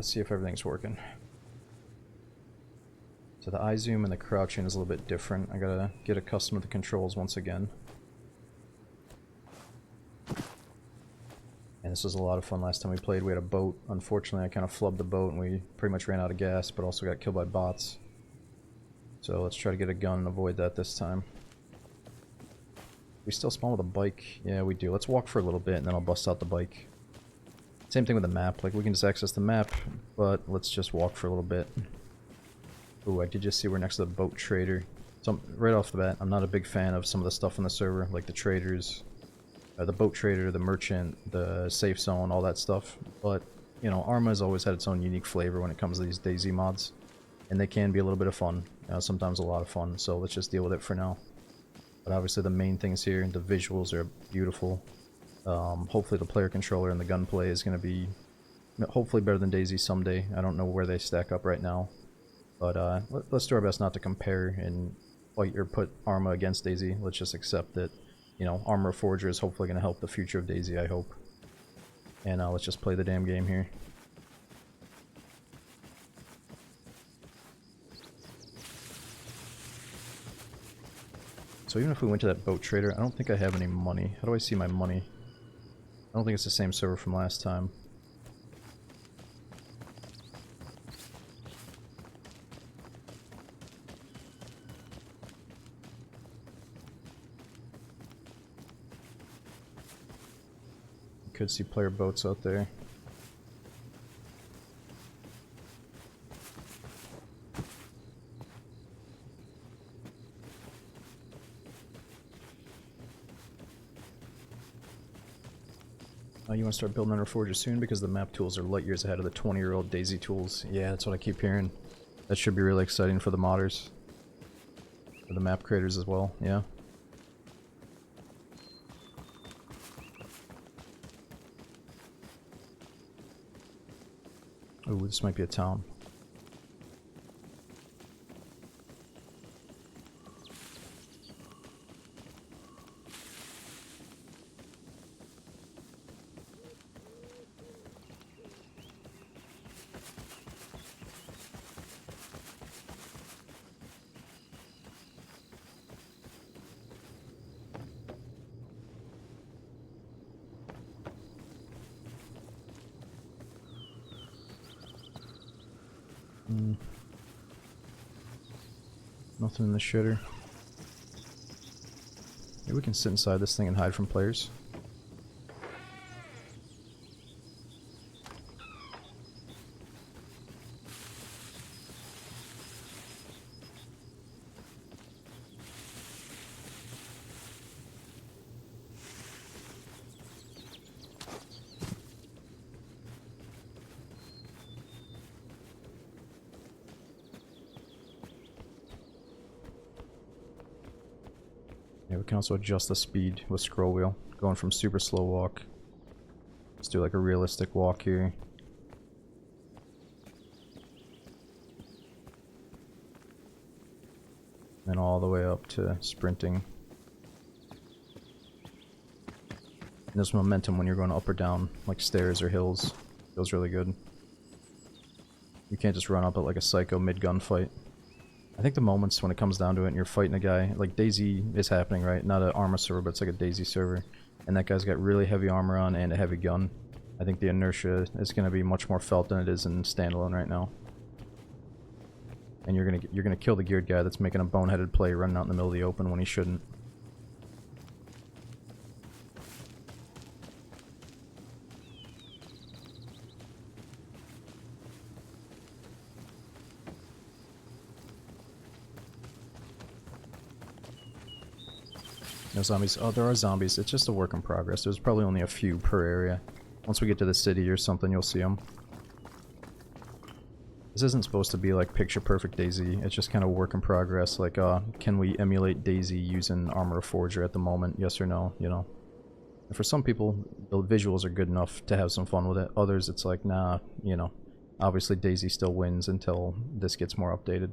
let's see if everything's working. So the eye zoom and the crouching is a little bit different. I gotta get accustomed to the controls once again. And this was a lot of fun last time we played. We had a boat. Unfortunately, I kind of flubbed the boat and we pretty much ran out of gas, but also got killed by bots. So let's try to get a gun and avoid that this time. We still spawn with a bike? Yeah, we do. Let's walk for a little bit and then I'll bust out the bike. Same thing with the map. Like, we can just access the map, but let's just walk for a little bit. Ooh, I did just see we're next to the boat trader. So right off the bat, I'm not a big fan of some of the stuff on the server, like the traders. The boat trader, the merchant, the safe zone, all that stuff. But, you know, Arma has always had its own unique flavor when it comes to these DayZ mods. And they can be a little bit of fun. Sometimes a lot of fun, so let's just deal with it for now. But obviously the main things here, the visuals are beautiful. Hopefully the player controller and the gunplay is going to be hopefully better than DayZ someday. I don't know where they stack up right now. But let's do our best not to compare and fight or put Arma against DayZ. Let's just accept that, you know, Arma Reforger is hopefully going to help the future of DayZ, I hope. And let's just play the damn game here. So even if we went to that boat trader, I don't think I have any money. How do I see my money? I don't think it's the same server from last time. Could see player boats out there. You want to start building on Reforger soon because the map tools are light years ahead of the 20-year-old DayZ tools. Yeah, that's what I keep hearing. That should be really exciting for the modders. For the map creators as well, yeah. Ooh, this might be a town. Nothing in the shitter. Maybe we can sit inside this thing and hide from players. Yeah, we can also adjust the speed with scroll wheel, going from super slow walk. Let's do like a realistic walk here. And all the way up to sprinting. And there's momentum when you're going up or down, like stairs or hills. Feels really good. You can't just run up it like a psycho mid-gunfight. I think the moments when it comes down to it and you're fighting a guy, like DayZ is happening, right? Not an Arma server, but it's like a DayZ server. And that guy's got really heavy armor on and a heavy gun. I think the inertia is going to be much more felt than it is in standalone right now. And you're gonna kill the geared guy that's making a boneheaded play running out in the middle of the open when he shouldn't. No zombies. Oh, there are zombies. It's just a work in progress. There's probably only a few per area. Once we get to the city or something, you'll see them. This isn't supposed to be like picture perfect DayZ. It's just kind of work in progress. Like, can we emulate DayZ using Arma Reforger at the moment? Yes or no, you know? And for some people, the visuals are good enough to have some fun with it. Others, it's like, nah, you know. Obviously, DayZ still wins until this gets more updated.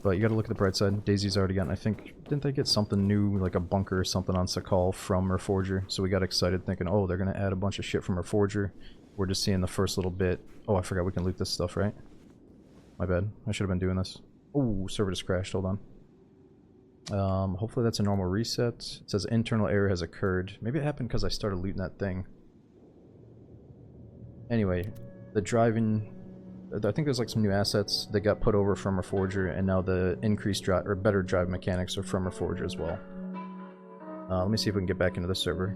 But you gotta look at the bright side. DayZ's already gotten, I think, didn't they get something new, like a bunker or something on Sakal from Reforger? So we got excited thinking, oh, they're gonna add a bunch of shit from Reforger. We're just seeing the first little bit. Oh, I forgot we can loot this stuff, right? My bad. I should have been doing this. Oh, server just crashed. Hold on. Hopefully that's a normal reset. It says internal error has occurred. Maybe it happened because I started looting that thing. Anyway, the driving... I think there's like some new assets that got put over from Reforger, and now the increased drive or better drive mechanics are from Reforger as well. Let me see if we can get back into the server.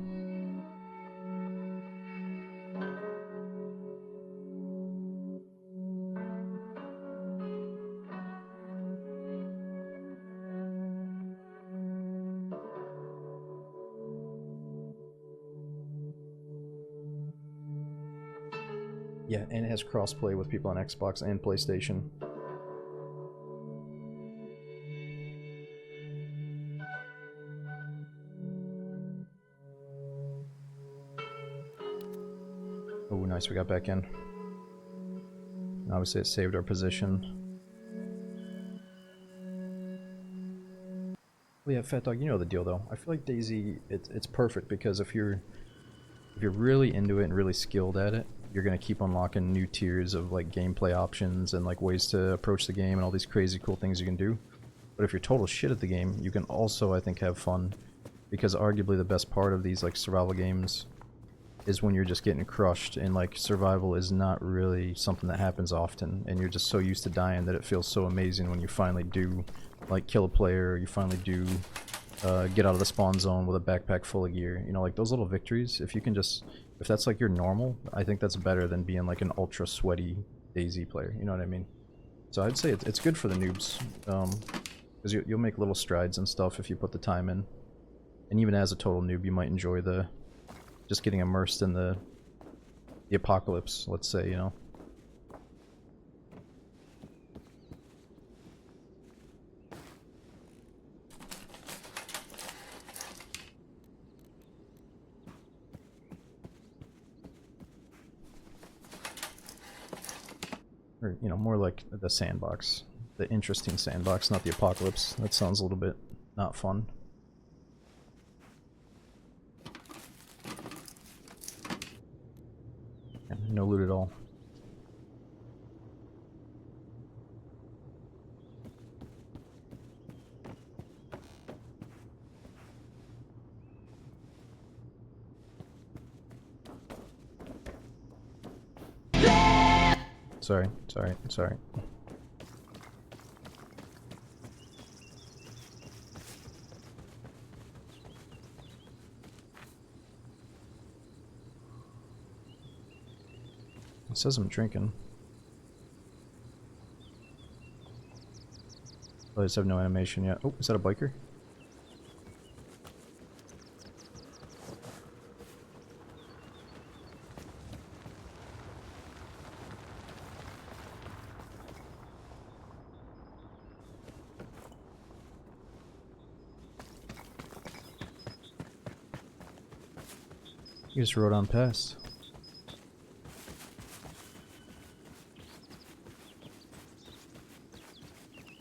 Yeah, and it has crossplay with people on Xbox and PlayStation. Oh, nice, we got back in. Obviously it saved our position. Well, yeah, Fat Dog, you know the deal though. I feel like DayZ, it's perfect because if you're really into it and really skilled at it, you're gonna keep unlocking new tiers of like gameplay options and like ways to approach the game and all these crazy cool things you can do. But if you're total shit at the game, you can also, I think, have fun, because arguably the best part of these like survival games is when you're just getting crushed, and like survival is not really something that happens often, and you're just so used to dying that it feels so amazing when you finally do like kill a player, or you finally do get out of the spawn zone with a backpack full of gear. You know, like those little victories, if you can just, if that's like your normal, I think that's better than being like an ultra sweaty DayZ player, you know what I mean? So I'd say it's good for the noobs, because you'll make little strides and stuff if you put the time in. And even as a total noob, you might enjoy the just getting immersed in the apocalypse, let's say, you know. Or, you know, more like the sandbox. The interesting sandbox, not the apocalypse. That sounds a little bit not fun. And no loot at all. Sorry. It says I'm drinking. Oh, I just have no animation yet. Oh, is that a biker? You just rode on past.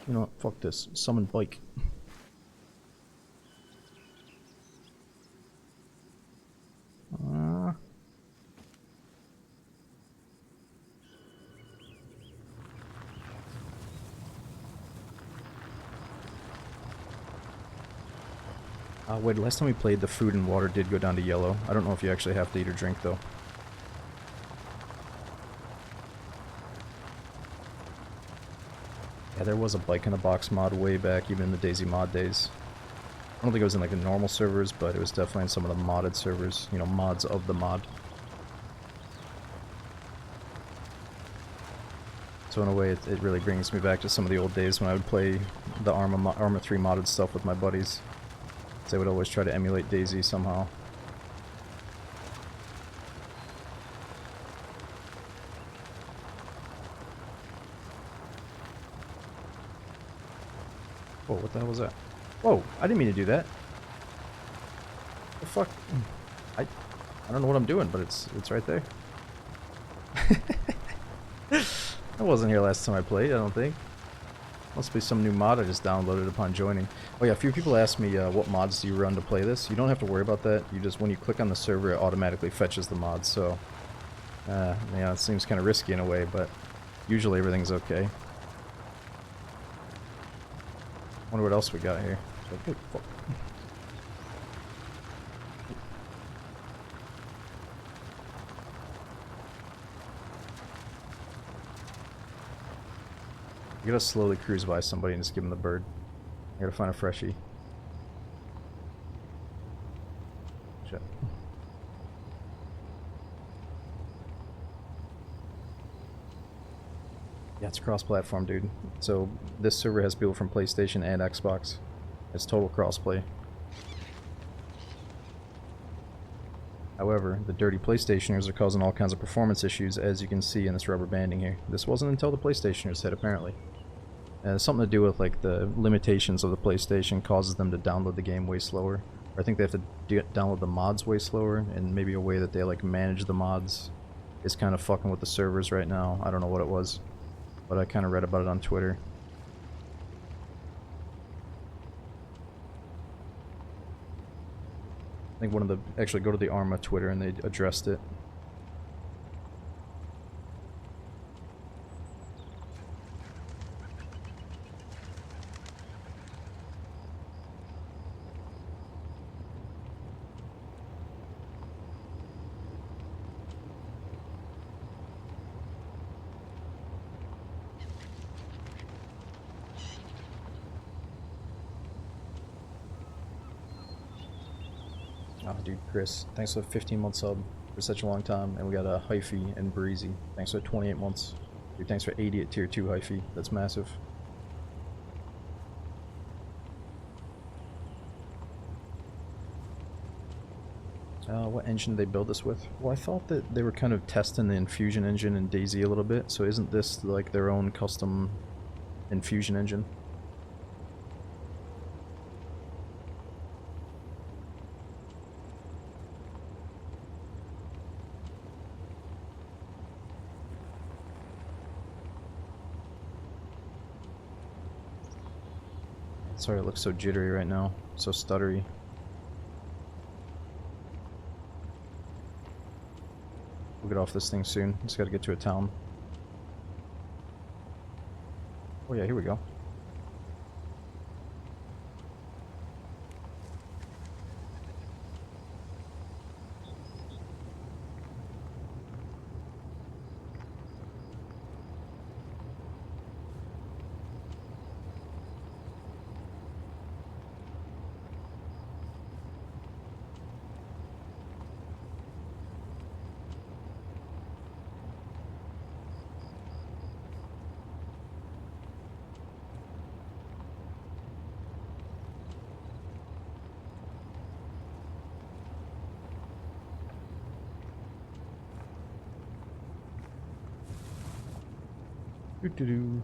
You know what? Fuck this. Summon bike. Wait, last time we played, the food and water did go down to yellow. I don't know if you actually have to eat or drink, though. Yeah, there was a bike in the box mod way back, even in the DayZ mod days. I don't think it was in like the normal servers, but it was definitely in some of the modded servers. You know, mods of the mod. So in a way, it really brings me back to some of the old days when I would play the Arma 3 modded stuff with my buddies. They would always try to emulate DayZ somehow. Whoa, what the hell was that? Whoa, I didn't mean to do that. The fuck? I don't know what I'm doing, but it's right there. I wasn't here last time I played, I don't think. Must be some new mod I just downloaded upon joining. Oh yeah, a few people asked me what mods do you run to play this. You don't have to worry about that. You just, when you click on the server, it automatically fetches the mods. So Yeah, it seems kind of risky in a way, but usually everything's okay. Wonder what else we got here. Oh, fuck. I gotta slowly cruise by somebody and just give them the bird. I gotta find a freshie. Shit. Yeah, it's cross-platform, dude. So this server has people from PlayStation and Xbox. It's total crossplay. However, the dirty PlayStationers are causing all kinds of performance issues, as you can see in this rubber banding here. This wasn't until the PlayStationers hit, apparently. It's something to do with like the limitations of the PlayStation causes them to download the game way slower. Or I think they have to download the mods way slower, and maybe a way that they like manage the mods is kind of fucking with the servers right now. I don't know what it was, but I kind of read about it on Twitter. I think one of the actually go to the Arma Twitter and they addressed it. Oh, dude, Chris, thanks for the 15-month sub for such a long time. And we got a Hyphy and Breezy. Thanks for 28 months. Dude, thanks for 80 at tier 2 Hyphy. That's massive. What engine did they build this with? Well, I thought that they were kind of testing the Infusion engine in DayZ a little bit, so isn't this like their own custom Infusion engine? Sorry it looks so jittery right now, so stuttery. We'll get off this thing soon. Just gotta get to a town. Oh yeah, here we go. Doo-doo-doo.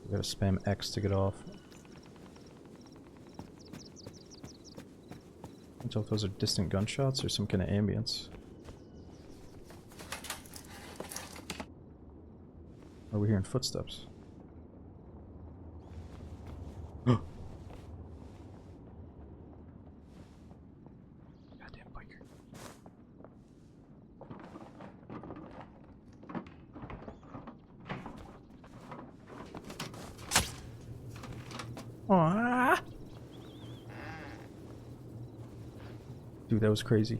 We gotta spam X to get off. I can't tell if those are distant gunshots or some kind of ambience. Or are we hearing footsteps? Goddamn biker. Aww. Dude, that was crazy.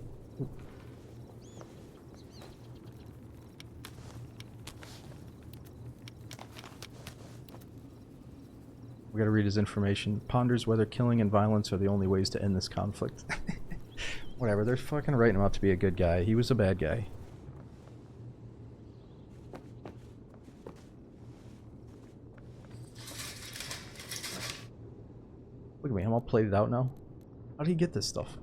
We gotta read his information. Ponders whether killing and violence are the only ways to end this conflict. Whatever, they're fucking writing him out to be a good guy. He was a bad guy. Look at me, I'm all plated out now. How did he get this stuff?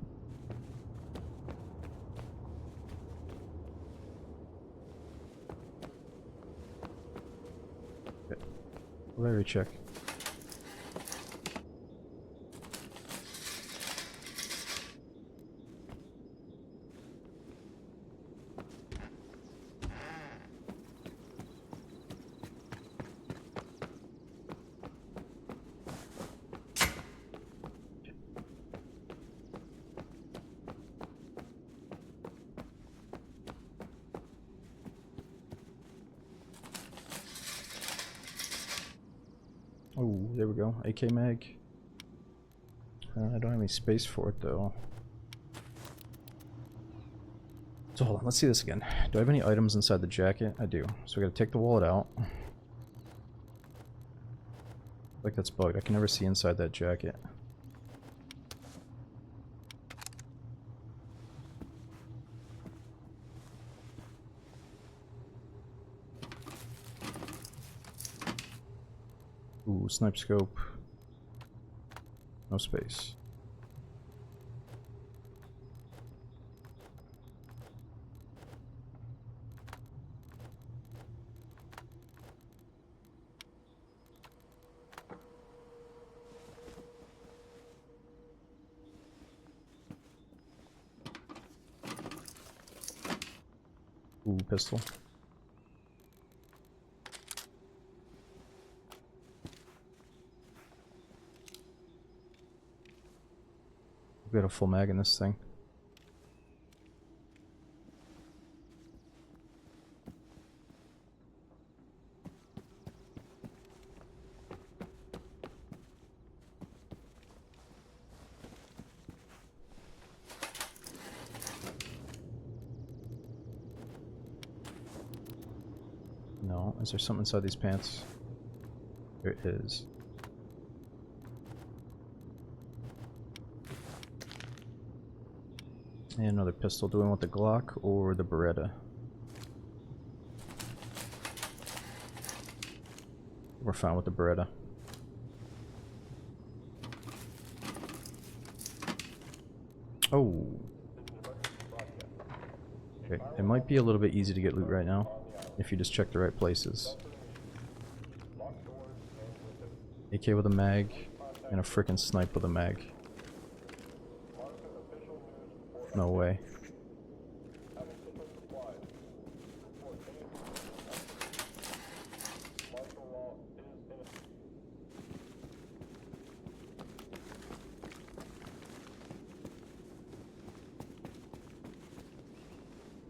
Okay. Larry check. Oh, there we go. AK mag. I don't have any space for it though. So hold on, let's see this again. Do I have any items inside the jacket? I do. So we gotta take the wallet out. Like that's bugged. I can never see inside that jacket. Ooh, snipe scope. No space. Ooh, pistol. We got a full mag in this thing. No, is there something inside these pants? There is. And another pistol. Do we want the Glock or the Beretta? We're fine with the Beretta. Oh. Okay, it might be a little bit easy to get loot right now, if you just check the right places. AK with a mag, and a frickin' snipe with a mag. No way.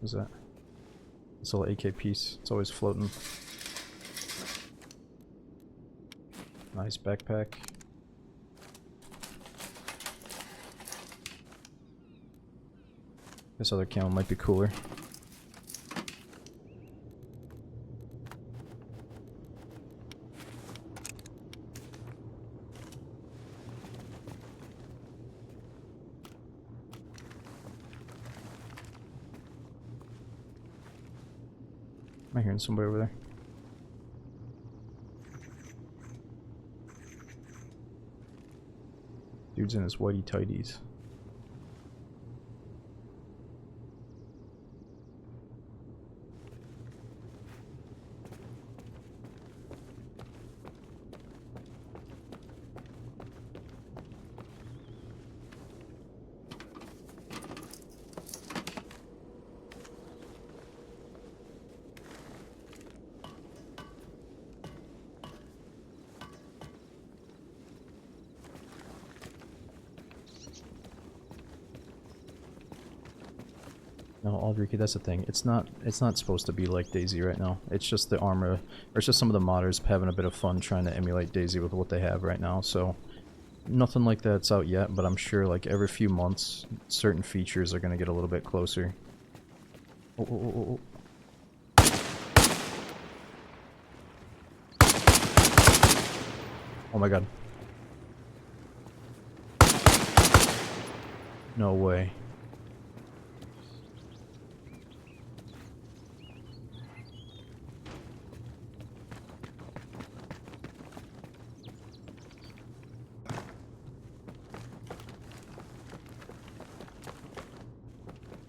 What's that? This little AK piece. It's always floating. Nice backpack. This other camo might be cooler. Am I hearing somebody over there? Dude's in his whitey tighties. No, Aldrich, that's the thing. It's not supposed to be like DayZ right now. It's just the Arma, or it's just some of the modders having a bit of fun trying to emulate DayZ with what they have right now. So nothing like that's out yet, but I'm sure like every few months certain features are going to get a little bit closer. Oh, oh, oh, oh. Oh my god. No way.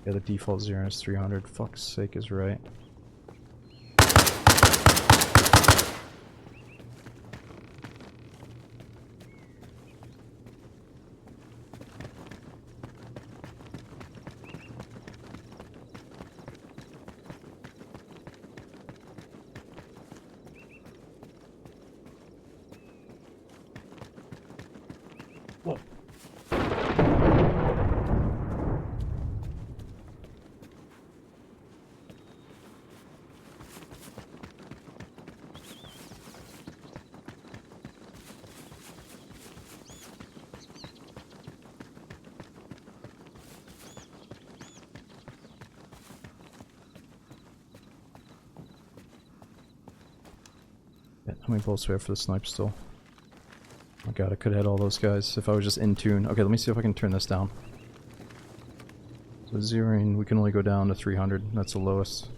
Yeah, the default 0 is 300. Fuck's sake is right. Whoa. Yeah, how many bullets do we have for the snipe still? Oh my god, I could have had all those guys if I was just in tune. Okay, let me see if I can turn this down. So zeroing, we can only go down to 300. That's the lowest.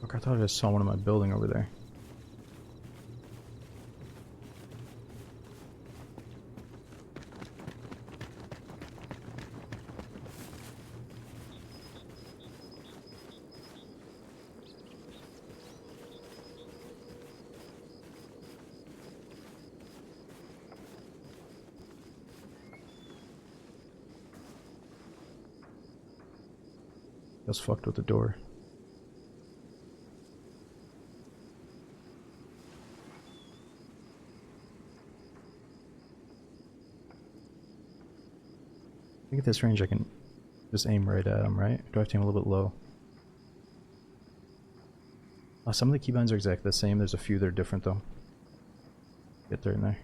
Look, I thought I just saw one in my building over there. Just fucked with the door. I think at this range I can just aim right at him, right? Do I have to aim a little bit low? Some of the keybinds are exactly the same. There's a few that are different though. Get there in there.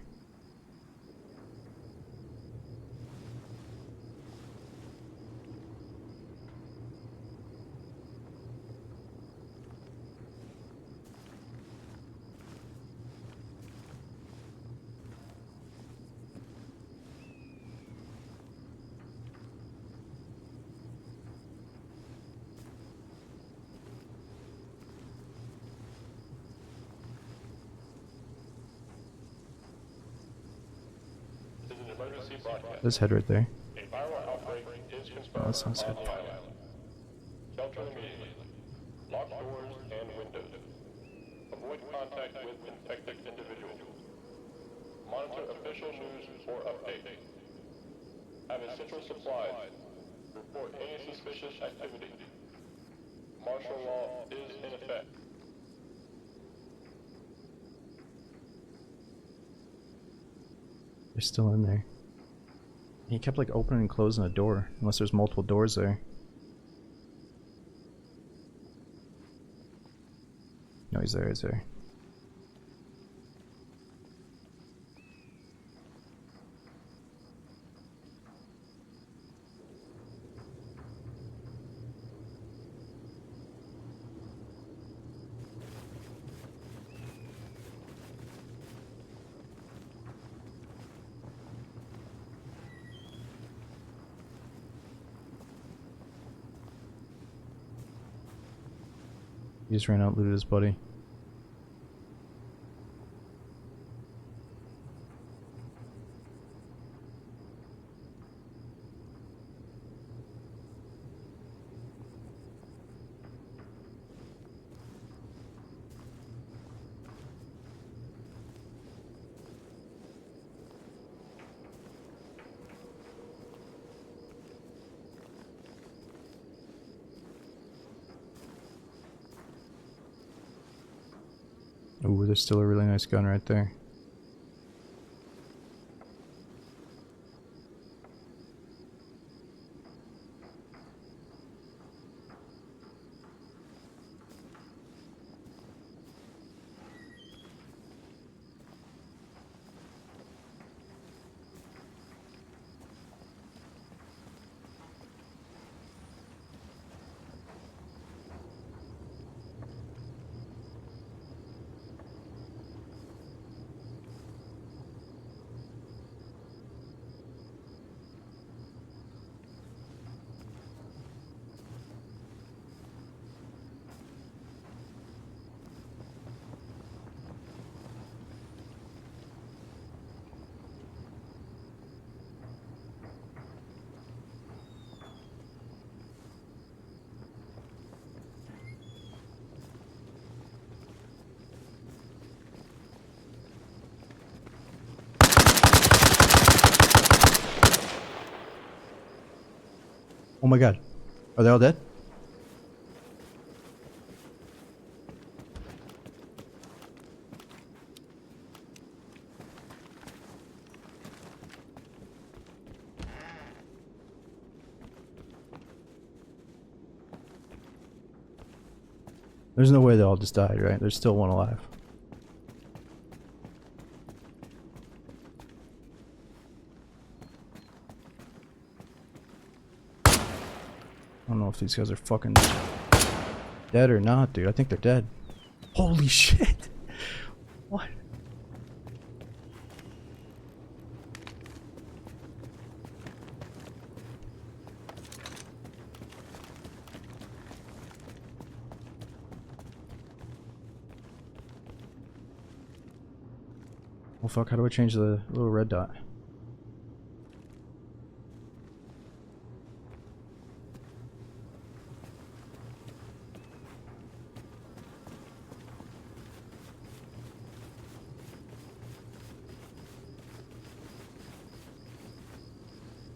This head right there. Oh, that sounds good. Shelter immediately. Lock doors and windows. Avoid contact with infected individuals. Monitor official news for updates. Have essential supplies. Report any suspicious activity. Martial law is in effect. They're still in there. He kept like opening and closing a door, unless there's multiple doors there. No, he's there, he's there. He just ran out and looted his buddy. Ooh, there's still a really nice gun right there. Oh my god. Are they all dead? There's no way they all just died, right? There's still one alive. I don't know if these guys are fucking dead or not, dude. I think they're dead. Holy shit! What? Well, fuck, how do I change the little red dot?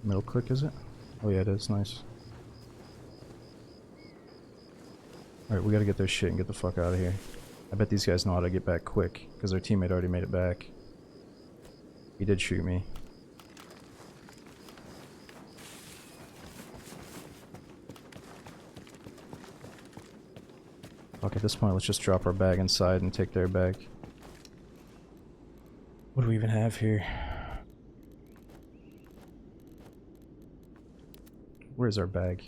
Middle click, is it? Oh yeah, it is. Nice. Alright, we gotta get their shit and get the fuck out of here. I bet these guys know how to get back quick, because their teammate already made it back. He did shoot me. Fuck, at this point, let's just drop our bag inside and take their bag. What do we even have here? Where's our bag?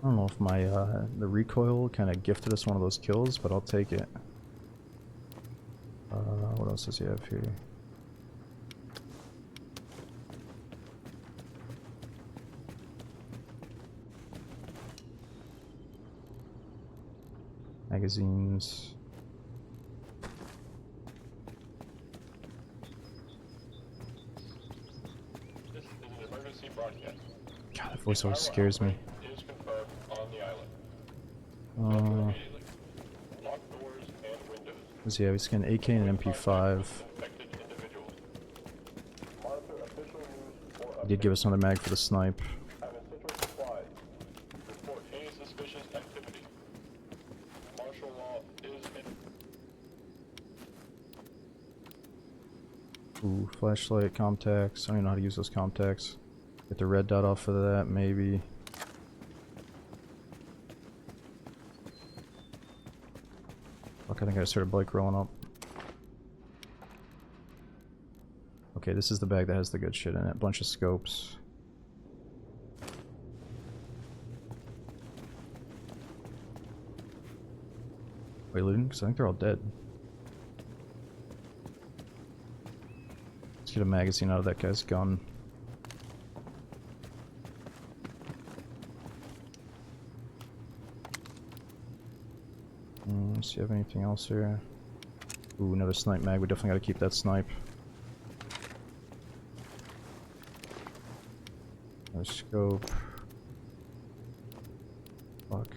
I don't know if my the recoil kind of gifted us one of those kills, but I'll take it. What else does he have here? Magazines. This is an emergency broadcast. God, that voice always scares me. Is confirmed on the island. Uh, Immediately. Lock doors and windows. let's see, he's getting AK and an MP5. Infected individuals. Monitor official news or He did give us another mag for the snipe. have essential supplies. Report any suspicious activity. Martial law is in. Ooh, flashlight, contacts. I don't even know how to use those contacts. Get the red dot off of that, maybe. Fuck, I think I just heard a bike rolling up. Okay, this is the bag that has the good shit in it. Bunch of scopes. Wait, looting? Because I think they're all dead. Let's get a magazine out of that guy's gun. Let's see if you have anything else here. Ooh, another snipe mag. We definitely gotta keep that snipe. Another scope. Fuck.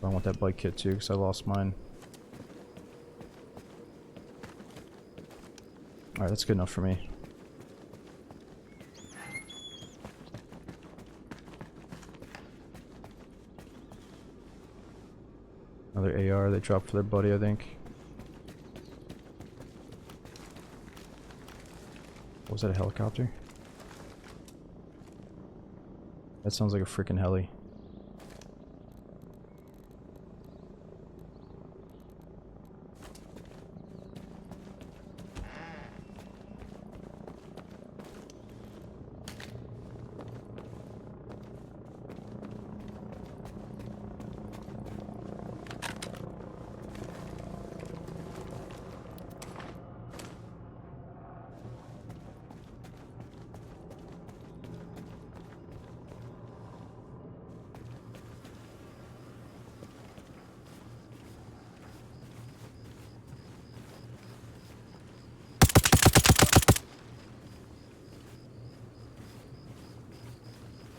I want that bike kit too, because I lost mine. Alright, that's good enough for me. Another AR they dropped for their buddy, I think. Was that a helicopter? That sounds like a freaking heli.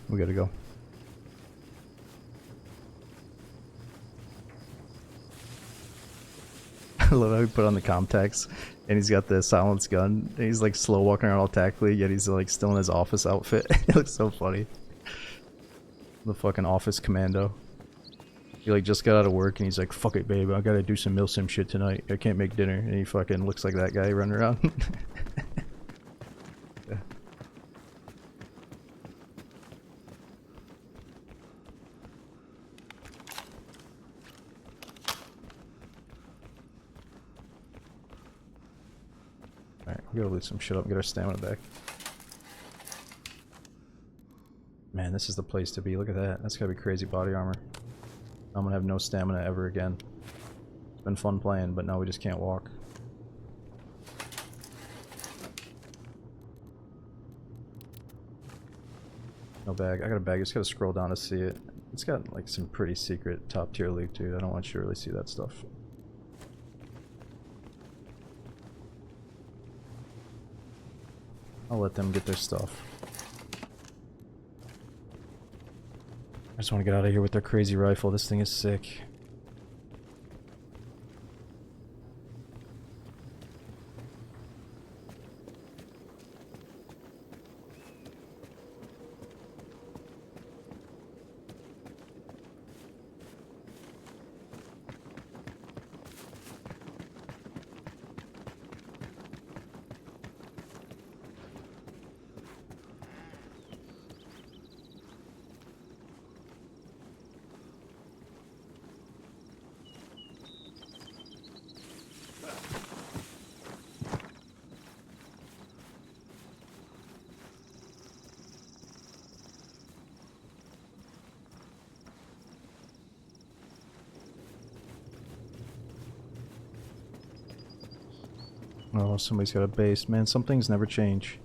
We gotta go. I love how he put on the contacts and he's got the silenced gun and he's like slow walking around all tactfully, yet he's like still in his office outfit. It looks so funny. The fucking office commando. He like just got out of work and he's like, fuck it babe, I gotta do some milsim shit tonight. I can't make dinner. And he fucking looks like that guy running around. Yeah. Alright, we gotta loot some shit up and get our stamina back. Man, this is the place to be. Look at that. That's gotta be crazy body armor. I'm gonna have no stamina ever again. It's been fun playing, but now we just can't walk. No bag. I got a bag. Just gotta scroll down to see it. It's got like some pretty secret top tier loot, dude. I don't want you to really see that stuff. I'll let them get their stuff. I just want to get out of here with their crazy rifle. This thing is sick. Oh, somebody's got a base. Man, some things never change.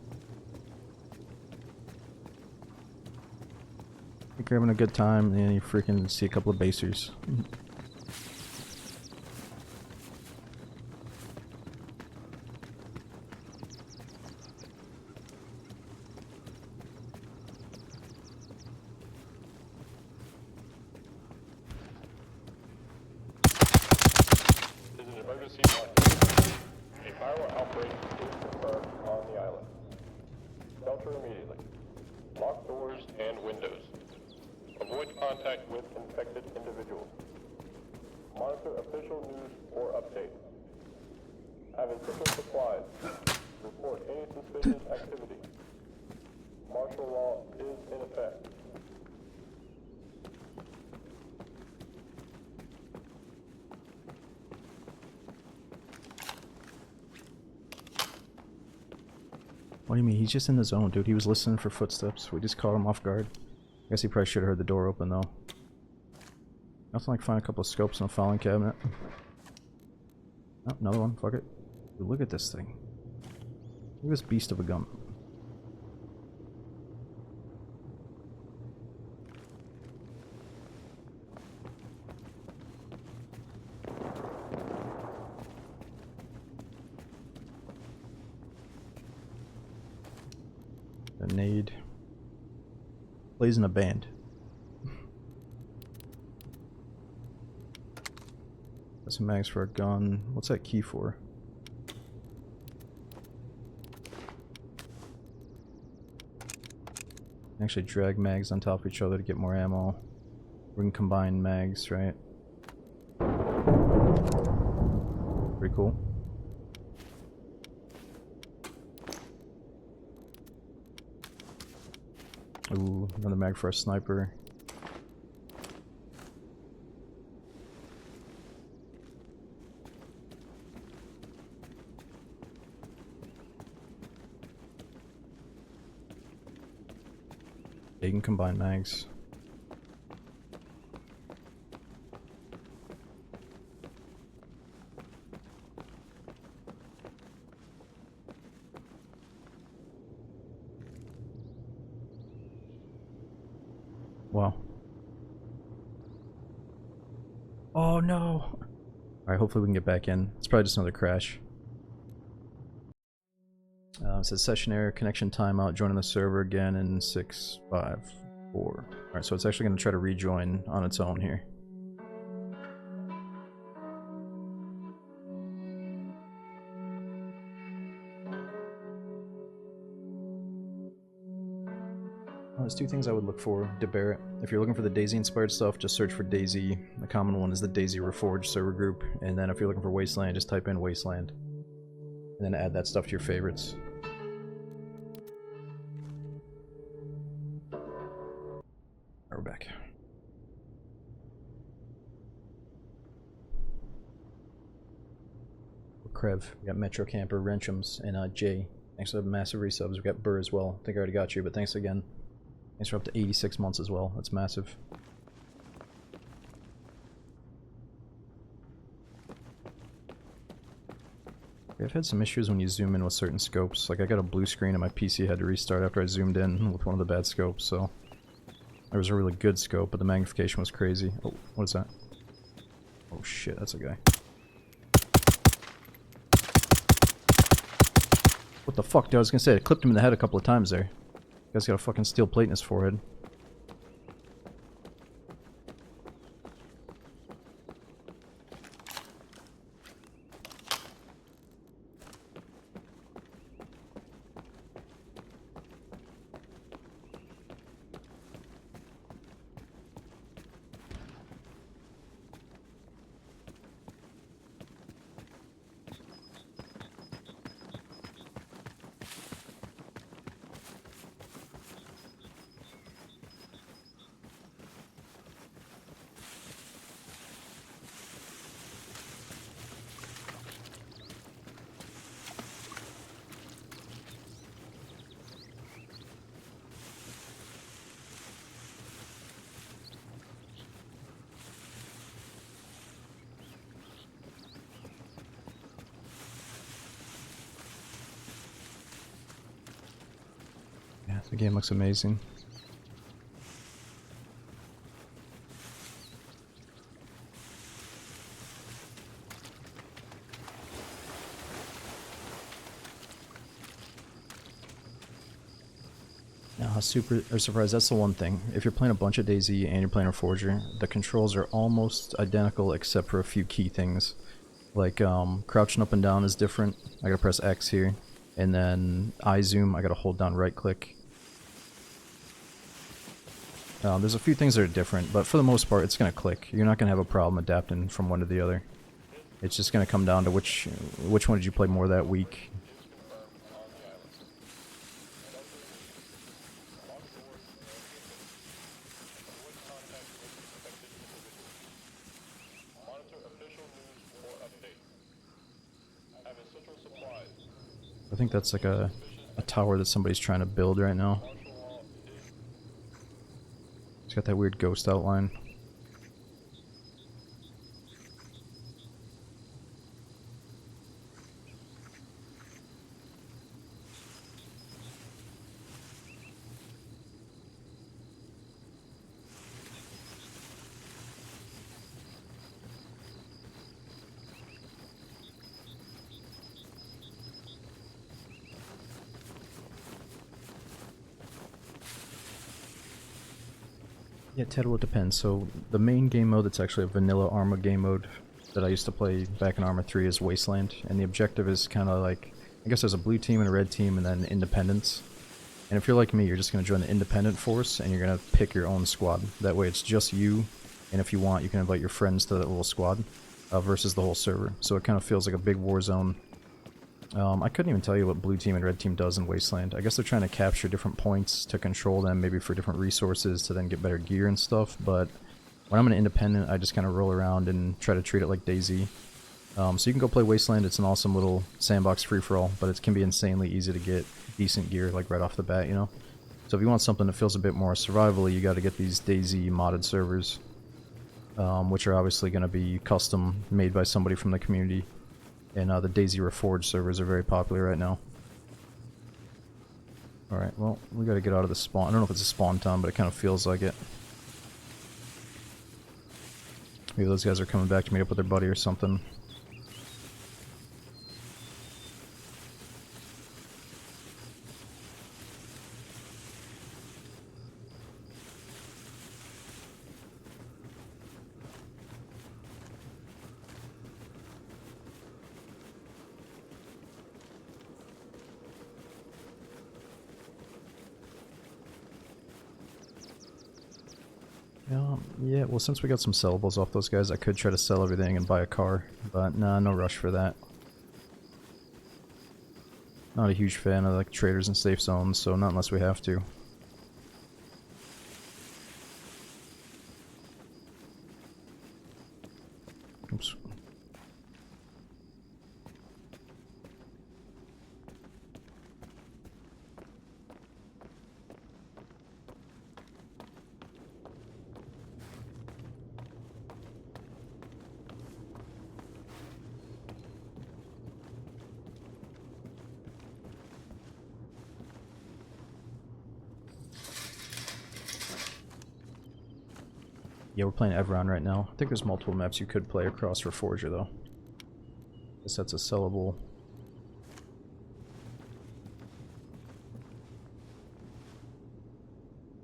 You're having a good time and you freaking see a couple of basers. This is an emergency broadcast. A viral outbreak is confirmed on the island. Shelter immediately. Lock doors and windows. Avoid contact with infected individuals. Monitor official news or updates. Have essential supplies. Report any suspicious activity. Martial law is in effect. What do you mean? He's just in the zone, dude. He was listening for footsteps. We just caught him off guard. I guess he probably should have heard the door open, though. Nothing like find a couple of scopes in a filing cabinet. Oh, another one. Fuck it. Dude, look at this thing. Look at this beast of a gun. Grenade. Plays in a band. Got some mags for a gun. What's that key for? Actually drag mags on top of each other to get more ammo. We can combine mags, right? Pretty cool. Ooh, another mag for a sniper. Yeah, you can combine mags. Wow. Oh no! Alright, hopefully we can get back in. It's probably just another crash. It says session error, connection timeout, joining the server again in 6, 5, 4. Alright, so it's actually going to try to rejoin on its own here. There's two things I would look for to Barrett. If you're looking for the Daisy-inspired stuff, just search for Daisy. The common one is the Daisy Reforger server group. And then if you're looking for Wasteland, just type in Wasteland. And then add that stuff to your favorites. We're back. Krev, we got Metro Camper, Renchums, and Jay. Thanks for the massive resubs. We got Burr as well. I think I already got you, but thanks again. Thanks for up to 86 months as well. That's massive. I've had some issues when you zoom in with certain scopes. Like I got a blue screen and my PC had to restart after I zoomed in with one of the bad scopes, so... There was a really good scope, but the magnification was crazy. Oh, what is that? Oh shit, that's a guy. What the fuck, dude? I was gonna say, I clipped him in the head a couple of times there. Guy's got a fucking steel plate in his forehead. Yeah, the game looks amazing. Now, super surprised, that's the one thing. If you're playing a bunch of DayZ and you're playing a Forger, the controls are almost identical except for a few key things. Like, crouching up and down is different. I gotta press X here. And then eye zoom, I gotta hold down right click. There's a few things that are different, but for the most part, it's gonna click. You're not gonna have a problem adapting from one to the other. It's just gonna come down to which one did you play more that week. I think that's like a tower that somebody's trying to build right now. It's got that weird ghost outline. Yeah, Ted, will depend. So the main game mode that's actually a vanilla Arma game mode that I used to play back in Arma 3 is Wasteland, and the objective is kind of like, I guess there's a blue team and a red team and then independents. And if you're like me, you're just going to join the independent force and you're going to pick your own squad. That way it's just you, and if you want you can invite your friends to that little squad versus the whole server. So it kind of feels like a big war zone. I couldn't even tell you what blue team and red team does in Wasteland. I guess they're trying to capture different points to control them, maybe for different resources to then get better gear and stuff, but when I'm an independent, I just kind of roll around and try to treat it like DayZ. So you can go play Wasteland. It's an awesome little sandbox free-for-all, but it can be insanely easy to get decent gear like right off the bat, you know? So if you want something that feels a bit more survival-y, you got to get these DayZ modded servers, which are obviously going to be custom made by somebody from the community. And the DayZ Reforged servers are very popular right now. Alright, well, we gotta get out of the spawn. I don't know if it's a spawn time, but it kind of feels like it. Maybe those guys are coming back to meet up with their buddy or something. Yeah, well, since we got some sellables off those guys, I could try to sell everything and buy a car, but nah, no rush for that. Not a huge fan of like traders and safe zones, so not unless we have to. Oops. Yeah, we're playing Evron right now. I think there's multiple maps you could play across Reforger though. Guess that's a sellable.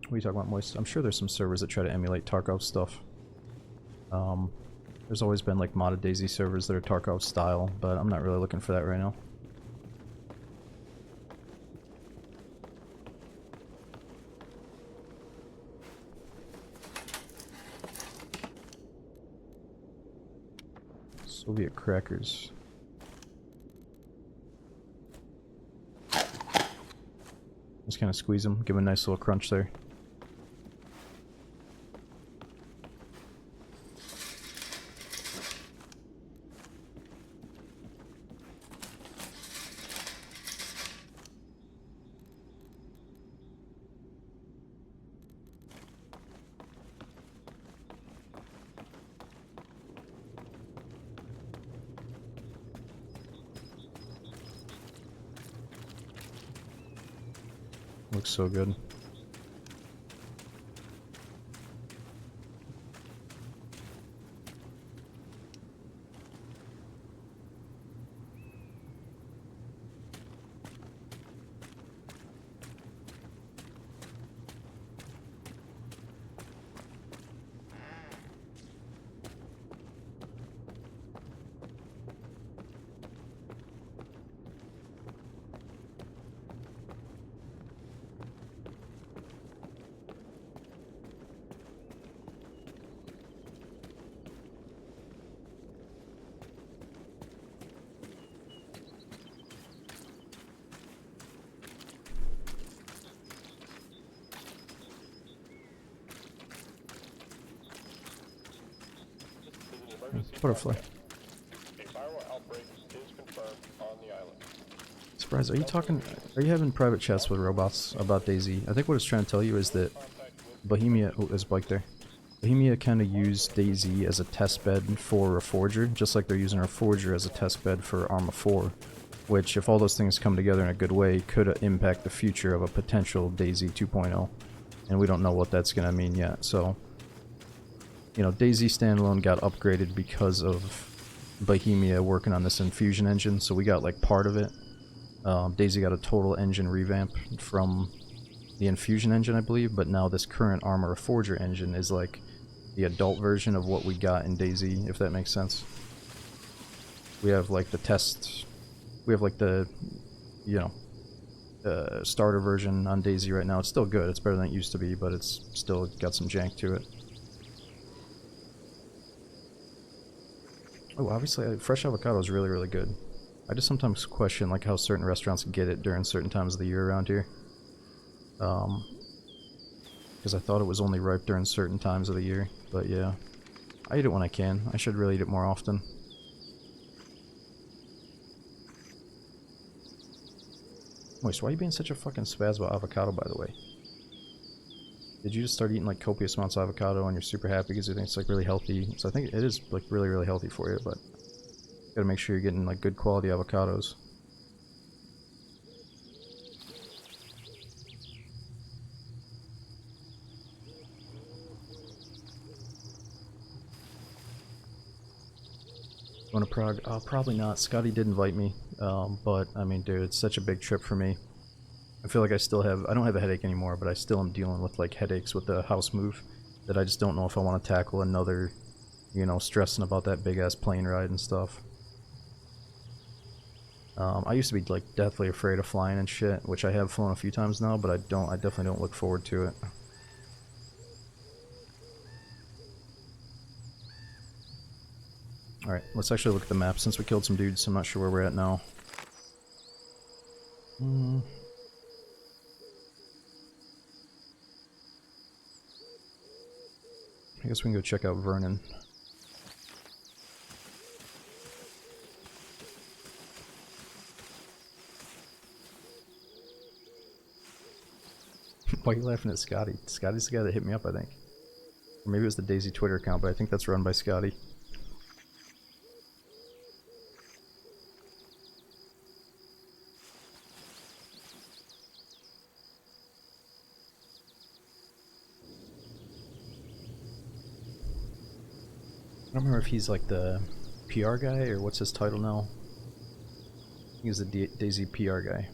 What are you talking about, Moist? I'm sure there's some servers that try to emulate Tarkov stuff. There's always been like modded DayZ servers that are Tarkov style, but I'm not really looking for that right now. Soviet crackers. Just kind of squeeze them, give them a nice little crunch there. Looks so good. Butterfly. A viral outbreak is confirmed on the island. Surprise, are you having private chats with robots about DayZ? I think what it's trying to tell you is that Bohemia, oh, there's a bike there. Bohemia kind of used DayZ as a test bed for Reforger, just like they're using Reforger as a test bed for Arma 4, which, if all those things come together in a good way, could impact the future of a potential DayZ 2.0, and we don't know what that's going to mean yet, so... You know, DayZ standalone got upgraded because of Bohemia working on this infusion engine, so we got like part of it. DayZ got a total engine revamp from the infusion engine, I believe, but now this current Arma Reforger engine is like the adult version of what we got in DayZ, if that makes sense. We have like the test, we have like the, you know, starter version on DayZ right now. It's still good, it's better than it used to be, but it's still got some jank to it. Oh, obviously, fresh avocado is really, really good. I just sometimes question like how certain restaurants get it during certain times of the year around here. Because I thought it was only ripe during certain times of the year, but yeah. I eat it when I can. I should really eat it more often. Moist, why are you being such a fucking spaz about avocado, by the way? Did you just start eating like copious amounts of avocado and you're super happy because you think it's like really healthy? So I think it is like really, really healthy for you, but you gotta make sure you're getting like good quality avocados. Going to Prague? Probably not. Scotty did invite me, but I mean, dude, it's such a big trip for me. I feel like I don't have a headache anymore, but I still am dealing with like headaches with the house move that I just don't know if I want to tackle another, you know, stressing about that big ass plane ride and stuff. I used to be like deathly afraid of flying and shit, which I have flown a few times now, but I definitely don't look forward to it. Alright, let's actually look at the map since we killed some dudes. I'm not sure where we're at now. I guess we can go check out Vernon. Why are you laughing at Scotty? Scotty's the guy that hit me up, I think. Or maybe it was the Daisy Twitter account, but I think that's run by Scotty. I don't remember if he's like the PR guy or what's his title now. I think he's the Daisy PR guy.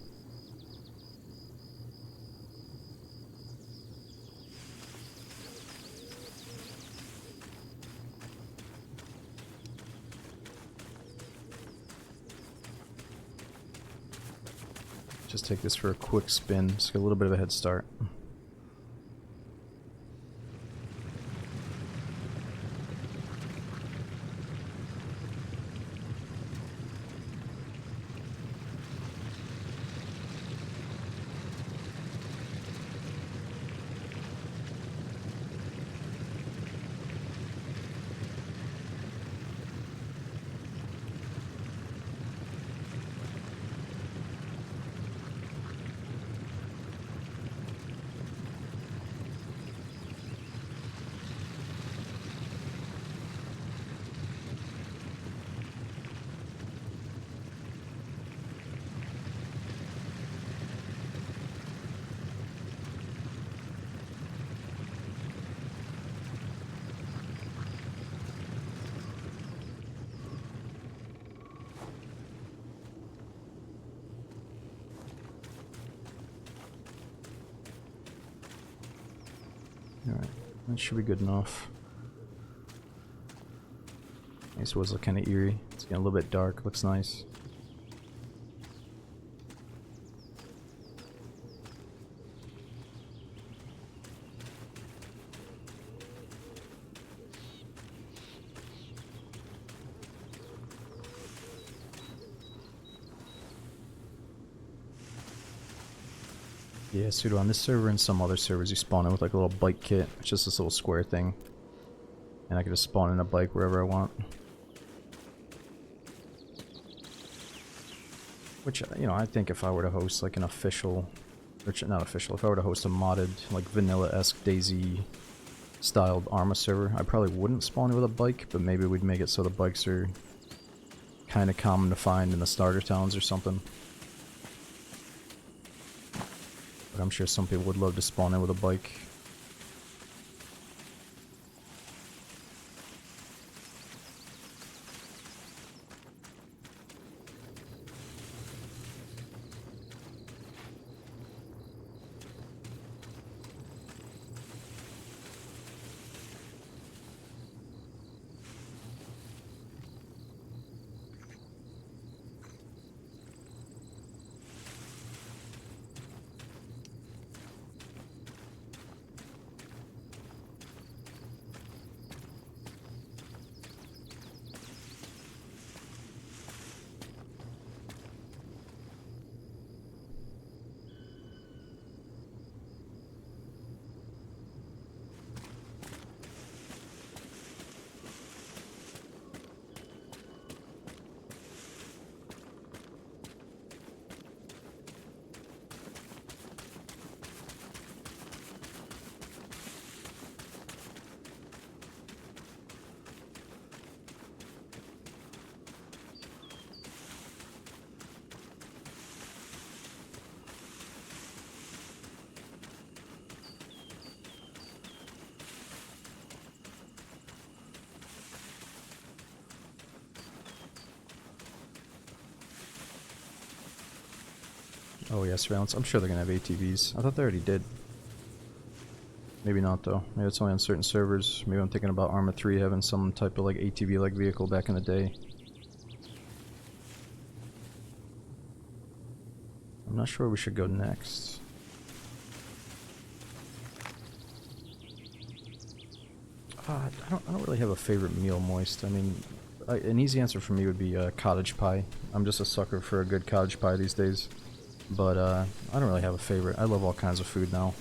Just take this for a quick spin, just get a little bit of a head start. Alright, that should be good enough. This was kind of eerie. It's getting a little bit dark, looks nice. Yeah, Pseudo, on this server and some other servers you spawn in with like a little bike kit. It's just this little square thing. And I can just spawn in a bike wherever I want. Which, you know, I think if I were to host like an official, or not official, if I were to host a modded, like vanilla-esque Daisy styled Arma server, I probably wouldn't spawn in with a bike, but maybe we'd make it so the bikes are kind of common to find in the starter towns or something. But I'm sure some people would love to spawn in with a bike. Oh yeah, surveillance. I'm sure they're gonna have ATVs. I thought they already did. Maybe not though. Maybe it's only on certain servers. Maybe I'm thinking about Arma 3 having some type of like ATV-like vehicle back in the day. I'm not sure where we should go next. I don't really have a favorite meal, Moist. I mean, An easy answer for me would be cottage pie. I'm just a sucker for a good cottage pie these days. But I don't really have a favorite. I love all kinds of food now.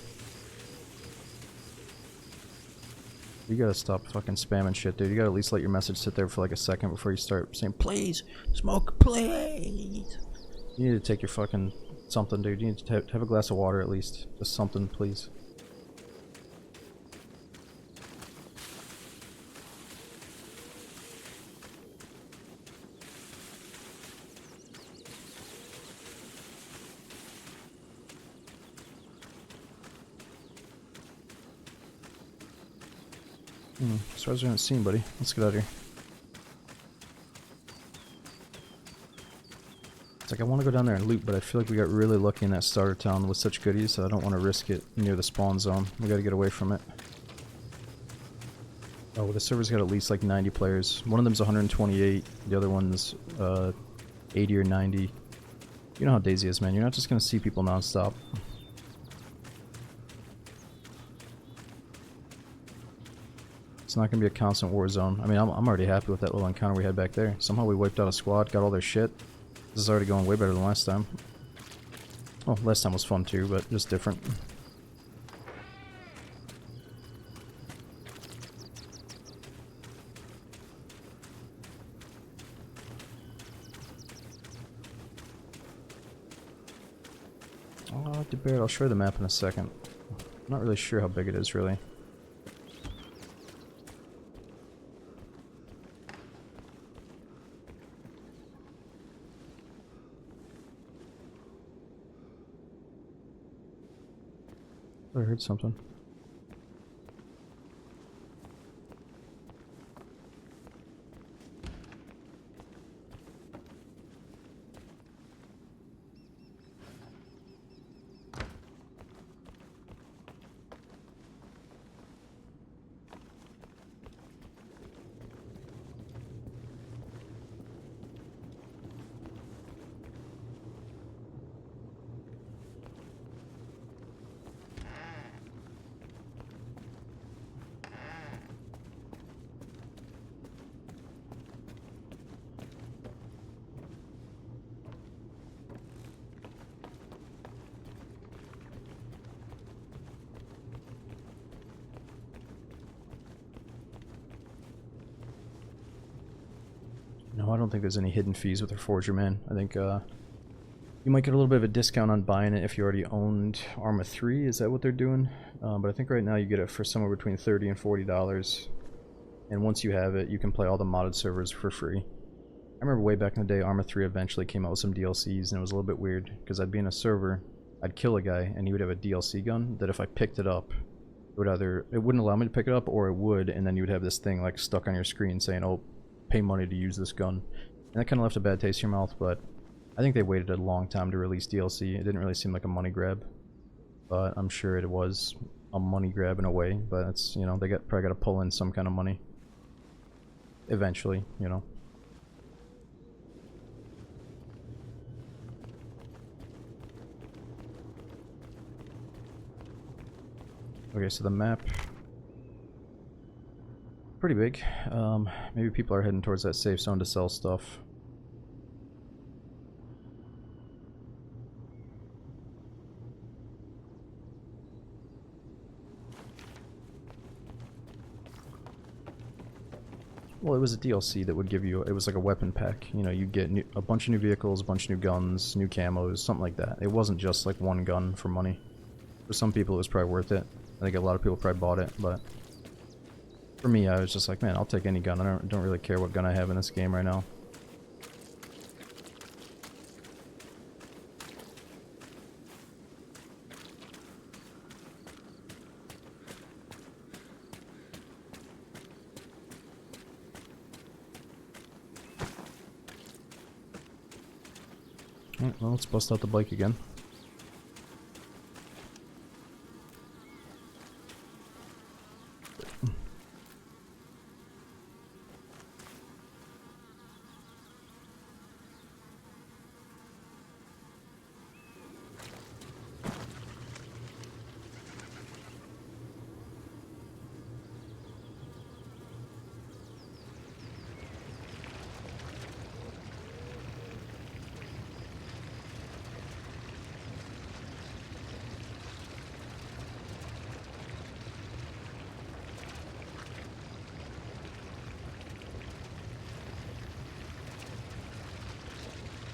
You gotta stop fucking spamming shit, dude. You gotta at least let your message sit there for like a second before you start saying, please, smoke, please. You need to take your fucking something, dude. You need to have a glass of water at least. Just something, please. As far as we haven't seen, buddy. Let's get out of here. It's like I want to go down there and loot, but I feel like we got really lucky in that starter town with such goodies, so I don't want to risk it near the spawn zone. We gotta get away from it. Oh, well, the server's got at least like 90 players. One of them's 128, the other one's 80 or 90. You know how Daisy is, man. You're not just gonna see people non-stop. It's not gonna be a constant war zone. I mean, I'm already happy with that little encounter we had back there. Somehow we wiped out a squad, got all their shit. This is already going way better than last time. Oh, last time was fun too, but just different. Oh, Barrett, I'll show you the map in a second. I'm not really sure how big it is, really. I heard something. No, I don't think there's any hidden fees with Reforger, man. I think you might get a little bit of a discount on buying it if you already owned Arma 3. Is that what they're doing? But I think right now you get it for somewhere between $30 and $40. And once you have it, you can play all the modded servers for free. I remember way back in the day, Arma 3 eventually came out with some DLCs, and it was a little bit weird, because I'd be in a server, I'd kill a guy, and he would have a DLC gun that if I picked it up, it would either, it wouldn't allow me to pick it up, or it would, and then you would have this thing like stuck on your screen saying, oh, pay money to use this gun. And that kind of left a bad taste in your mouth, but I think they waited a long time to release DLC. It didn't really seem like a money grab, but I'm sure it was a money grab in a way, but it's, you know, they probably got to pull in some kind of money. Eventually, you know. Okay, so the map, pretty big. Maybe people are heading towards that safe zone to sell stuff. Well, it was a DLC that would give you, it was like a weapon pack. You know, you'd get a bunch of new vehicles, a bunch of new guns, new camos, something like that. It wasn't just like one gun for money. For some people it was probably worth it. I think a lot of people probably bought it, but for me, I was just like, man, I'll take any gun. I don't really care what gun I have in this game right now. Alright, well, let's bust out the bike again.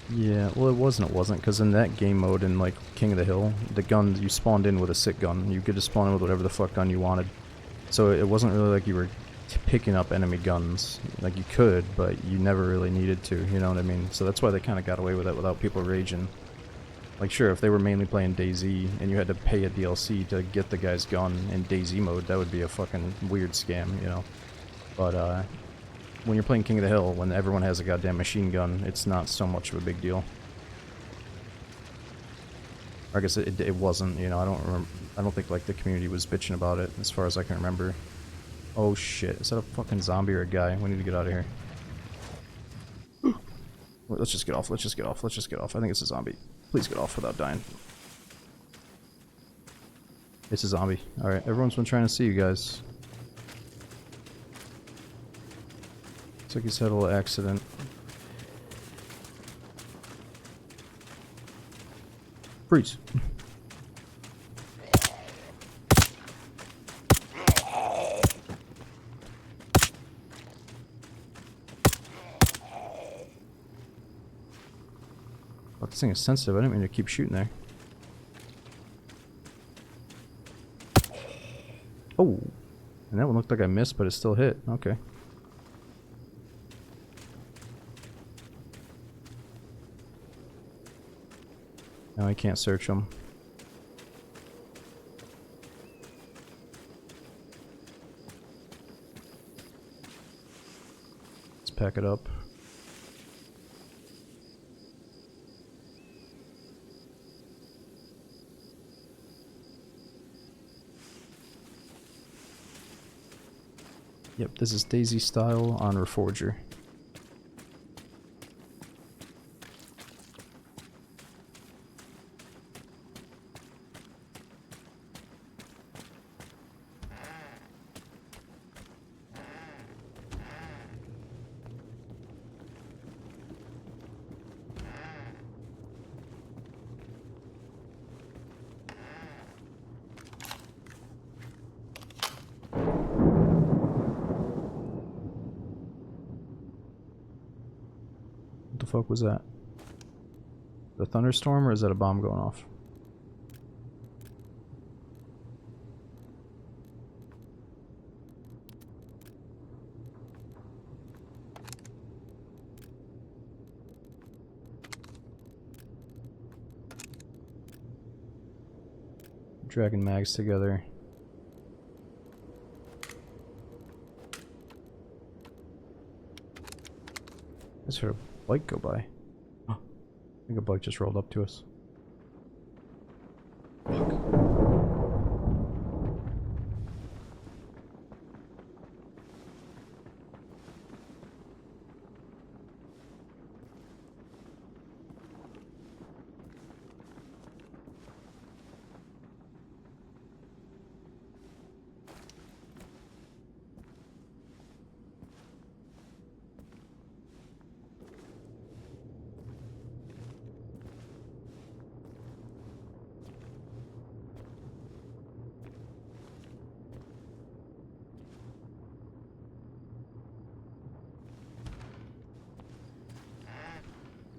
Yeah, well it wasn't, because in that game mode in like King of the Hill, the gun, you spawned in with a sick gun. You could just spawn in with whatever the fuck gun you wanted. So it wasn't really like you were picking up enemy guns. Like you could, but you never really needed to, you know what I mean? So that's why they kind of got away with it without people raging. Like sure, if they were mainly playing DayZ and you had to pay a DLC to get the guy's gun in DayZ mode, that would be a fucking weird scam, you know? But when you're playing King of the Hill, when everyone has a goddamn machine gun, it's not so much of a big deal. Or I guess it wasn't, you know, I don't think like the community was bitching about it as far as I can remember. Oh shit, is that a fucking zombie or a guy? We need to get out of here. Wait, let's just get off, let's just get off, let's just get off. I think it's a zombie. Please get off without dying. It's a zombie. Alright, everyone's been trying to see you guys. Looks like he's had a little accident. Freeze! Oh, this thing is sensitive. I didn't mean to keep shooting there. Oh! And that one looked like I missed, but it still hit. Okay. Now I can't search them. Let's pack it up. Yep, this is DayZ style on Reforger. What the fuck was that? The thunderstorm, or is that a bomb going off? Dragging mags together. I just heard a bike go by. Oh, I think a bike just rolled up to us. Fuck.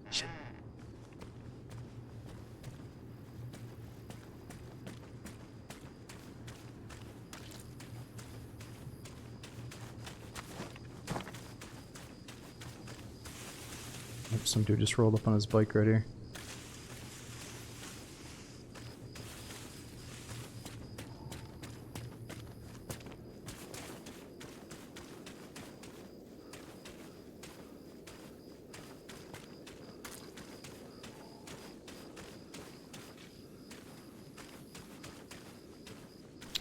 Shit. Yep, some dude just rolled up on his bike right here.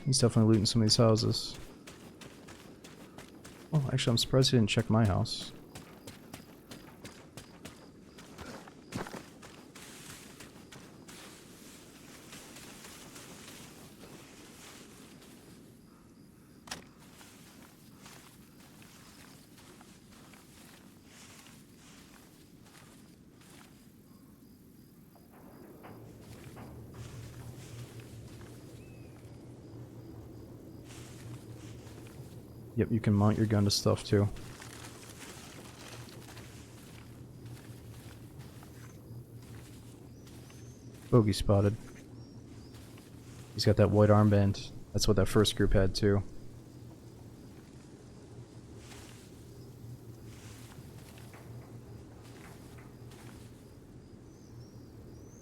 He's definitely looting some of these houses. Oh, actually, I'm surprised he didn't check my house. Yep, you can mount your gun to stuff too. Bogey spotted. He's got that white armband. That's what that first group had too.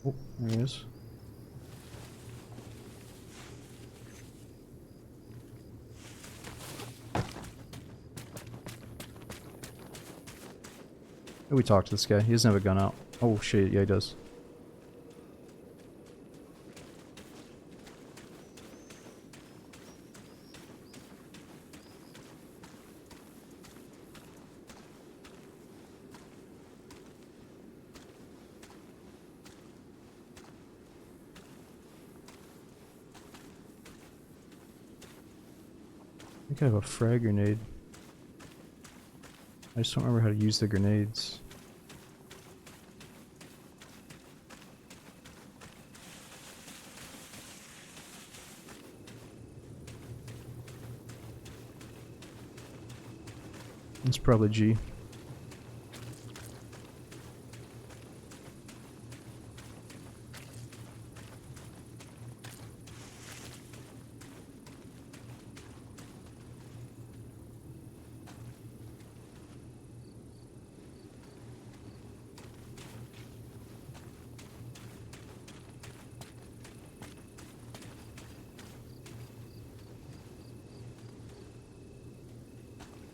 Oh, there he is. We talked to this guy. He doesn't have a gun out. Oh shit, yeah he does. I think I have a frag grenade. I just don't remember how to use the grenades. It's probably G.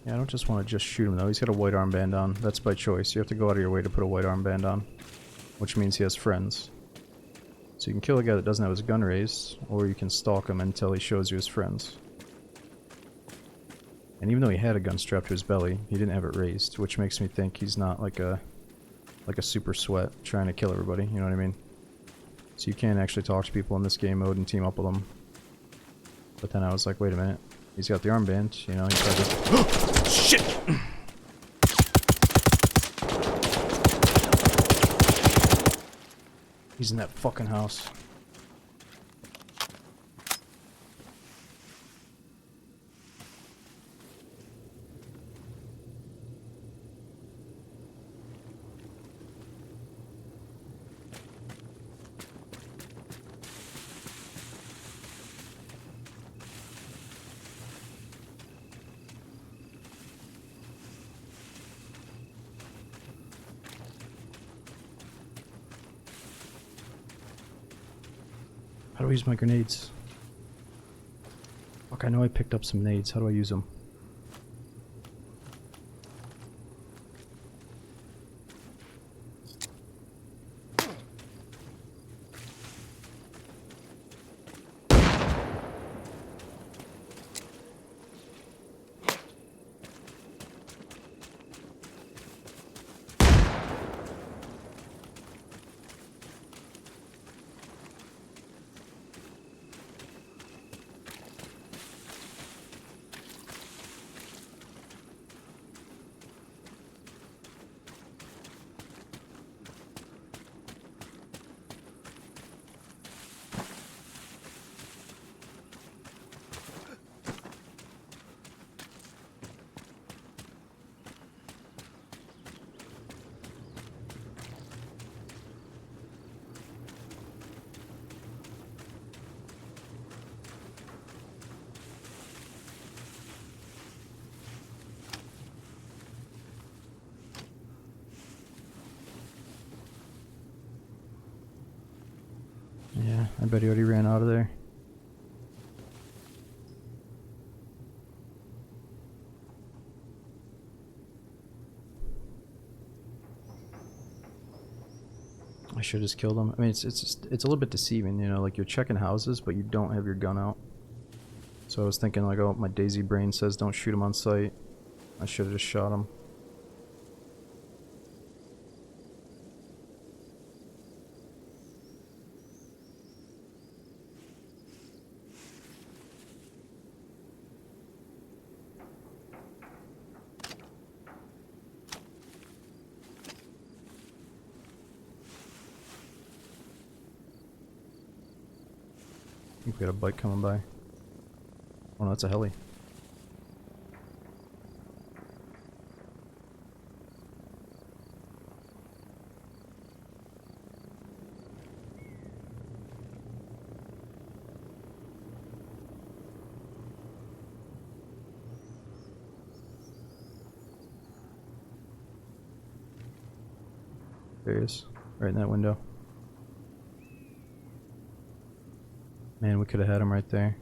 Yeah, I don't just want to just shoot him though. He's got a white armband on. That's by choice. You have to go out of your way to put a white armband on, which means he has friends. So you can kill a guy that doesn't have his gun raised, or you can stalk him until he shows you his friends. And even though he had a gun strapped to his belly, he didn't have it raised, which makes me think he's not like a super sweat trying to kill everybody, you know what I mean? So you can actually talk to people in this game mode and team up with them. But then I was like, wait a minute. He's got the armband, you know, he tried to... Shit! He's in that fucking house. How do I use my grenades? Fuck, I know I picked up some nades. How do I use them? Yeah, I bet he already ran out of there. I should have just killed him. I mean, it's a little bit deceiving, you know, like you're checking houses, but you don't have your gun out. So I was thinking like, oh, my Daisy brain says don't shoot him on sight. I should have just shot him. I think we got a bike coming by. Oh no, that's a heli. There he is. Right in that window. Man, we could have had him right there.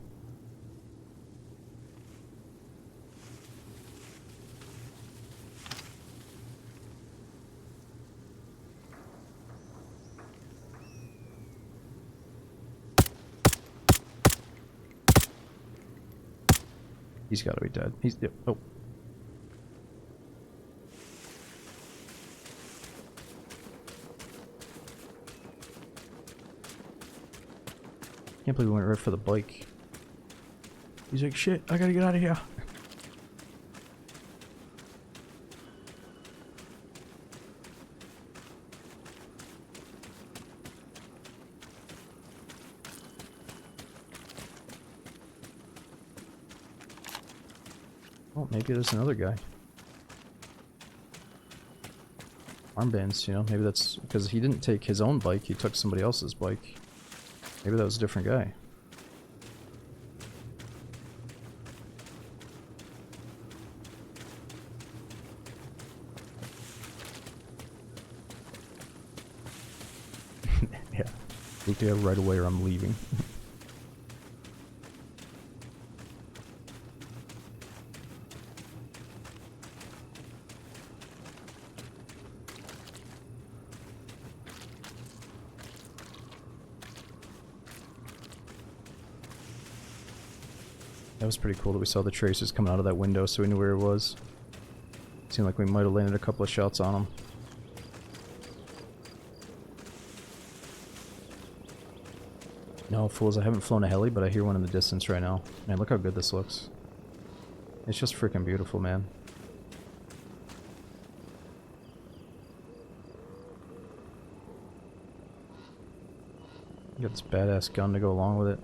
He's gotta be dead. He's... Yep. Oh. Can't believe we went right for the bike. He's like, shit, I gotta get out of here. Oh, maybe there's another guy. Armbands, you know, maybe that's because he didn't take his own bike, he took somebody else's bike. Maybe that was a different guy. Yeah. Look there right away or I'm leaving. That was pretty cool that we saw the tracers coming out of that window so we knew where it was. Seemed like we might have landed a couple of shots on him. No, fools, I haven't flown a heli, but I hear one in the distance right now. Man, look how good this looks. It's just freaking beautiful, man. Got this badass gun to go along with it.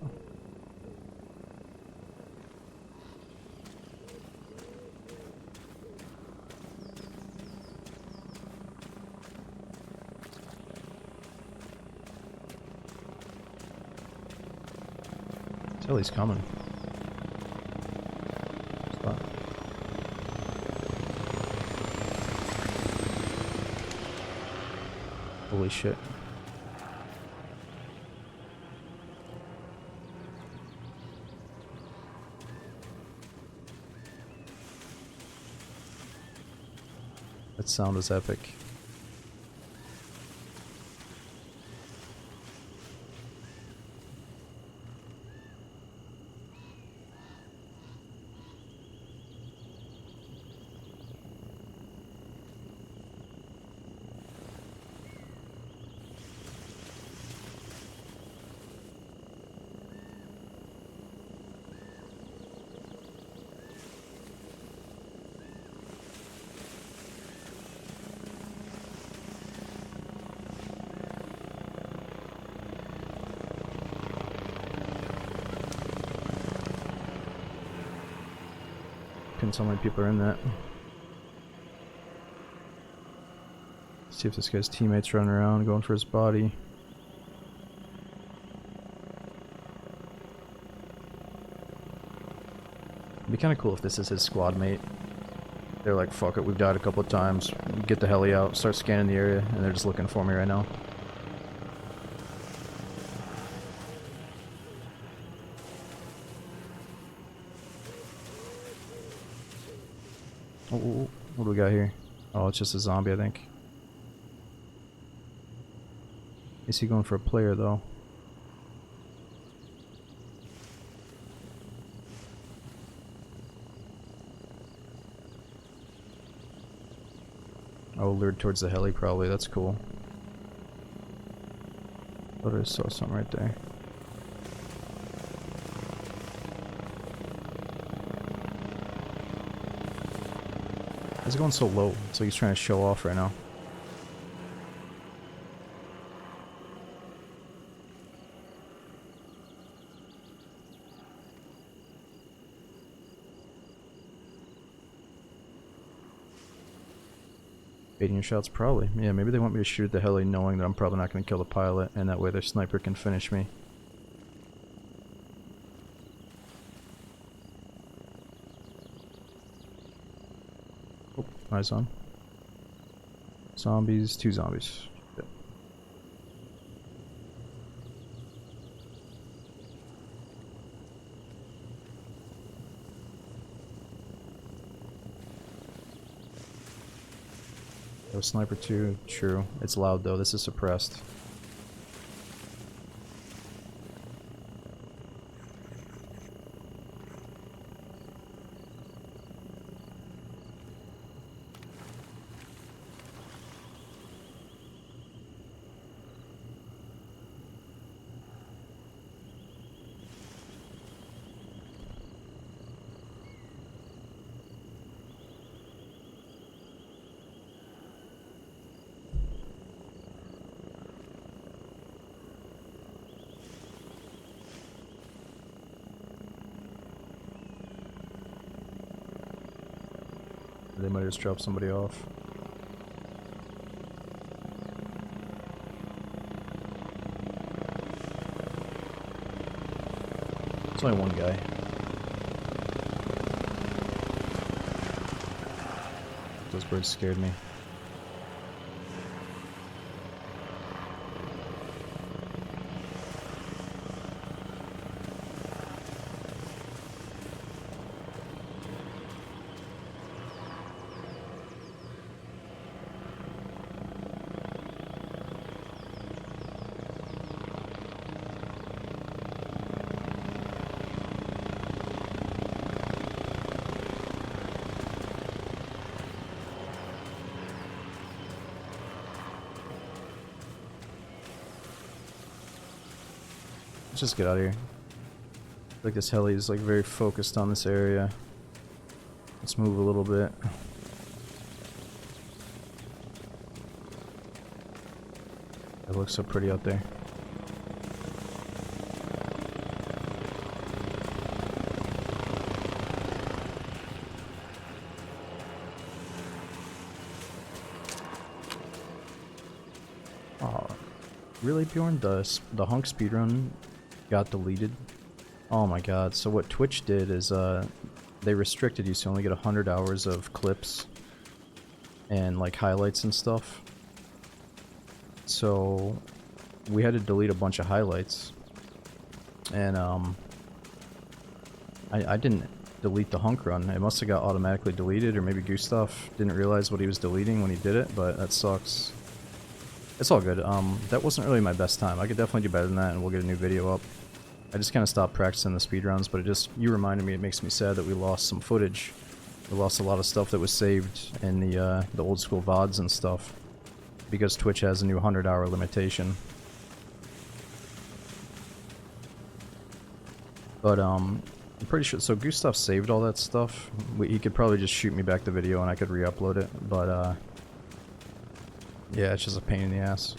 He's coming. Spot. Holy shit. That sound was epic. So many people are in that. See if this guy's teammates running around going for his body. It'd be kind of cool if this is his squad mate. They're like, fuck it, we've died a couple of times. Get the heli out, start scanning the area, and they're just looking for me right now. Oh, what do we got here? Oh, it's just a zombie, I think. Is he going for a player, though? Oh, lured towards the heli, probably. That's cool. Thought I saw something right there. How's it going so low? So he's trying to show off right now. Baiting your shots, probably. Yeah, maybe they want me to shoot the heli knowing that I'm probably not going to kill the pilot, and that way their sniper can finish me. Oh, eyes on. Zombies, 2 zombies. Yeah. Oh, sniper 2, true. It's loud though, this is suppressed. They might have just dropped somebody off. There's only one guy. Those birds scared me. Let's just get out of here. Like this heli is like very focused on this area. Let's move a little bit. It looks so pretty out there. Oh, really, Bjorn? The hunk speedrun got deleted? Oh my god. So what Twitch did is they restricted you so you only get 100 hours of clips and like highlights and stuff. So we had to delete a bunch of highlights, and I didn't delete the hunk run. It must have got automatically deleted, or maybe Gustav didn't realize what he was deleting when he did it, but that sucks. It's all good. That wasn't really my best time. I could definitely do better than that, and we'll get a new video up. I just kind of stopped practicing the speedruns, but you reminded me, it makes me sad that we lost some footage. We lost a lot of stuff that was saved in the old school VODs and stuff, because Twitch has a new 100-hour limitation. But I'm pretty sure, so Gustav saved all that stuff. He could probably just shoot me back the video and I could re-upload it, but yeah, it's just a pain in the ass.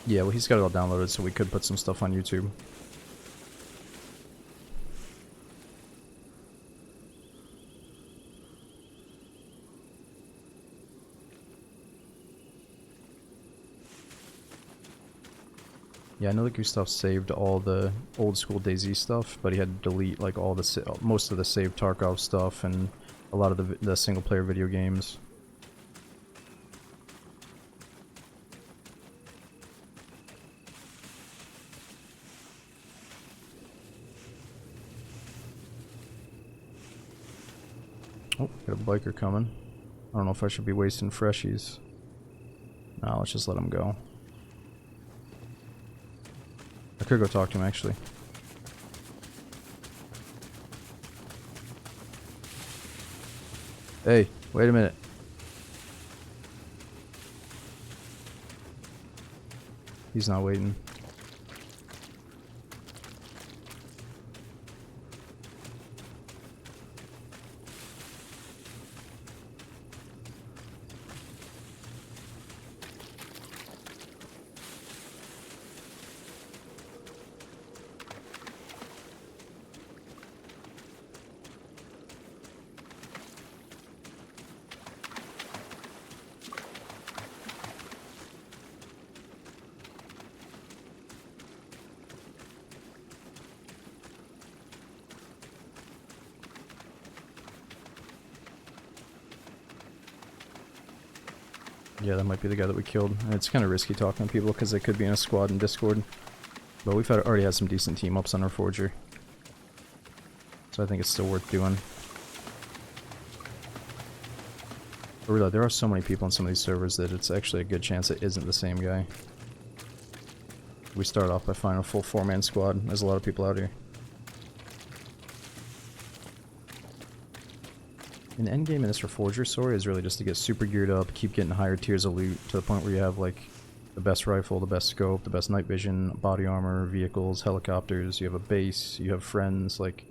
Yeah, well, he's got it all downloaded, so we could put some stuff on YouTube. Yeah, I know that Gustav saved all the old school DayZ stuff, but he had to delete like all the most of the saved Tarkov stuff and a lot of the single player video games. Oh, got a biker coming. I don't know if I should be wasting freshies. No, let's just let him go. I could go talk to him, actually. Hey, wait a minute. He's not waiting. Yeah, that might be the guy that we killed. It's kind of risky talking to people because they could be in a squad in Discord. But we've already had some decent team ups on Reforger. So I think it's still worth doing. But really, there are so many people on some of these servers that it's actually a good chance it isn't the same guy. We start off by finding a full 4-man squad. There's a lot of people out here. And the endgame in this Reforger story is really just to get super geared up, keep getting higher tiers of loot to the point where you have like the best rifle, the best scope, the best night vision, body armor, vehicles, helicopters, you have a base, you have friends, like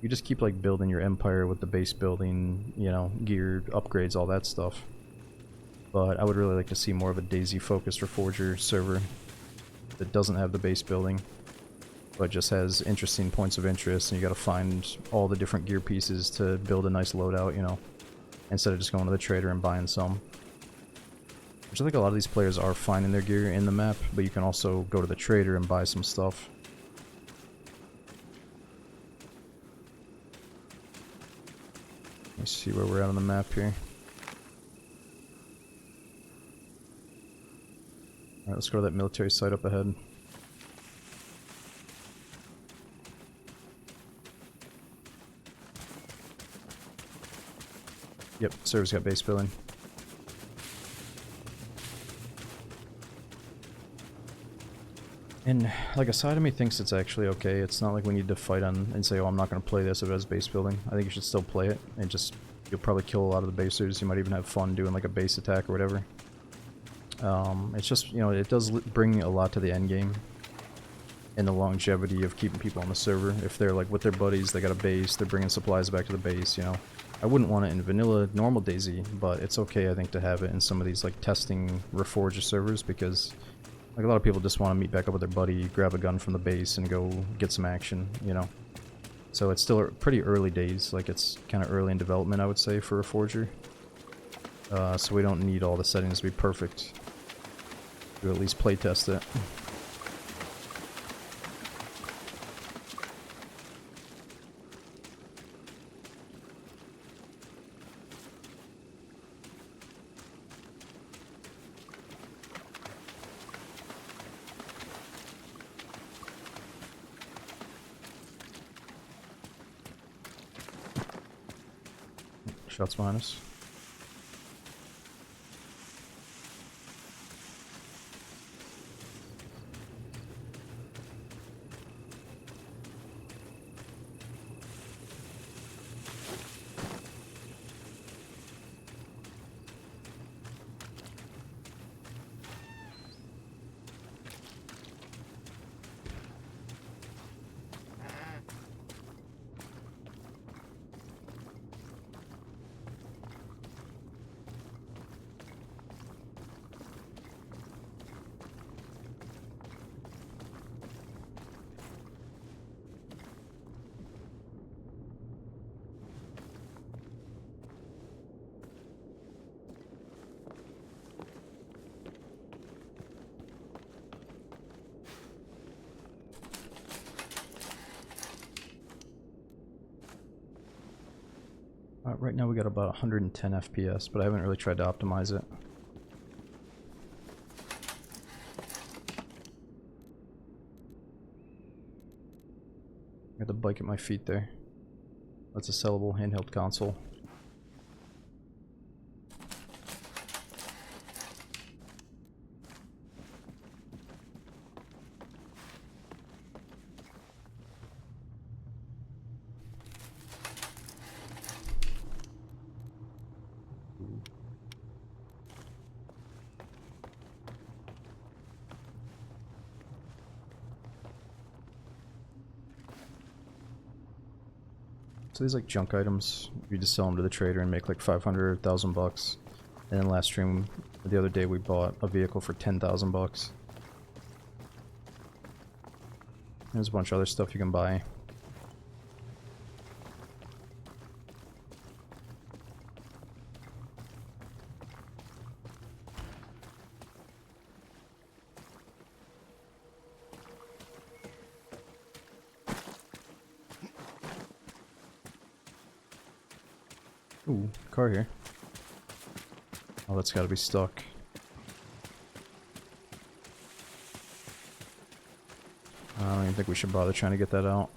you just keep like building your empire with the base building, you know, gear, upgrades, all that stuff. But I would really like to see more of a DayZ focused Reforger server that doesn't have the base building, but just has interesting points of interest, and you gotta find all the different gear pieces to build a nice loadout, you know, instead of just going to the trader and buying some. Which I think a lot of these players are finding their gear in the map, but you can also go to the trader and buy some stuff. Let me see where we're at on the map here. Alright, let's go to that military site up ahead. Yep, server's got base building. And like a side of me thinks it's actually okay. It's not like we need to fight on and say, oh, I'm not going to play this if it has base building. I think you should still play it, and just, you'll probably kill a lot of the basers. You might even have fun doing like a base attack or whatever. It's just, you know, it does bring a lot to the end game and the longevity of keeping people on the server. If they're like with their buddies, they got a base, they're bringing supplies back to the base, you know. I wouldn't want it in vanilla normal DayZ, but it's okay I think to have it in some of these like testing Reforger servers, because like a lot of people just want to meet back up with their buddy, grab a gun from the base and go get some action, you know. So it's still pretty early days, like it's kind of early in development I would say for Reforger. So we don't need all the settings to be perfect to at least playtest it. Shots behind us. Right now we got about 110 FPS, but I haven't really tried to optimize it. Got the bike at my feet there. That's a sellable handheld console. So these like junk items, you just sell them to the trader and make like 500 or 1,000 bucks. And then last stream, the other day, we bought a vehicle for 10,000 bucks. There's a bunch of other stuff you can buy. Ooh, car here. Oh, that's gotta be stuck. I don't even think we should bother trying to get that out.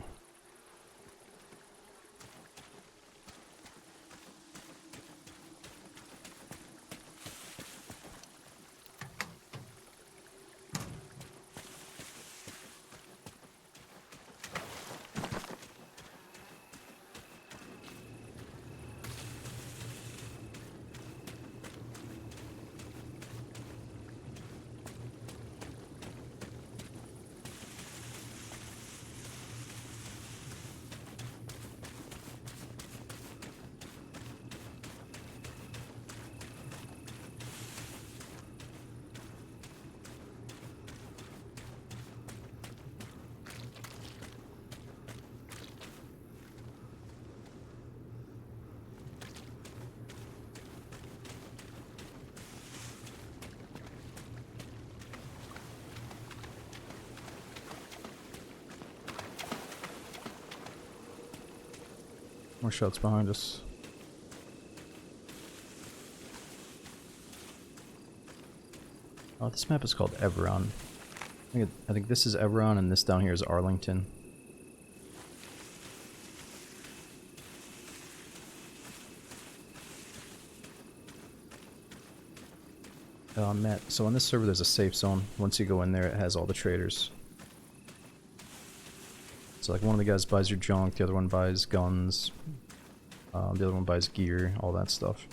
More shots behind us. Oh, this map is called Everon. I think this is Everon and this down here is Arlington. Matt, so on this server there's a safe zone. Once you go in there, it has all the traders. So like one of the guys buys your junk, the other one buys guns, the other one buys gear, all that stuff.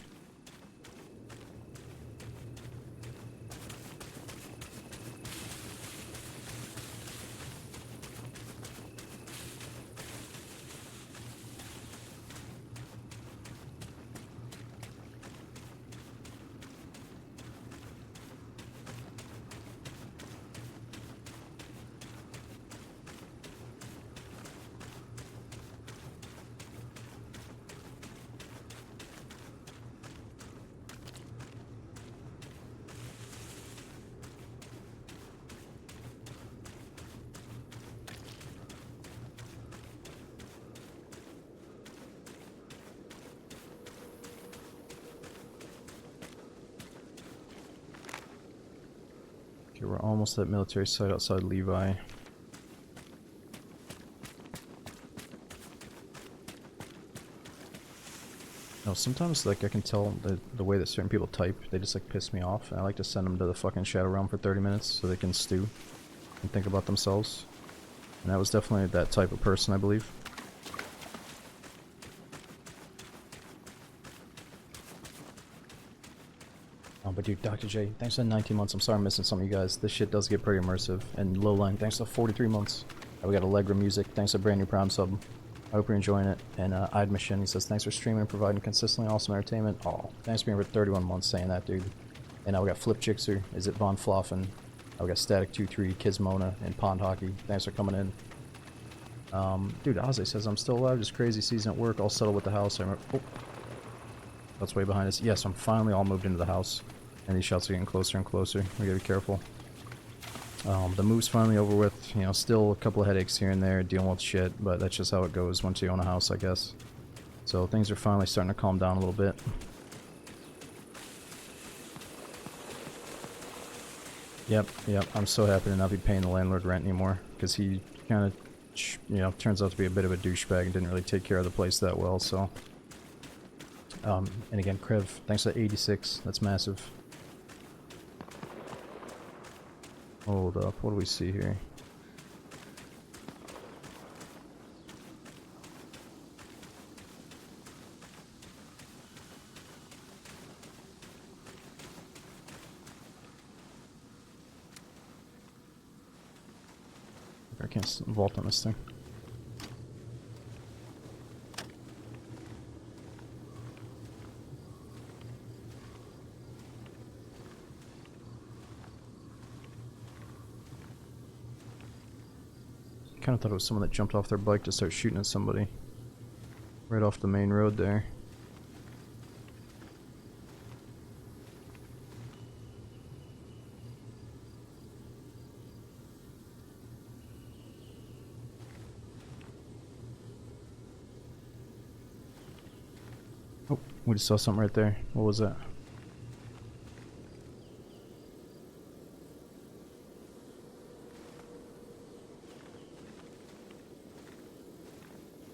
Okay, we're almost at military site outside Levi. No, sometimes like I can tell the way that certain people type, they just like piss me off, and I like to send them to the fucking Shadow Realm for 30 minutes so they can stew and think about themselves. And that was definitely that type of person, I believe. Oh, but dude, Dr. J, thanks for the 19 months. I'm sorry I'm missing some of you guys. This shit does get pretty immersive. And Lowline, thanks for 43 months. We got Allegra Music, thanks for brand new Prime sub. I hope you're enjoying it. And I'd Machine, he says, thanks for streaming and providing consistently awesome entertainment. Oh, thanks for being for 31 months saying that, dude. And now we got Flip Jixer, is it Von Floffen? We got Static 23, Kismona, and Pond Hockey. Thanks for coming in. Dude, Ozzy says, I'm still alive, just crazy season at work, all settled with the house. I remember, oh, that's way behind us. Yes, I'm finally all moved into the house. And these shots are getting closer and closer. We gotta be careful. The move's finally over with. You know, still a couple of headaches here and there, dealing with shit, but that's just how it goes once you own a house, I guess. So things are finally starting to calm down a little bit. Yep. I'm so happy to not be paying the landlord rent anymore, because he kind of, you know, turns out to be a bit of a douchebag and didn't really take care of the place that well, so. And again, Krev, thanks for 86. That's massive. Hold up, what do we see here? I can't vault on this thing. Kind of thought it was someone that jumped off their bike to start shooting at somebody. Right off the main road there. Oh, we just saw something right there. What was that?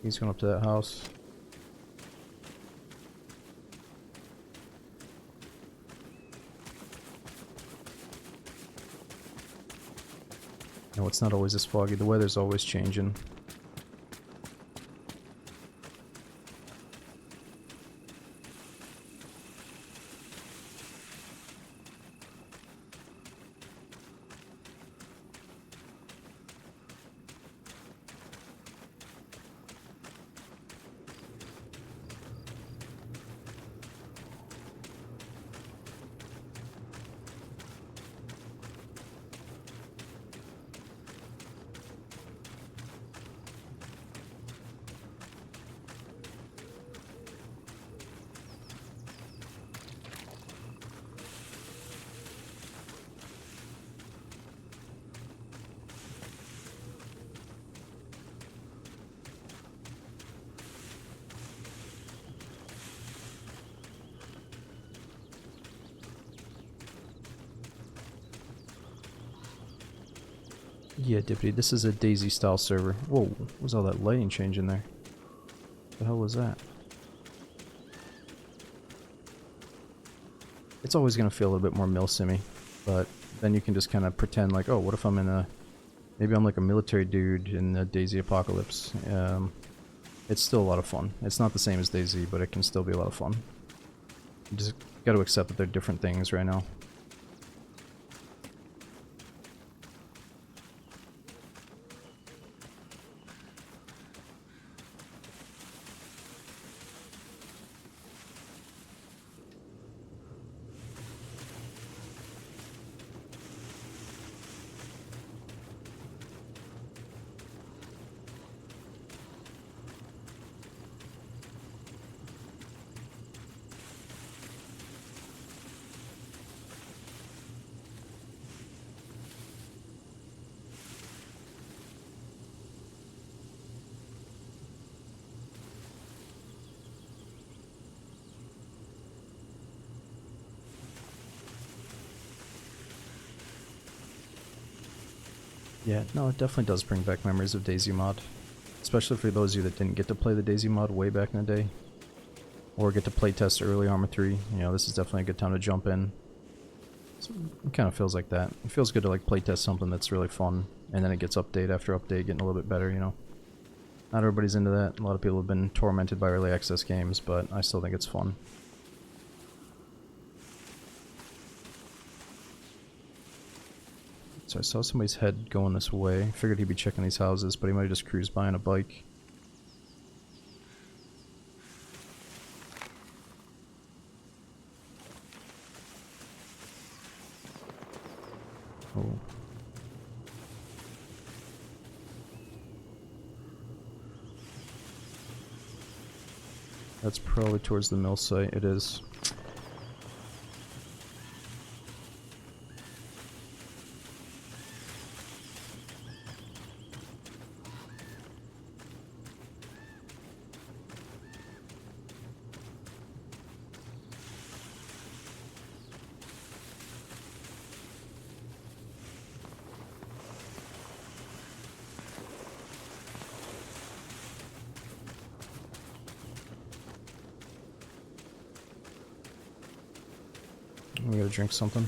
He's going up to that house. No, it's not always this foggy. The weather's always changing. Yeah, Deputy, this is a DayZ style server. Whoa, what was all that lighting change in there? What the hell was that? It's always going to feel a little bit more milsimmy, but then you can just kind of pretend like, oh, what if I'm in a... Maybe I'm like a military dude in the DayZ apocalypse. It's still a lot of fun. It's not the same as DayZ, but it can still be a lot of fun. You just got to accept that they're different things right now. Yeah, no, it definitely does bring back memories of DayZ mod. Especially for those of you that didn't get to play the DayZ mod way back in the day. Or get to playtest early Arma 3. You know, this is definitely a good time to jump in. So it kind of feels like that. It feels good to like playtest something that's really fun. And then it gets update after update, getting a little bit better, you know. Not everybody's into that. A lot of people have been tormented by early access games, but I still think it's fun. So I saw somebody's head going this way. Figured he'd be checking these houses, but he might have just cruised by on a bike. Oh. That's probably towards the mill site. It is. We gotta drink something.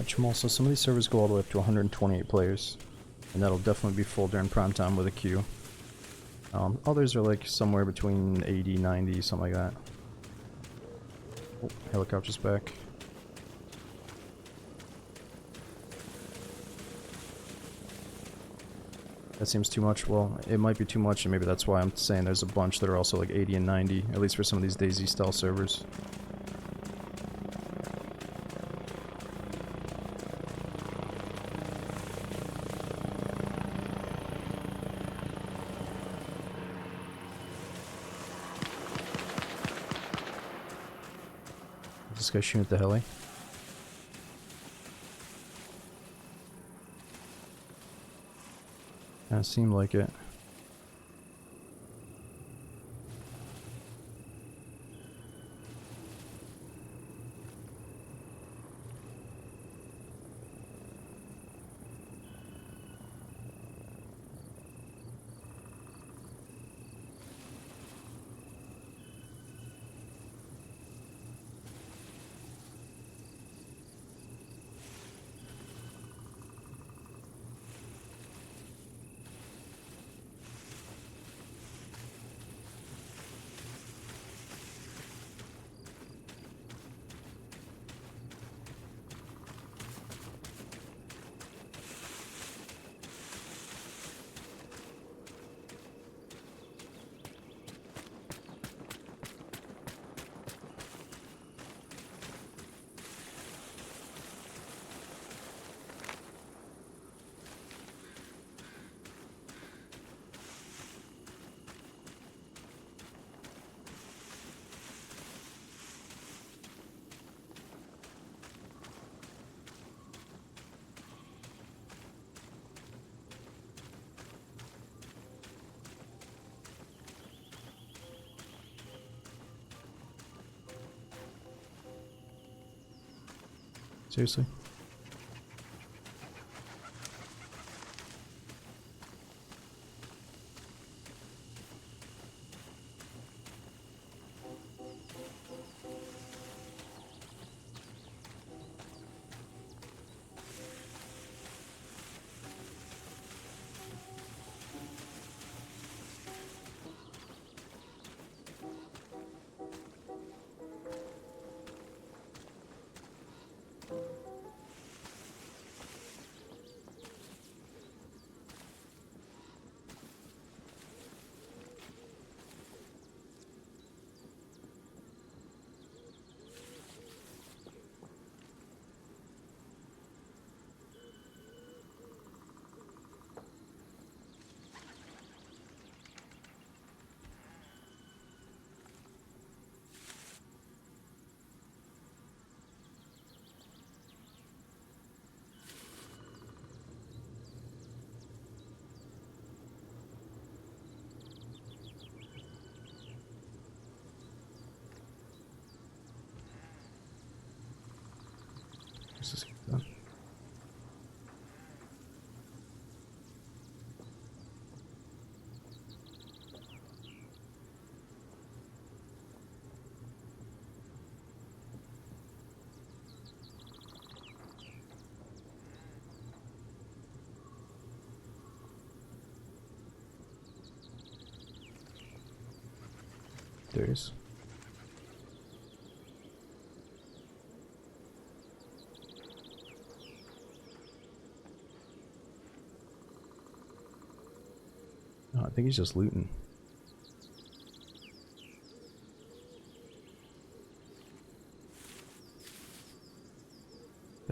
Jamal, so some of these servers go all the way up to 128 players, and that'll definitely be full during prime time with a queue. Others are like somewhere between 80, 90, something like that. Oh, helicopter's back. That seems too much. Well, it might be too much, and maybe that's why I'm saying there's a bunch that are also like 80 and 90, at least for some of these DayZ style servers. This guy shooting at the heli. Kinda seemed like it. Seriously? What's this done? There it is. Oh, I think he's just looting.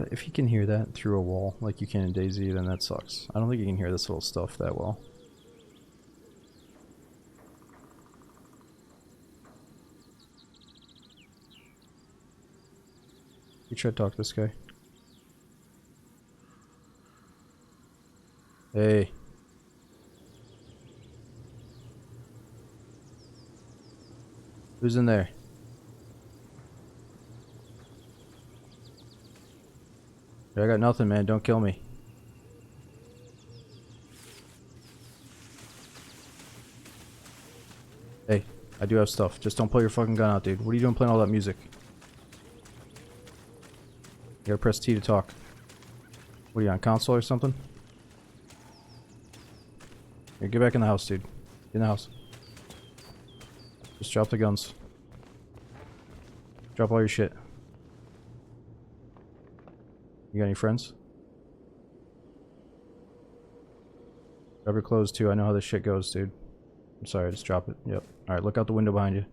If you can hear that through a wall like you can in DayZ, then that sucks. I don't think you can hear this little stuff that well. You try to talk to this guy. Hey. Who's in there? I got nothing, man. Don't kill me. Hey, I do have stuff. Just don't pull your fucking gun out, dude. What are you doing playing all that music? You gotta press T to talk. What are you on, console or something? Here, get back in the house, dude. Get in the house. Just drop the guns. Drop all your shit. You got any friends? Grab your clothes too. I know how this shit goes, dude. I'm sorry, just drop it. Yep. Alright, look out the window behind you.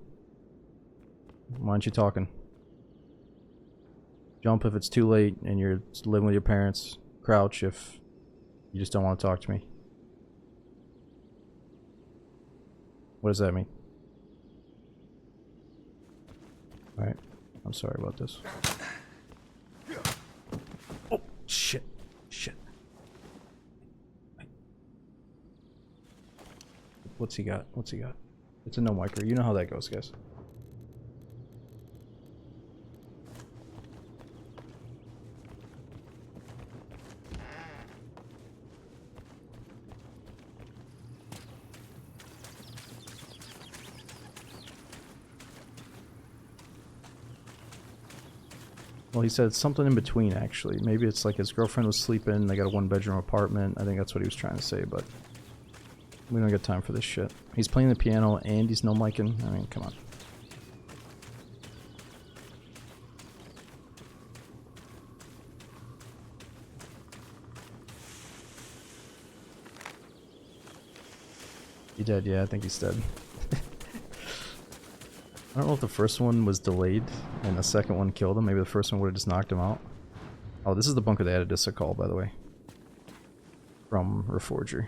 Why aren't you talking? Jump if it's too late and you're living with your parents. Crouch if you just don't want to talk to me. What does that mean? Alright. I'm sorry about this. Oh, shit. Shit. What's he got? What's he got? It's a no micer. You know how that goes, guys. Well, he said something in between, actually. Maybe it's like his girlfriend was sleeping, they got a one-bedroom apartment. I think that's what he was trying to say, but we don't got time for this shit. He's playing the piano and he's no micing. I mean, come on. He dead? Yeah, I think he's dead. I don't know if the first one was delayed and the second one killed him. Maybe the first one would have just knocked him out. Oh, this is the bunker they added us a call, by the way. From Reforger.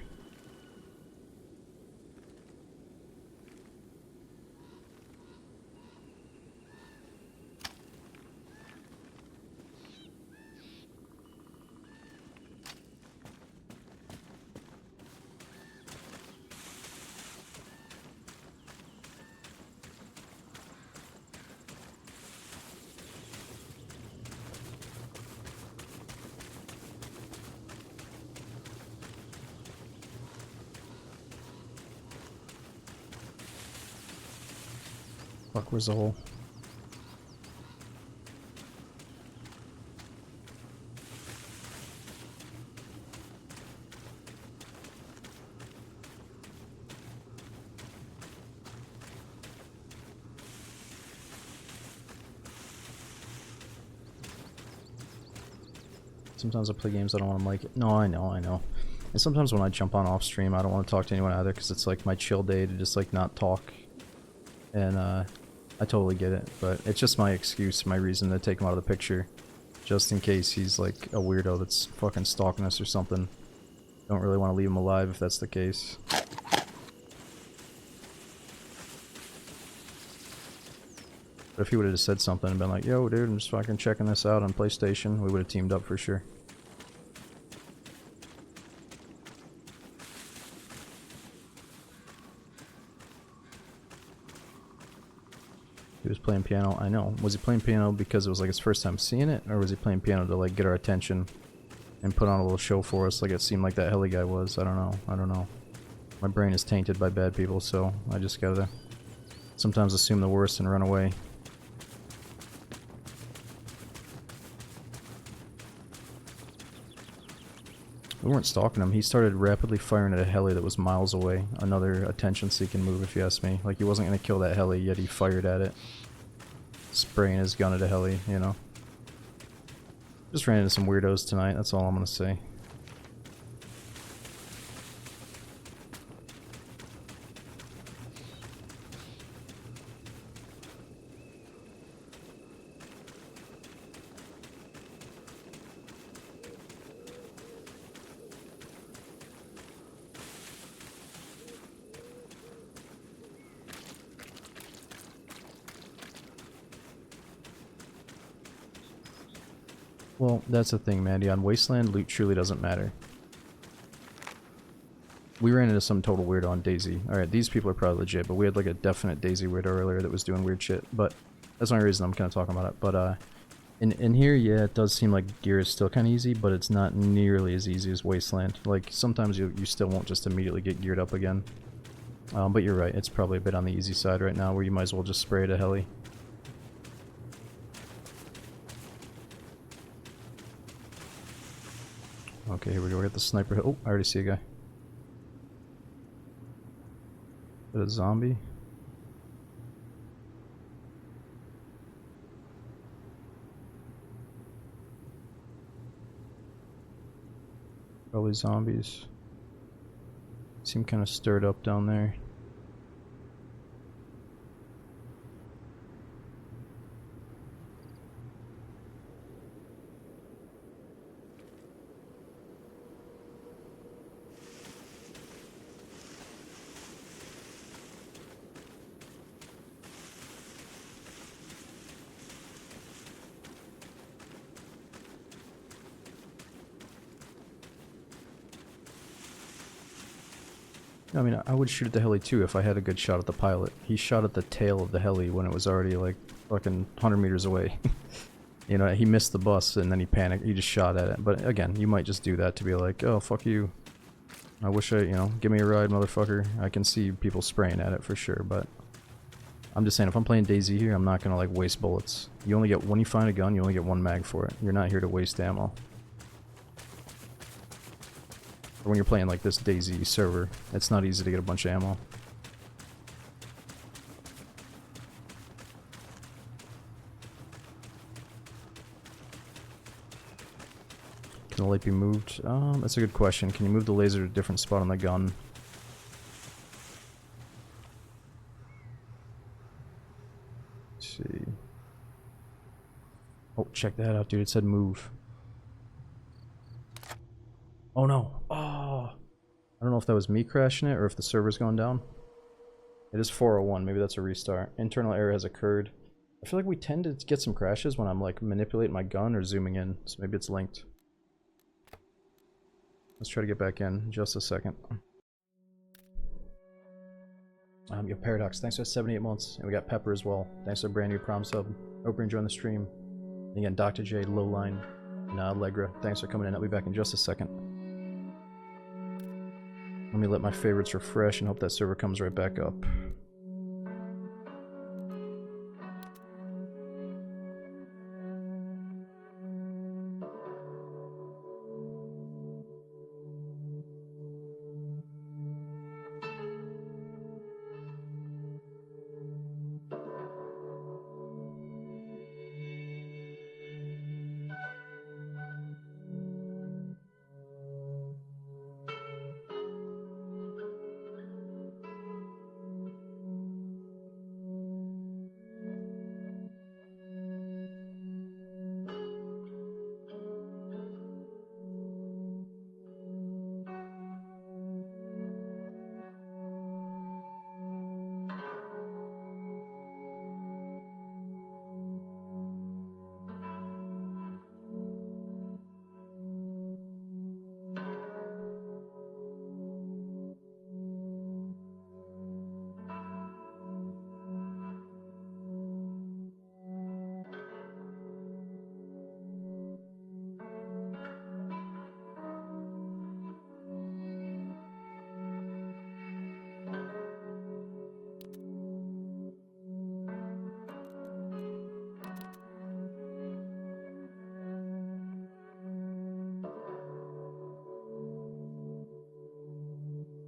Fuck, where's the hole? Sometimes I play games I don't want to mic it. No, I know. And sometimes when I jump on off stream, I don't want to talk to anyone either because it's like my chill day to just like not talk. And I totally get it, but it's just my excuse, my reason to take him out of the picture. Just in case he's like a weirdo that's fucking stalking us or something. Don't really want to leave him alive if that's the case. But if he would have just said something and been like, yo dude, I'm just fucking checking this out on PlayStation, we would have teamed up for sure. He was playing piano, I know. Was he playing piano because it was like his first time seeing it? Or was he playing piano to like get our attention and put on a little show for us like it seemed like that heli guy was? I don't know. My brain is tainted by bad people, so I just gotta sometimes assume the worst and run away. We weren't stalking him. He started rapidly firing at a heli that was miles away. Another attention-seeking move, if you ask me. Like, he wasn't going to kill that heli, yet he fired at it. Spraying his gun at a heli, you know. Just ran into some weirdos tonight, that's all I'm going to say. Well, that's the thing, Mandy. On Wasteland, loot truly doesn't matter. We ran into some total weirdo on Daisy. Alright, these people are probably legit, but we had like a definite Daisy weirdo earlier that was doing weird shit. But that's the only reason I'm kind of talking about it. But in here, yeah, it does seem like gear is still kind of easy, but it's not nearly as easy as Wasteland. Like, sometimes you still won't just immediately get geared up again. But you're right, it's probably a bit on the easy side right now, where you might as well just spray at a heli. Okay, here we go. We got the sniper. Oh, I already see a guy. Is that a zombie? Probably zombies. Seem kind of stirred up down there. I mean, I would shoot at the heli too if I had a good shot at the pilot. He shot at the tail of the heli when it was already like fucking 100 meters away. You know, he missed the bus and then he panicked. He just shot at it. But again, you might just do that to be like, oh, fuck you. I wish I, you know, give me a ride, motherfucker. I can see people spraying at it for sure, but I'm just saying, if I'm playing DayZ here, I'm not gonna like waste bullets. You only get, when you find a gun, you only get one mag for it. You're not here to waste ammo. Or when you're playing like this DayZ server, it's not easy to get a bunch of ammo. Can the light be moved? That's a good question. Can you move the laser to a different spot on the gun? Let's see. Oh, check that out, dude. It said move. Oh no. Oh. I don't know if that was me crashing it or if the server's going down. It is 401. Maybe that's a restart. Internal error has occurred. I feel like we tend to get some crashes when I'm like manipulating my gun or zooming in. So maybe it's linked. Let's try to get back in just a second. Yo, Paradox, thanks for 78 months. And we got Pepper as well. Thanks for a brand new prom sub. Hope you're enjoying the stream. And again, Dr. J, Lowline, and Allegra, thanks for coming in. I'll be back in just a second. Let me let my favorites refresh and hope that server comes right back up.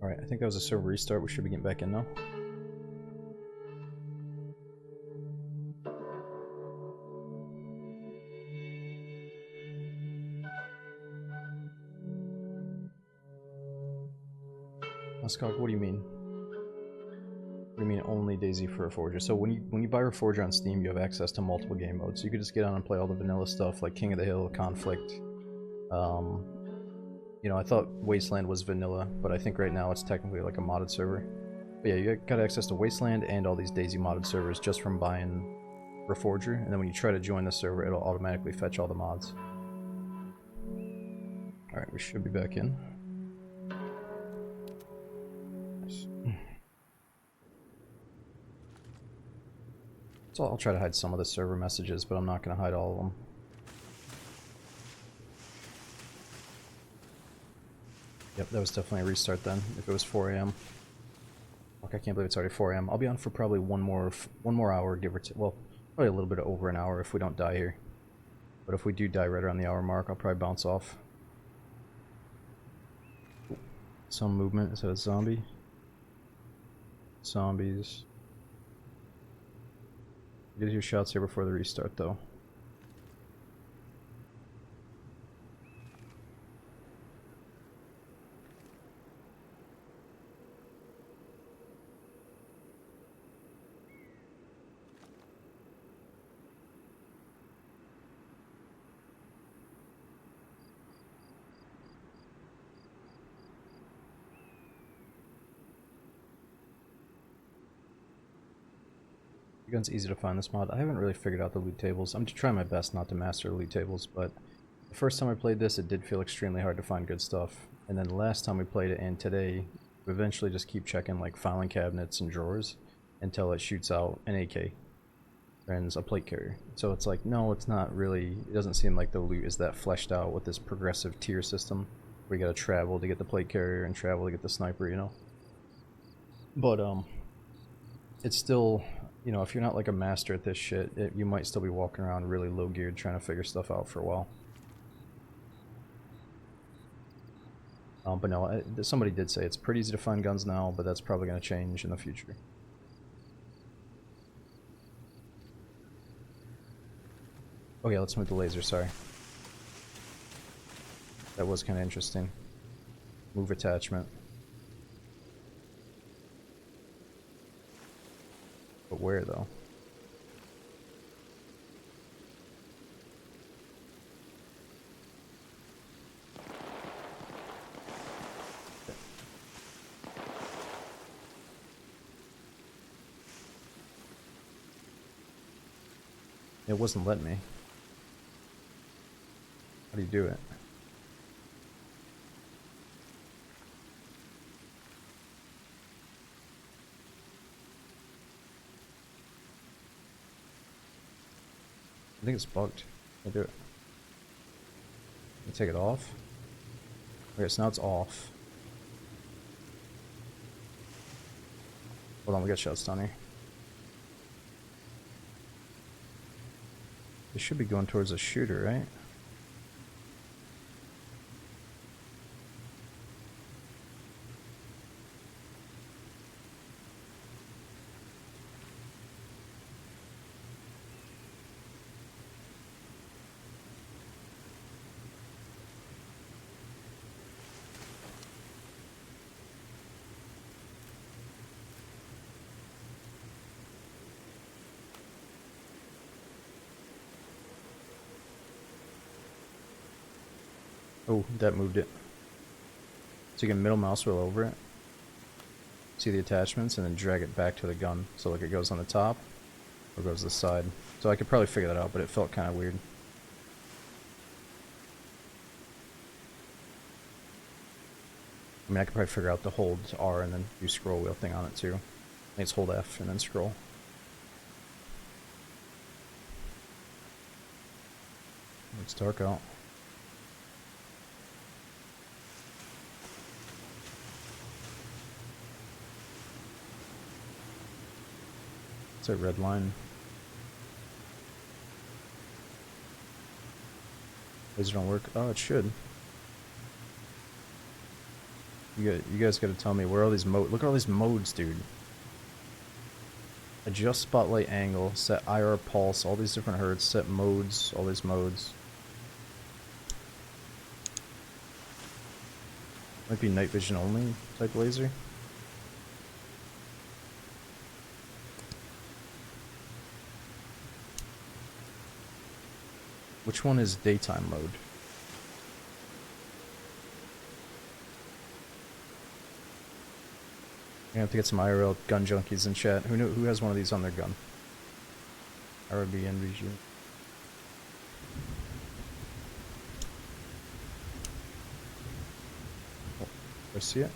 Alright, I think that was a server restart. We should be getting back in now. Scott, what do you mean? What do you mean only DayZ for Reforger? So when you buy Reforger on Steam, you have access to multiple game modes. So you could just get on and play all the vanilla stuff like King of the Hill, Conflict. You know, I thought Wasteland was vanilla, but I think right now it's technically like a modded server. But yeah, you got access to Wasteland and all these DayZ modded servers just from buying Reforger, and then when you try to join the server, it'll automatically fetch all the mods. Alright, we should be back in. Nice. So I'll try to hide some of the server messages, but I'm not going to hide all of them. Yep, that was definitely a restart then, if it was 4 AM. Fuck, I can't believe it's already 4 AM. I'll be on for probably one more hour, give or take. Well, probably a little bit over an hour if we don't die here. But if we do die right around the hour mark, I'll probably bounce off. Ooh, some movement. Is that a zombie? Zombies. Get a few shots here before the restart, though. The gun's easy to find this mod. I haven't really figured out the loot tables. I'm just trying my best not to master the loot tables, but the first time I played this, it did feel extremely hard to find good stuff. And then the last time we played it and today, we eventually just keep checking like filing cabinets and drawers until it shoots out an AK and a plate carrier. So it's like, no, it's not really, it doesn't seem like the loot is that fleshed out with this progressive tier system where you gotta travel to get the plate carrier and travel to get the sniper, you know? But, it's still, you know, if you're not like a master at this shit, you might still be walking around really low geared trying to figure stuff out for a while. But no, somebody did say it's pretty easy to find guns now, but that's probably going to change in the future. Okay, let's move the laser, sorry. That was kind of interesting. Move attachment. But where, though? It wasn't letting me. How do you do it? I think it's bugged. I do it. Take it off. Okay, so now it's off. Hold on, we got shots down here. They should be going towards a shooter, right? Oh, that moved it. So you can middle mouse wheel over it. See the attachments and then drag it back to the gun. So like it goes on the top or goes to the side. So I could probably figure that out, but it felt kind of weird. I mean, I could probably figure out the hold R and then do scroll wheel thing on it too. I think it's hold F and then scroll. It's dark out. It's a red line. Laser don't work. Oh, it should. You guys gotta tell me where are all these modes? Look at all these modes, dude. Adjust spotlight angle, set IR pulse, all these different hertz, set modes, all these modes. Might be night vision only type laser. Which one is daytime mode? I have to get some IRL gun junkies in chat. Who has one of these on their gun? RB and VG. Oh, I see it.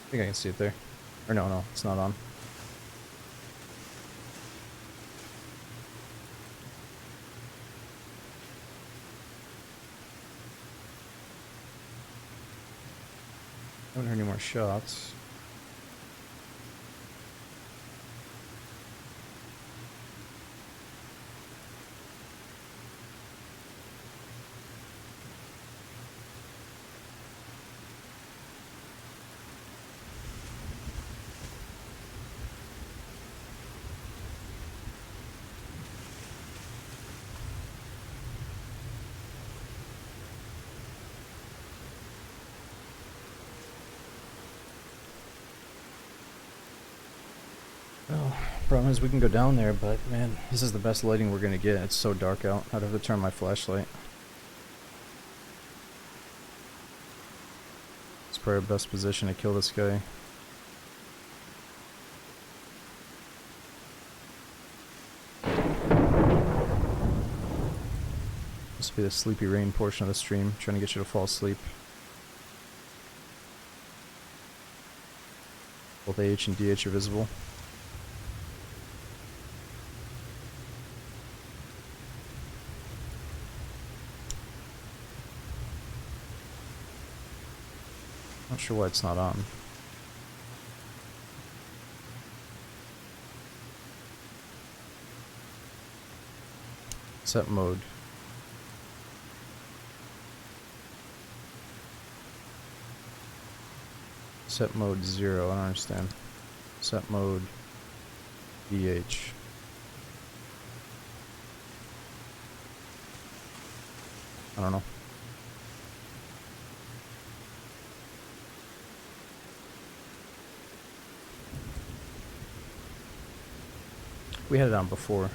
I think I can see it there. Or no, it's not on. I haven't heard any more shots. Well, problem is we can go down there, but man, this is the best lighting we're gonna get. It's so dark out. I'd have to turn my flashlight. It's probably our best position to kill this guy. This will be the sleepy rain portion of the stream, trying to get you to fall asleep. Both AH and DH are visible. Not sure why it's not on. Set mode. Set mode 0, I don't understand. Set mode DH. I don't know. We had it on before.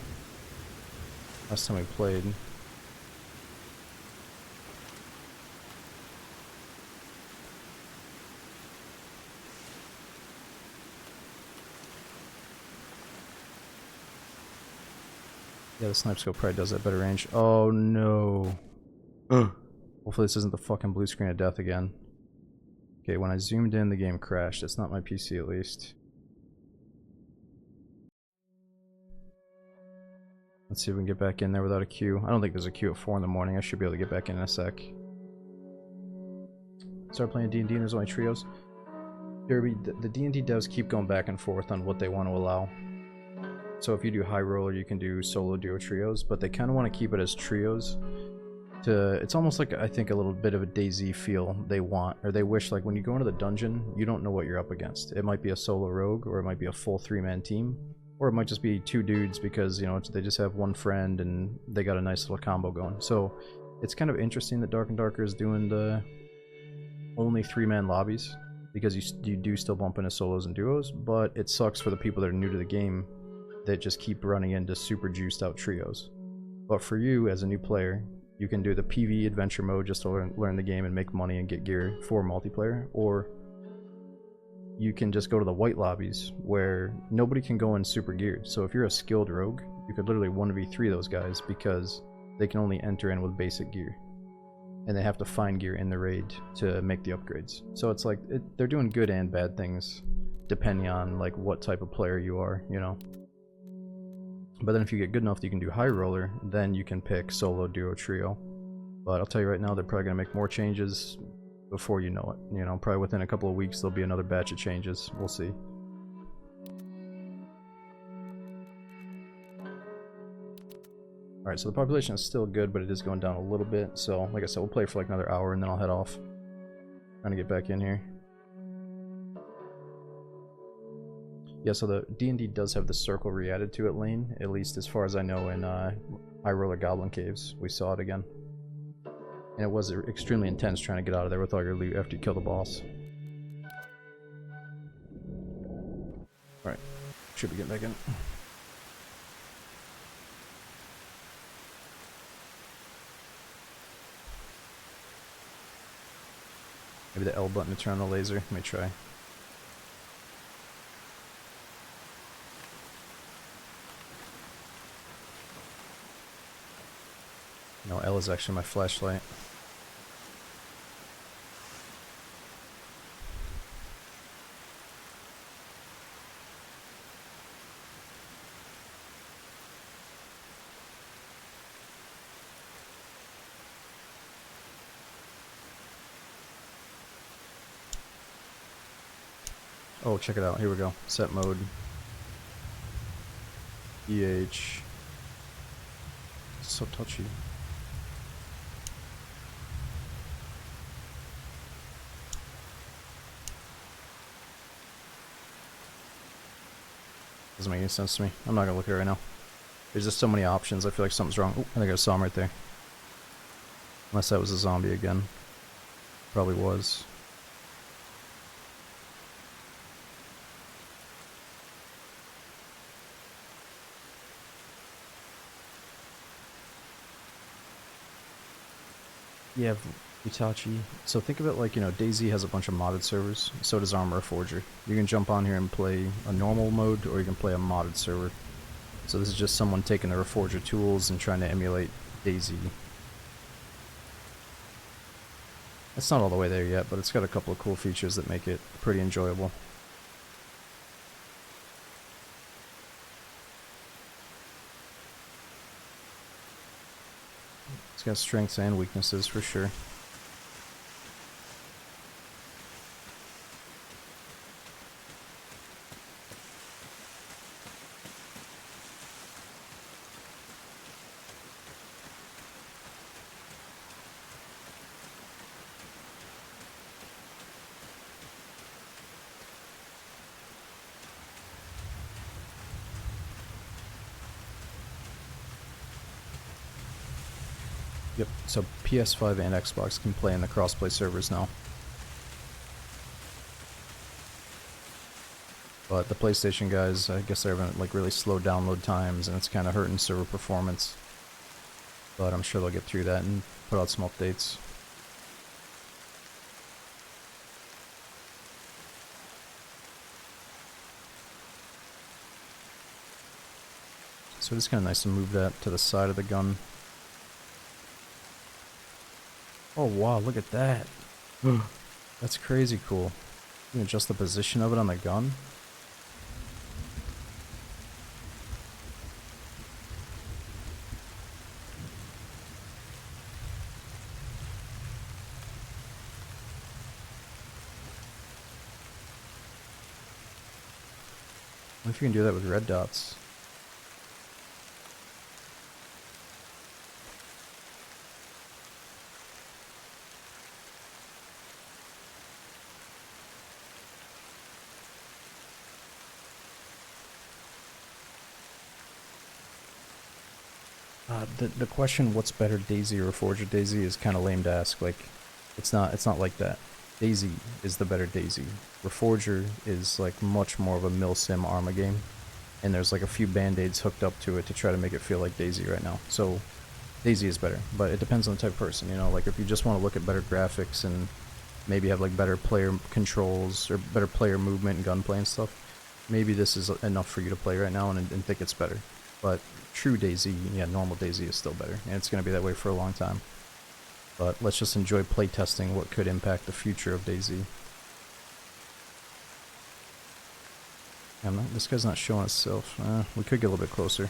Last time we played. Yeah, the snipe scope probably does that better range. Oh no. Hopefully this isn't the fucking blue screen of death again. Okay, when I zoomed in, the game crashed. It's not my PC at least. Let's see if we can get back in there without a queue. I don't think there's a queue at 4 in the morning. I should be able to get back in a sec. Start playing D&D and there's only trios. Derby, the D&D devs keep going back and forth on what they want to allow. So if you do high roller, you can do solo, duo, trios, but they kind of want to keep it as trios. It's almost like, I think, a little bit of a DayZ feel they want, or they wish, like when you go into the dungeon, you don't know what you're up against. It might be a solo rogue, or it might be a full 3-man team, or it might just be 2 dudes because, you know, they just have one friend and they got a nice little combo going. So it's kind of interesting that Dark and Darker is doing the only 3-man lobbies, because you do still bump into solos and duos, but it sucks for the people that are new to the game that just keep running into super juiced out trios. But for you as a new player, you can do the PvE adventure mode just to learn the game and make money and get gear for multiplayer, or you can just go to the white lobbies where nobody can go in super geared. So if you're a skilled rogue, you could literally 1v3 those guys because they can only enter in with basic gear. And they have to find gear in the raid to make the upgrades. So it's like, they're doing good and bad things depending on like what type of player you are, you know. But then if you get good enough that you can do high roller, then you can pick solo, duo, trio. But I'll tell you right now, they're probably going to make more changes before you know it. You know, probably within a couple of weeks there'll be another batch of changes. We'll see. Alright, so the population is still good, but it is going down a little bit. So, like I said, we'll play for like another hour and then I'll head off. Trying to get back in here. Yeah, so the D&D does have the circle re-added to it lane, at least as far as I know in High Roller Goblin Caves. We saw it again. And it was extremely intense trying to get out of there with all your loot after you kill the boss. Alright, should be getting back in. Maybe the L button to turn on the laser. Let me try. No, L is actually my flashlight. Oh, check it out. Here we go. Set mode. EH. It's so touchy. Doesn't make any sense to me. I'm not gonna look at it right now. There's just so many options. I feel like something's wrong. Oh, I think I saw him right there. Unless that was a zombie again. Probably was. Yeah, Itachi. So think of it like, you know, DayZ has a bunch of modded servers. So does Arma Reforger. You can jump on here and play a normal mode, or you can play a modded server. So this is just someone taking the Reforger tools and trying to emulate DayZ. It's not all the way there yet, but it's got a couple of cool features that make it pretty enjoyable. It's got strengths and weaknesses for sure. Yep, so PS5 and Xbox can play in the crossplay servers now. But the PlayStation guys, I guess they're having like really slow download times and it's kind of hurting server performance. But I'm sure they'll get through that and put out some updates. So it's kind of nice to move that to the side of the gun. Oh wow, look at that. That's crazy cool. You can adjust the position of it on the gun. What if you can do that with red dots? The question, what's better, DayZ or Reforger DayZ, is kind of lame to ask. Like, it's not like that. DayZ is the better DayZ. Reforger is like much more of a milsim Arma game, and there's like a few band-aids hooked up to it to try to make it feel like DayZ right now. So DayZ is better, but it depends on the type of person. You know, like if you just want to look at better graphics and maybe have like better player controls or better player movement and gunplay and stuff, maybe this is enough for you to play right now and think it's better. But true DayZ, yeah, normal DayZ is still better, and it's going to be that way for a long time. But let's just enjoy playtesting what could impact the future of DayZ. This guy's not showing himself. We could get a little bit closer.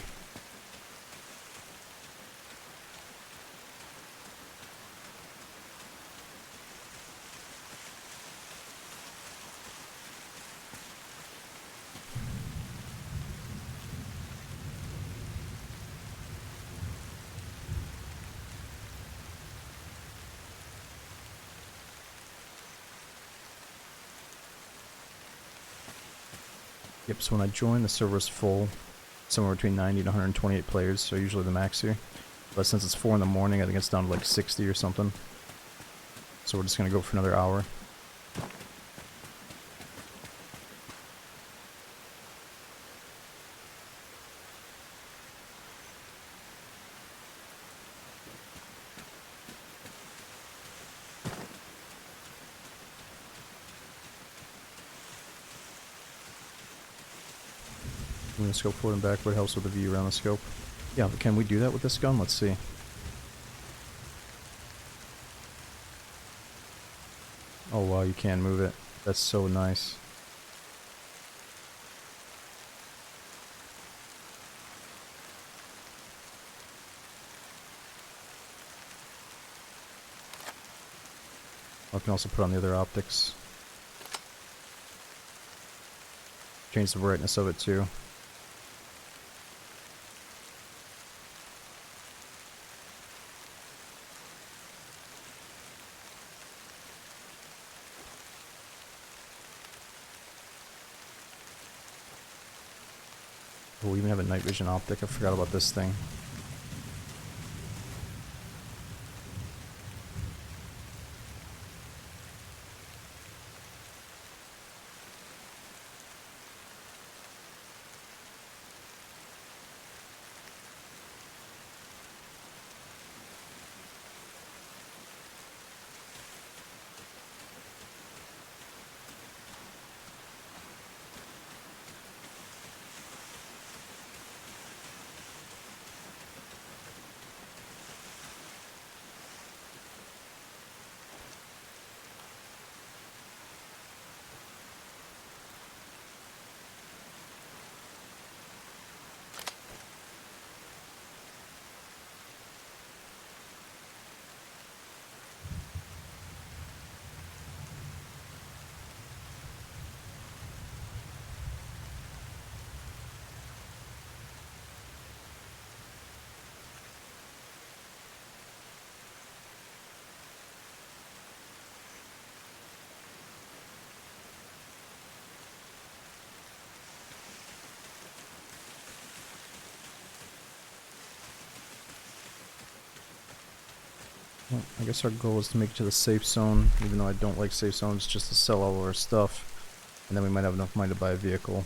Yep, so when I joined, the server is full. Somewhere between 90 and 128 players, so usually the max here. But since it's 4 in the morning, I think it's down to like 60 or something. So we're just gonna go for another hour. I'm gonna scope forward and backward, helps with the view around the scope. Yeah, but can we do that with this gun? Let's see. Oh wow, you can move it. That's so nice. I can also put on the other optics. Change the brightness of it too. Oh, we even have a night vision optic. I forgot about this thing. Well, I guess our goal is to make it to the safe zone, even though I don't like safe zones, just to sell all of our stuff. And then we might have enough money to buy a vehicle.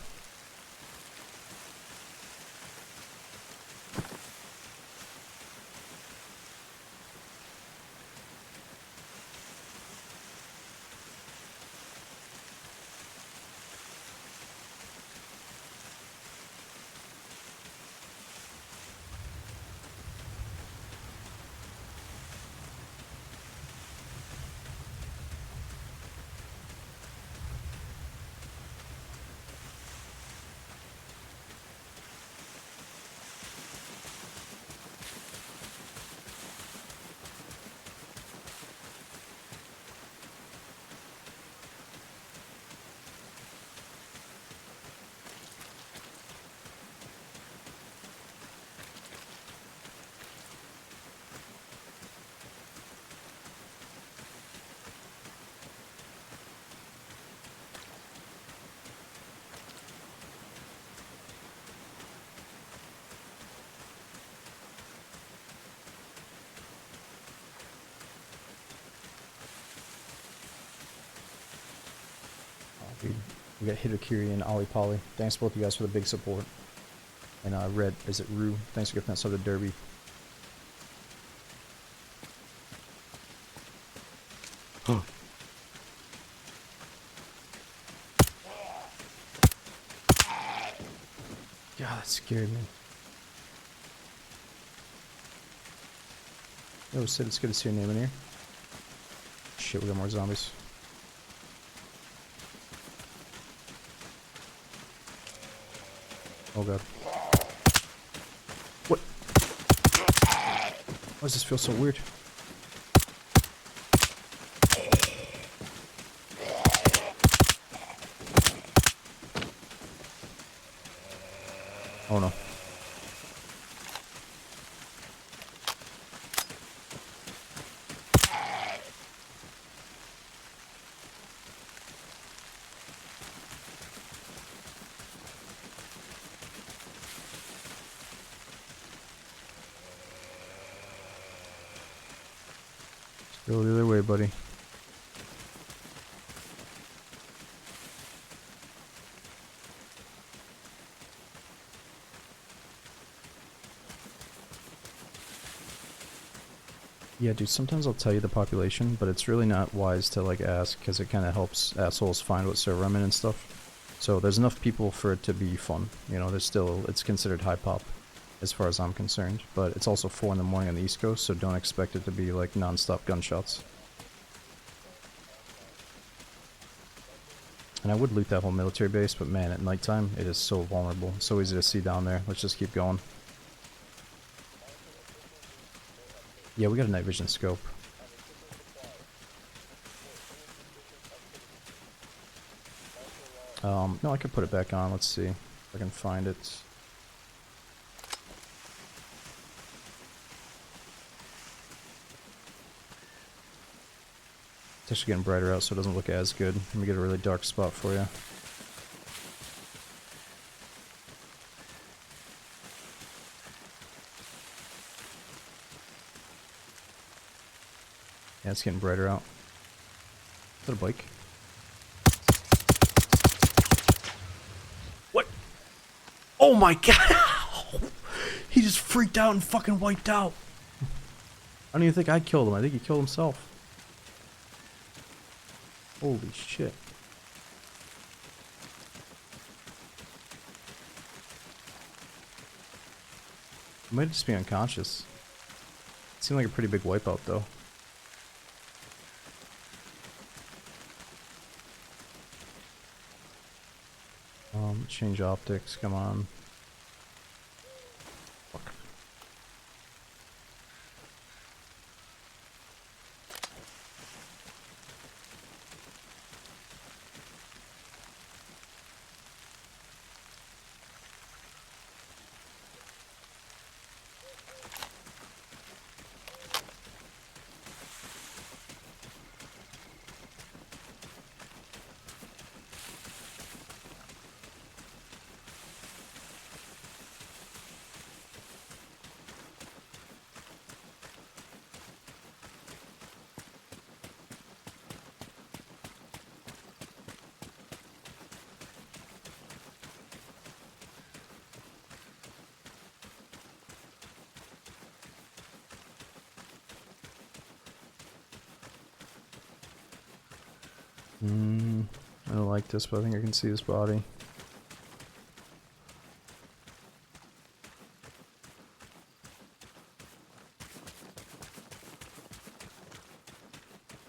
Dude, we got Hitokiri and Ollie Polly. Thanks both you guys for the big support. And Red, is it Rue? Thanks for giving that sub to Derby. God, that scared me. Yo, Sid, it's good to see your name in here. Shit, we got more zombies. Oh god. What? Why does this feel so weird? Oh no. Go the other way, buddy. Yeah, dude, sometimes I'll tell you the population, but it's really not wise to, like, ask, because it kind of helps assholes find what server I'm in and stuff. So there's enough people for it to be fun. You know, there's still, it's considered high pop, as far as I'm concerned. But it's also 4 in the morning on the East Coast, so don't expect it to be, like, non-stop gunshots. And I would loot that whole military base, but man, at nighttime, it is so vulnerable. So easy to see down there. Let's just keep going. Yeah, we got a night vision scope. No, I could put it back on. Let's see if I can find it. It's actually getting brighter out, so it doesn't look as good. Let me get a really dark spot for you. Yeah, it's getting brighter out. Is that a bike? What? Oh my god! He just freaked out and fucking wiped out. I don't even think I killed him. I think he killed himself. Holy shit. He might just be unconscious. It seemed like a pretty big wipeout though. Change optics, come on. Fuck. I don't like this, but I think I can see his body.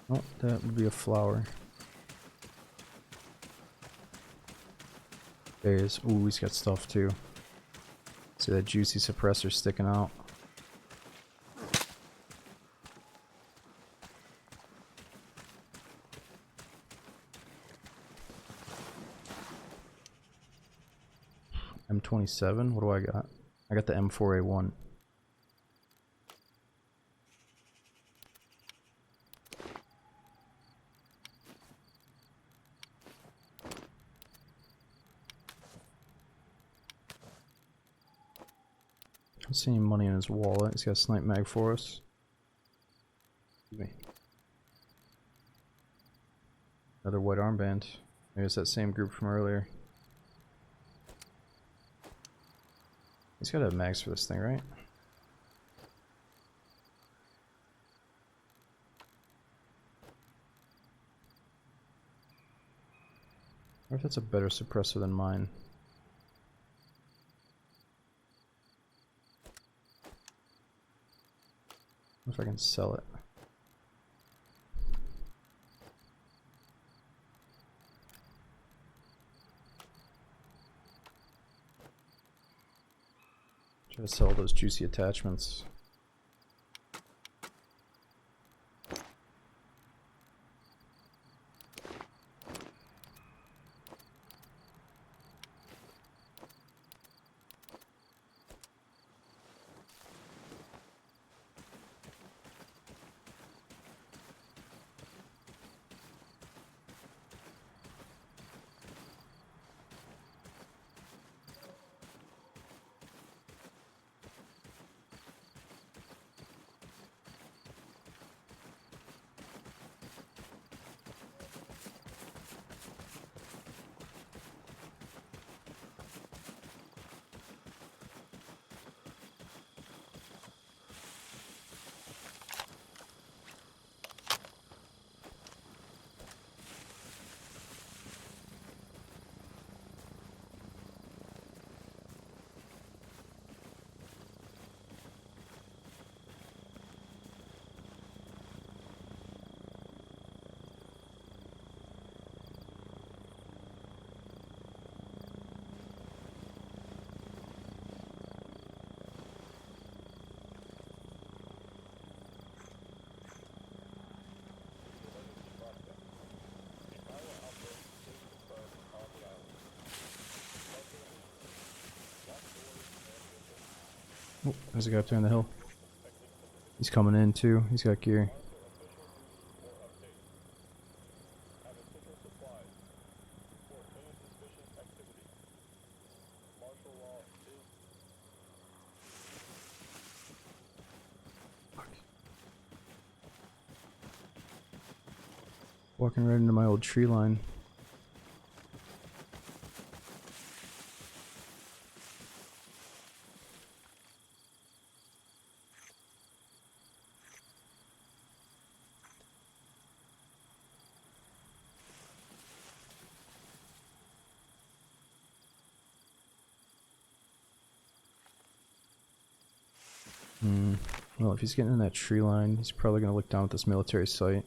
Oh, that would be a flower. There he is. Ooh, he's got stuff too. See that juicy suppressor sticking out. M27? What do I got? I got the M4A1. I don't see any money in his wallet. He's got a snipe mag for us. Excuse me. Another white armband. Maybe it's that same group from earlier. He's gotta have mags for this thing, right? Or if that's a better suppressor than mine. If I can sell it. Try to sell those juicy attachments. Oh, there's a guy up there on the hill. He's coming in too. He's got gear. Walking right into my old tree line. Well, if he's getting in that tree line, he's probably going to look down at this military site.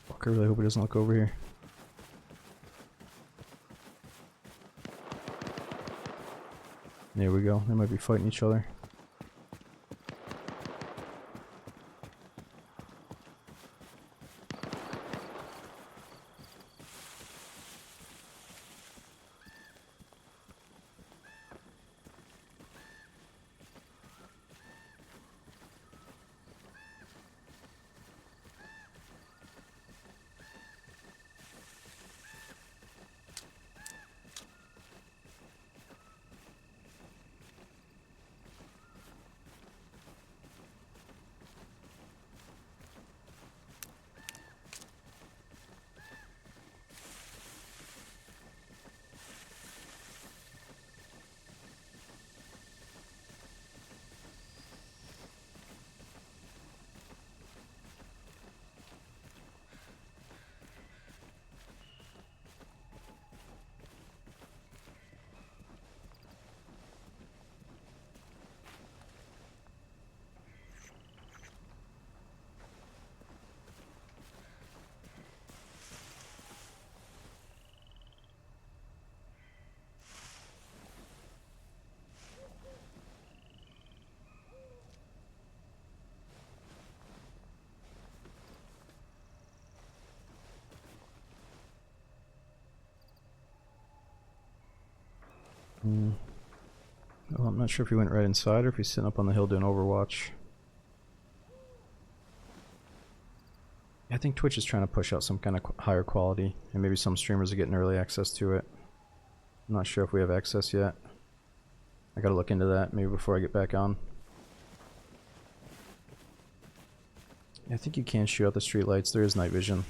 Fuck, I really hope he doesn't look over here. There we go. They might be fighting each other. Well, I'm not sure if he went right inside or if he's sitting up on the hill doing Overwatch. I think Twitch is trying to push out some kind of higher quality, and maybe some streamers are getting early access to it. I'm not sure if we have access yet. I gotta look into that maybe before I get back on. I think you can shoot out the streetlights. There is night vision.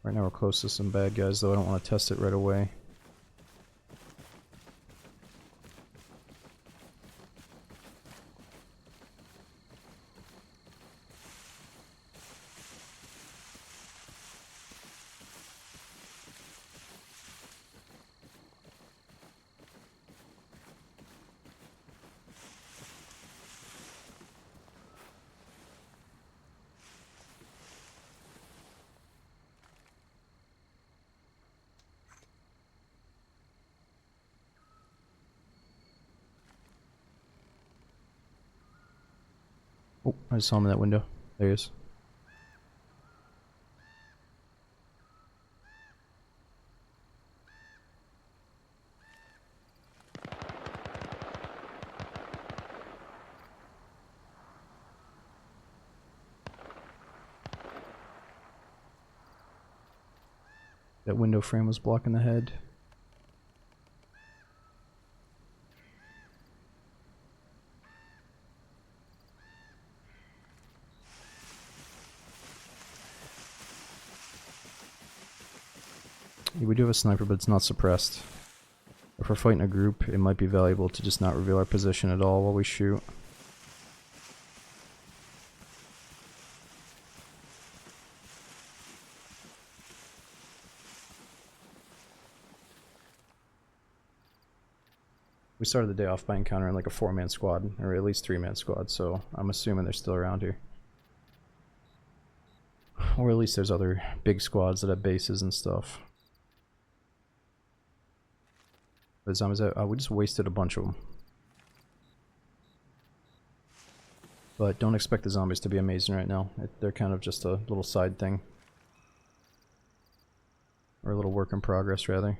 Right now we're close to some bad guys, though I don't want to test it right away. Oh, I just saw him in that window. There he is. That window frame was blocking the head. We do have a sniper, but it's not suppressed. If we're fighting a group, it might be valuable to just not reveal our position at all while we shoot. We We started the day off by encountering like a 4-man squad, or at least 3-man squad, so I'm assuming they're still around here. Or at least there's other big squads that have bases and stuff. The zombies, we just wasted a bunch of them. But don't expect the zombies to be amazing right now. They're kind of just a little side thing. Or a little work in progress, rather.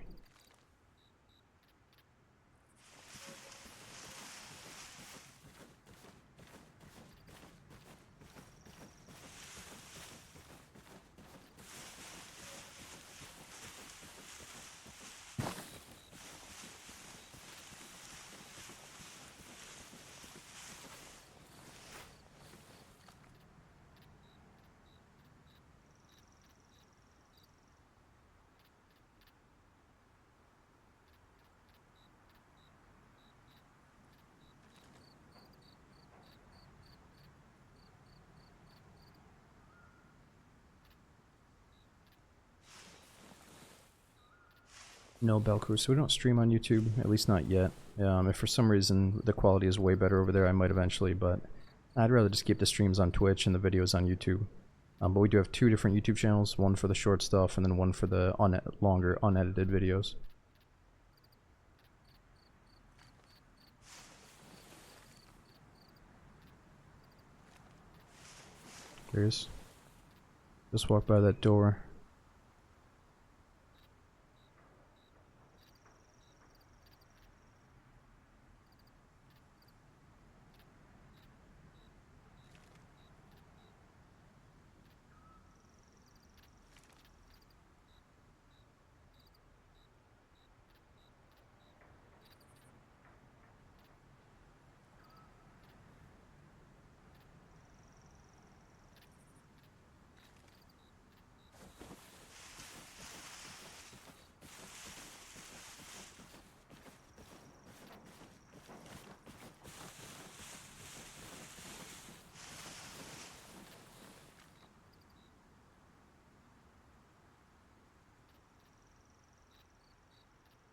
No, Belcru, so we don't stream on YouTube, at least not yet. If for some reason the quality is way better over there, I might eventually, but I'd rather just keep the streams on Twitch and the videos on YouTube. But we do have 2 different YouTube channels, one for the short stuff and then one for the longer, unedited videos. Curious. Just walk by that door.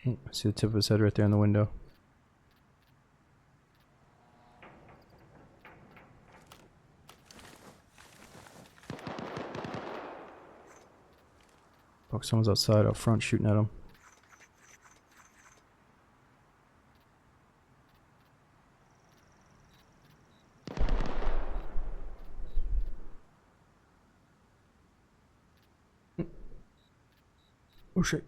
I see the tip of his head right there in the window. Fuck, someone's outside out front shooting at him. Oh shit.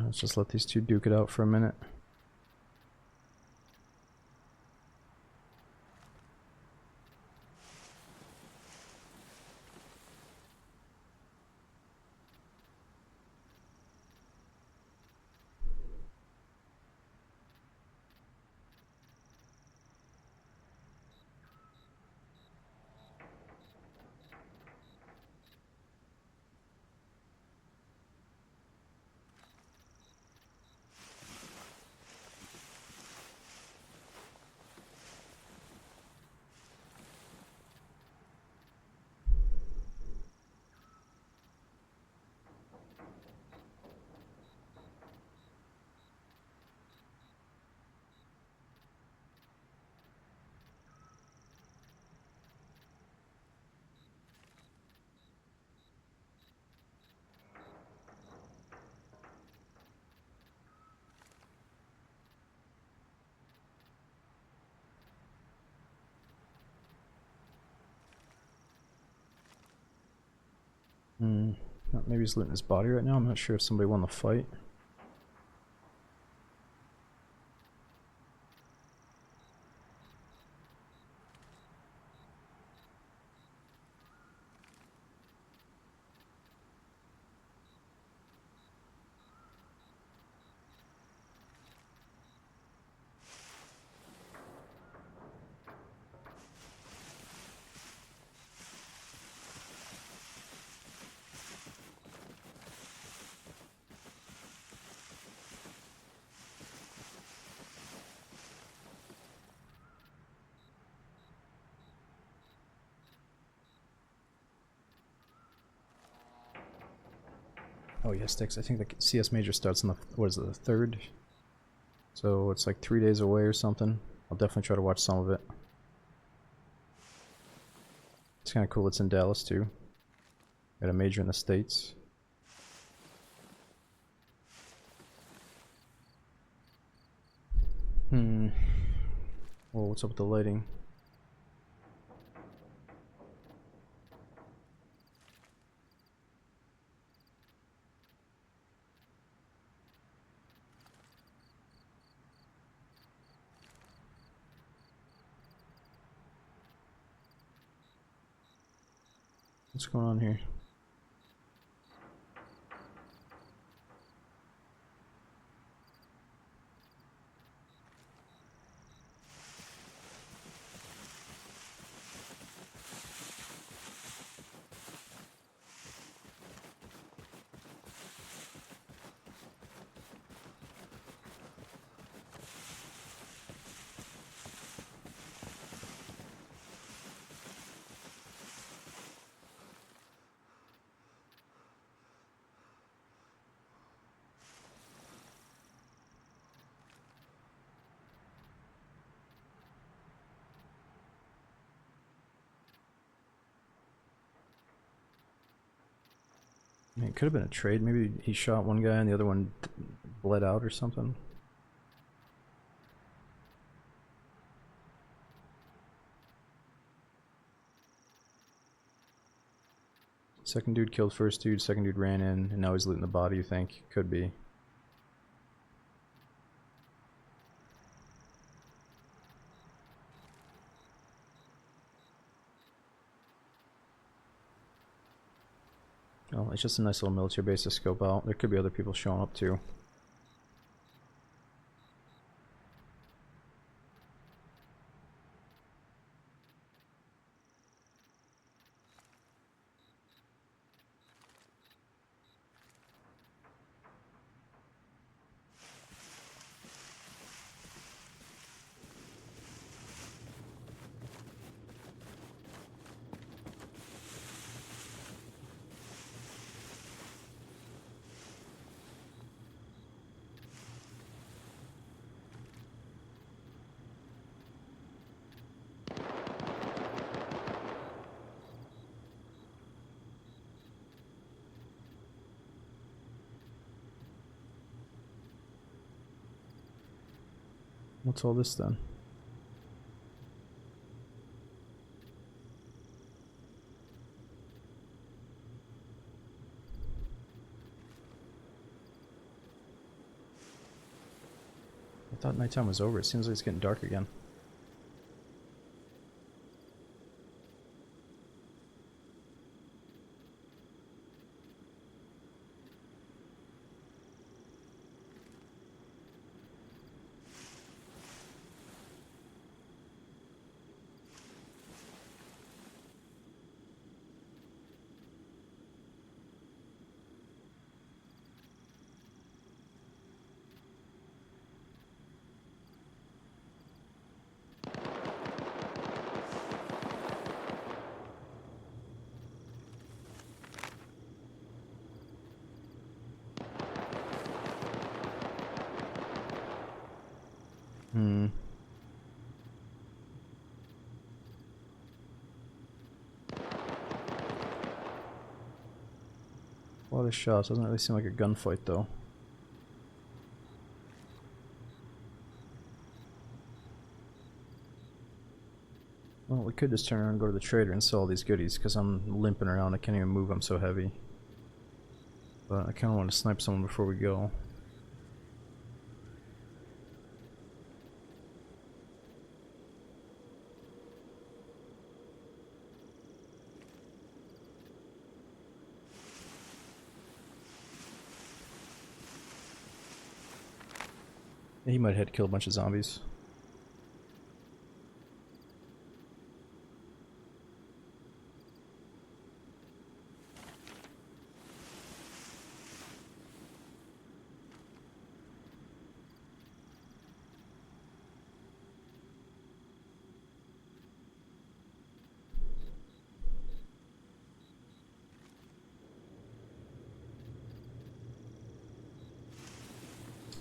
Let's just let these 2 duke it out for a minute. Maybe he's looting his body right now. I'm not sure if somebody won the fight. Oh yeah, sticks. I think the CS major starts on the, what is it, the 3rd? So it's like 3 days away or something. I'll definitely try to watch some of it. It's kind of cool it's in Dallas too. Got a major in the States. Well, what's up with the lighting? What's going on here? I mean, it could have been a trade. Maybe he shot one guy and the other one bled out or something. Second dude killed first dude, second dude ran in, and now he's looting the body, you think? Could be. Well, it's just a nice little military base to scope out. There could be other people showing up too. What's all this then? I thought nighttime was over. It seems like it's getting dark again. A lot of shots. Doesn't really seem like a gunfight though. Well, we could just turn around and go to the trader and sell all these goodies, because I'm limping around. I can't even move. I'm so heavy. But I kind of want to snipe someone before we go. Yeah, he might have killed a bunch of zombies.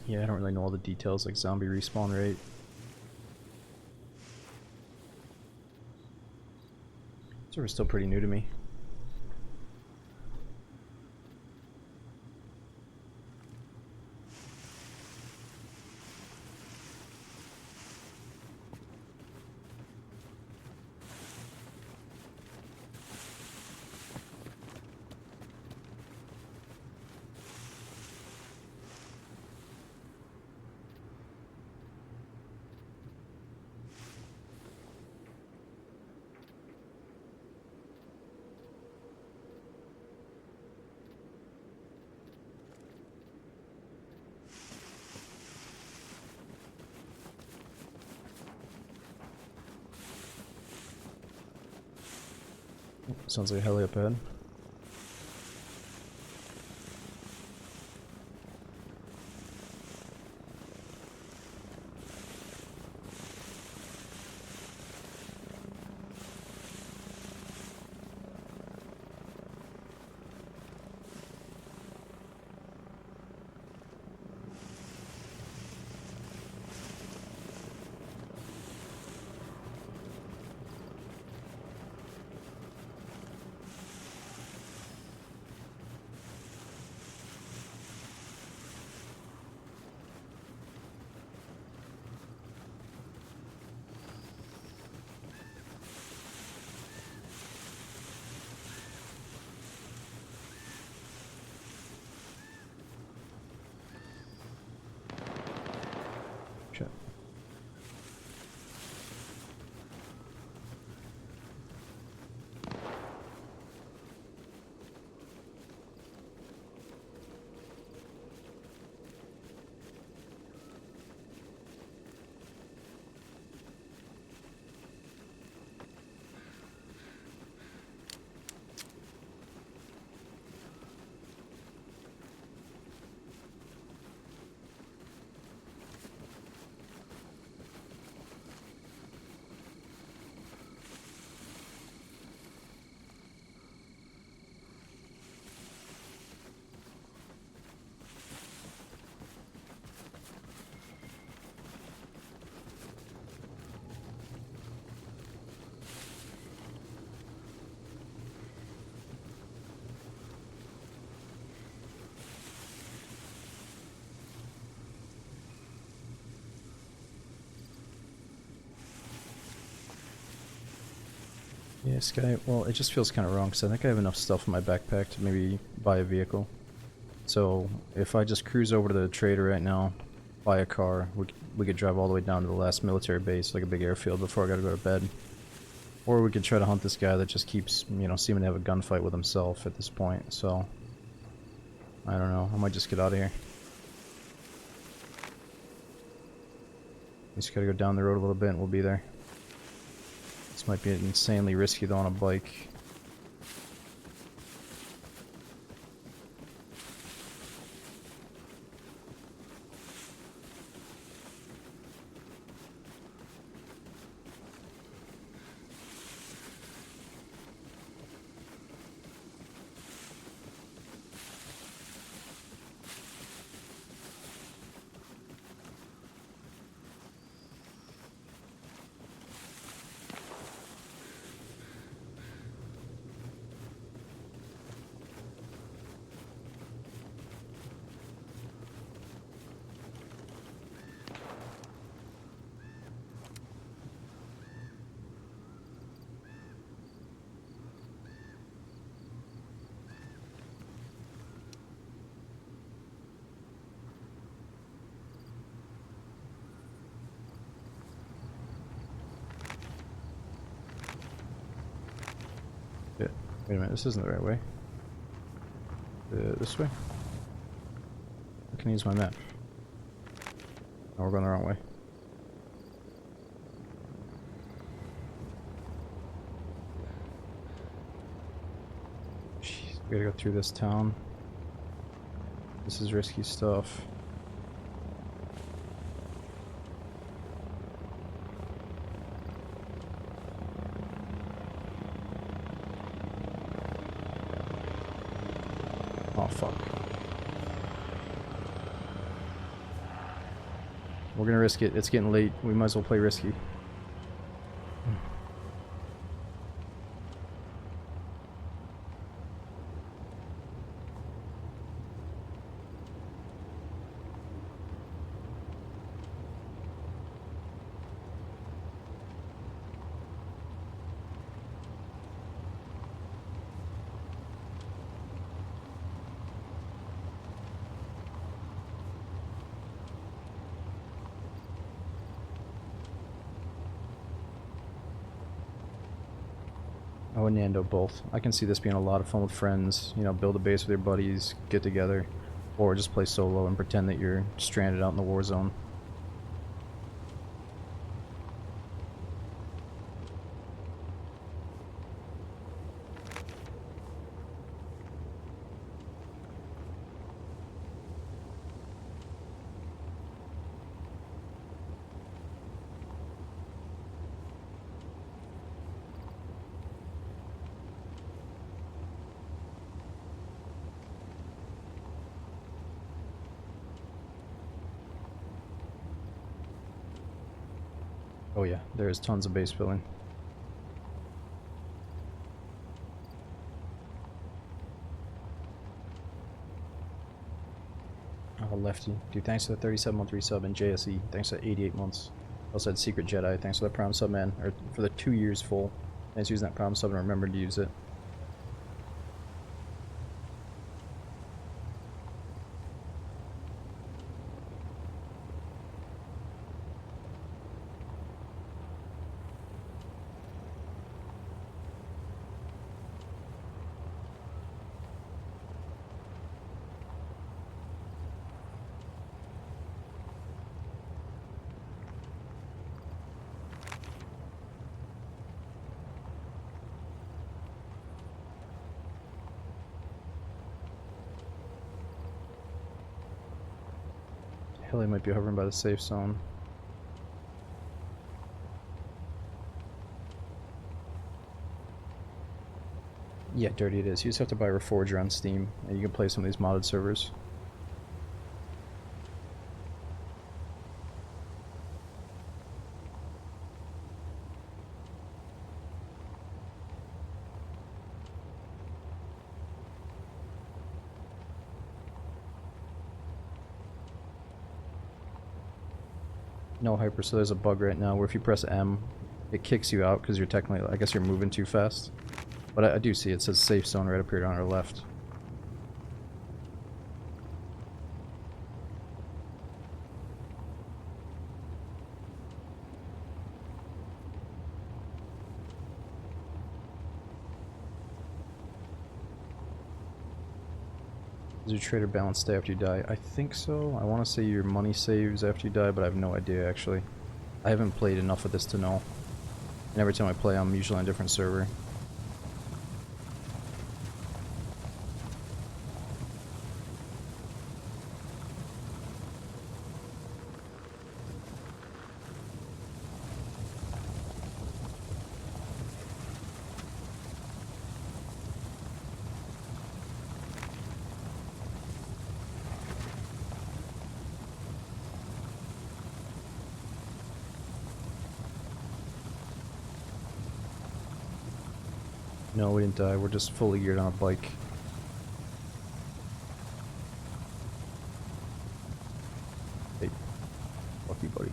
Yeah, I don't really know all the details like zombie respawn rate. Server's still pretty new to me. Sounds like a heli up ahead. Shit. Yeah, Sky, well, it just feels kind of wrong because I think I have enough stuff in my backpack to maybe buy a vehicle. So if I just cruise over to the trader right now, buy a car, we could drive all the way down to the last military base, like a big airfield, before I gotta go to bed. Or we could try to hunt this guy that just keeps, you know, seeming to have a gunfight with himself at this point, so... I don't know, I might just get out of here. Just gotta go down the road a little bit and we'll be there. This might be insanely risky though on a bike. Yeah. Wait a minute, this isn't the right way. This way? I can use my map. Oh, we're going the wrong way. Jeez, we gotta go through this town. This is risky stuff. Oh, fuck. We're gonna risk it. It's getting late. We might as well play risky. Oh, and Nando, both. I can see this being a lot of fun with friends. You know, build a base with your buddies, get together, or just play solo and pretend that you're stranded out in the war zone. Oh yeah, there's tons of base building. Oh, Lefty. Dude, thanks for the 37-month resub, and JSE, thanks for 88 months. Also had Secret Jedi, thanks for the Prime sub, man. Or for the 2 years full. Thanks for using that Prime sub and remember to use it. Hell, he might be hovering by the safe zone. Yeah, dirty it is. You just have to buy Reforger on Steam, and you can play some of these modded servers. No hyper, so there's a bug right now where if you press M, it kicks you out because you're technically, I guess you're moving too fast. But I do see it says safe zone right up here on our left. Does your trader balance stay after you die? I think so. I want to say your money saves after you die, but I have no idea actually. I haven't played enough of this to know. And every time I play, I'm usually on a different server. No, we didn't die. We're just fully geared on a bike. Hey, fuck you, buddy.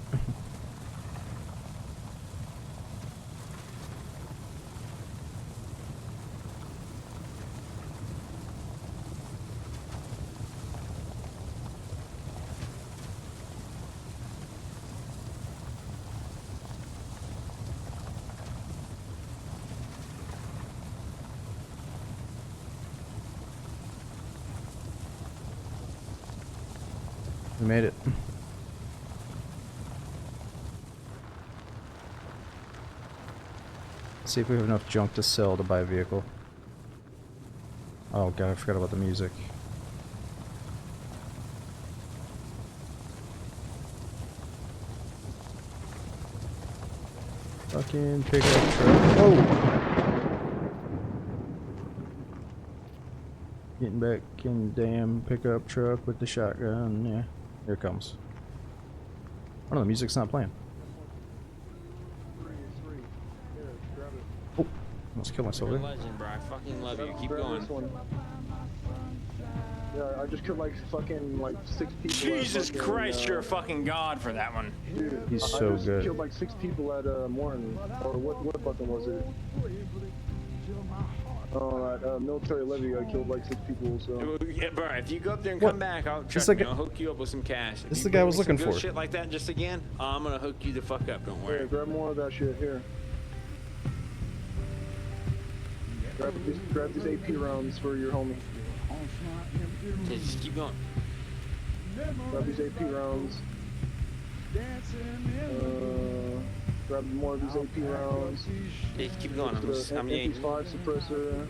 We made it. See if we have enough junk to sell to buy a vehicle. Oh god, I forgot about the music. Fucking pickup truck. Oh! Getting back in the damn pickup truck with the shotgun. Yeah, here it comes. Oh no, the music's not playing. Oh, almost killed myself You're a there. legend, bro. I fucking love you. Keep Grab going. this one. Yeah, I just killed like fucking like 6 people. Jesus at fucking, Christ, you're a fucking god for that one. Dude, He's I so just good. killed like 6 people at Morton. Or what button was it? Oh, at military levy, I killed like 6 people. So. Yeah, bro, if you go up there and What? come back, I'll This trust like me, a- I'll hook you up with some cash. If this you the guy I bring was me some looking good for. shit like that just again, I'm gonna hook you the fuck up. Don't Yeah, worry. grab more of that shit here. Grab these AP rounds for your homie. Okay, just keep going. Grab these AP rounds. Grab more of these AP rounds. Yeah, keep going. I'm yanking. MP5 suppressor.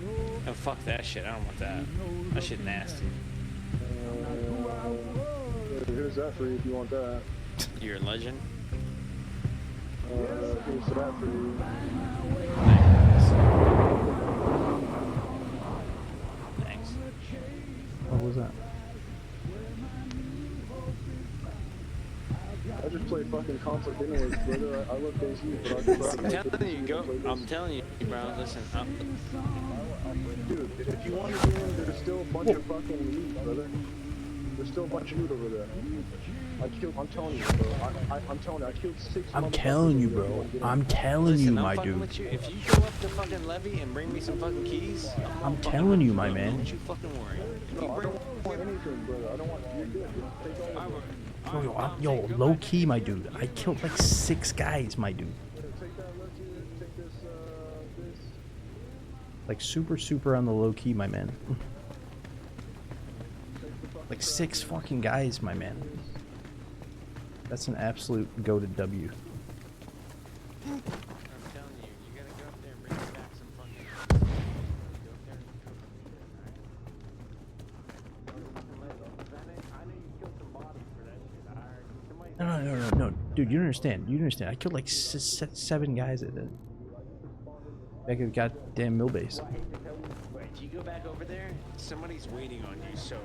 Oh, fuck that shit. I don't want that. That shit nasty. Here's that for you if you want that. You're a legend. Here's that for you. Thanks. What was that? I just play fucking conflict anyways, brother. I love DayZ, but I just I'm telling you, go. I'm telling you, bro. Listen, Dude, if you want to do it, there's still a bunch of fucking loot, brother. There's still a bunch of loot over there. I'm telling you, bro. I'm telling you, I killed 6 I'm telling you, bro. I'm telling you, listen, my I'm fucking dude. with you. If you go up the fucking levee and bring me some fucking keys, I'm telling you, my man. Don't you fucking worry. No, I don't want anything, brother. I don't want. You're good. Just take all of it. Yo, low key, my dude. I killed like 6 guys, my dude. Take that. Take this. Like super on the low key, my man. Like 6 fucking guys, my man. That's an absolute goated W. I'm telling you, you gotta go up there and bring me back some fucking. Go up there and cook some shit, alright? No. Dude, you don't understand. You don't understand. I killed like 7 guys at the back of the goddamn mill base. Wait, if you go back over there, somebody's waiting on you, so.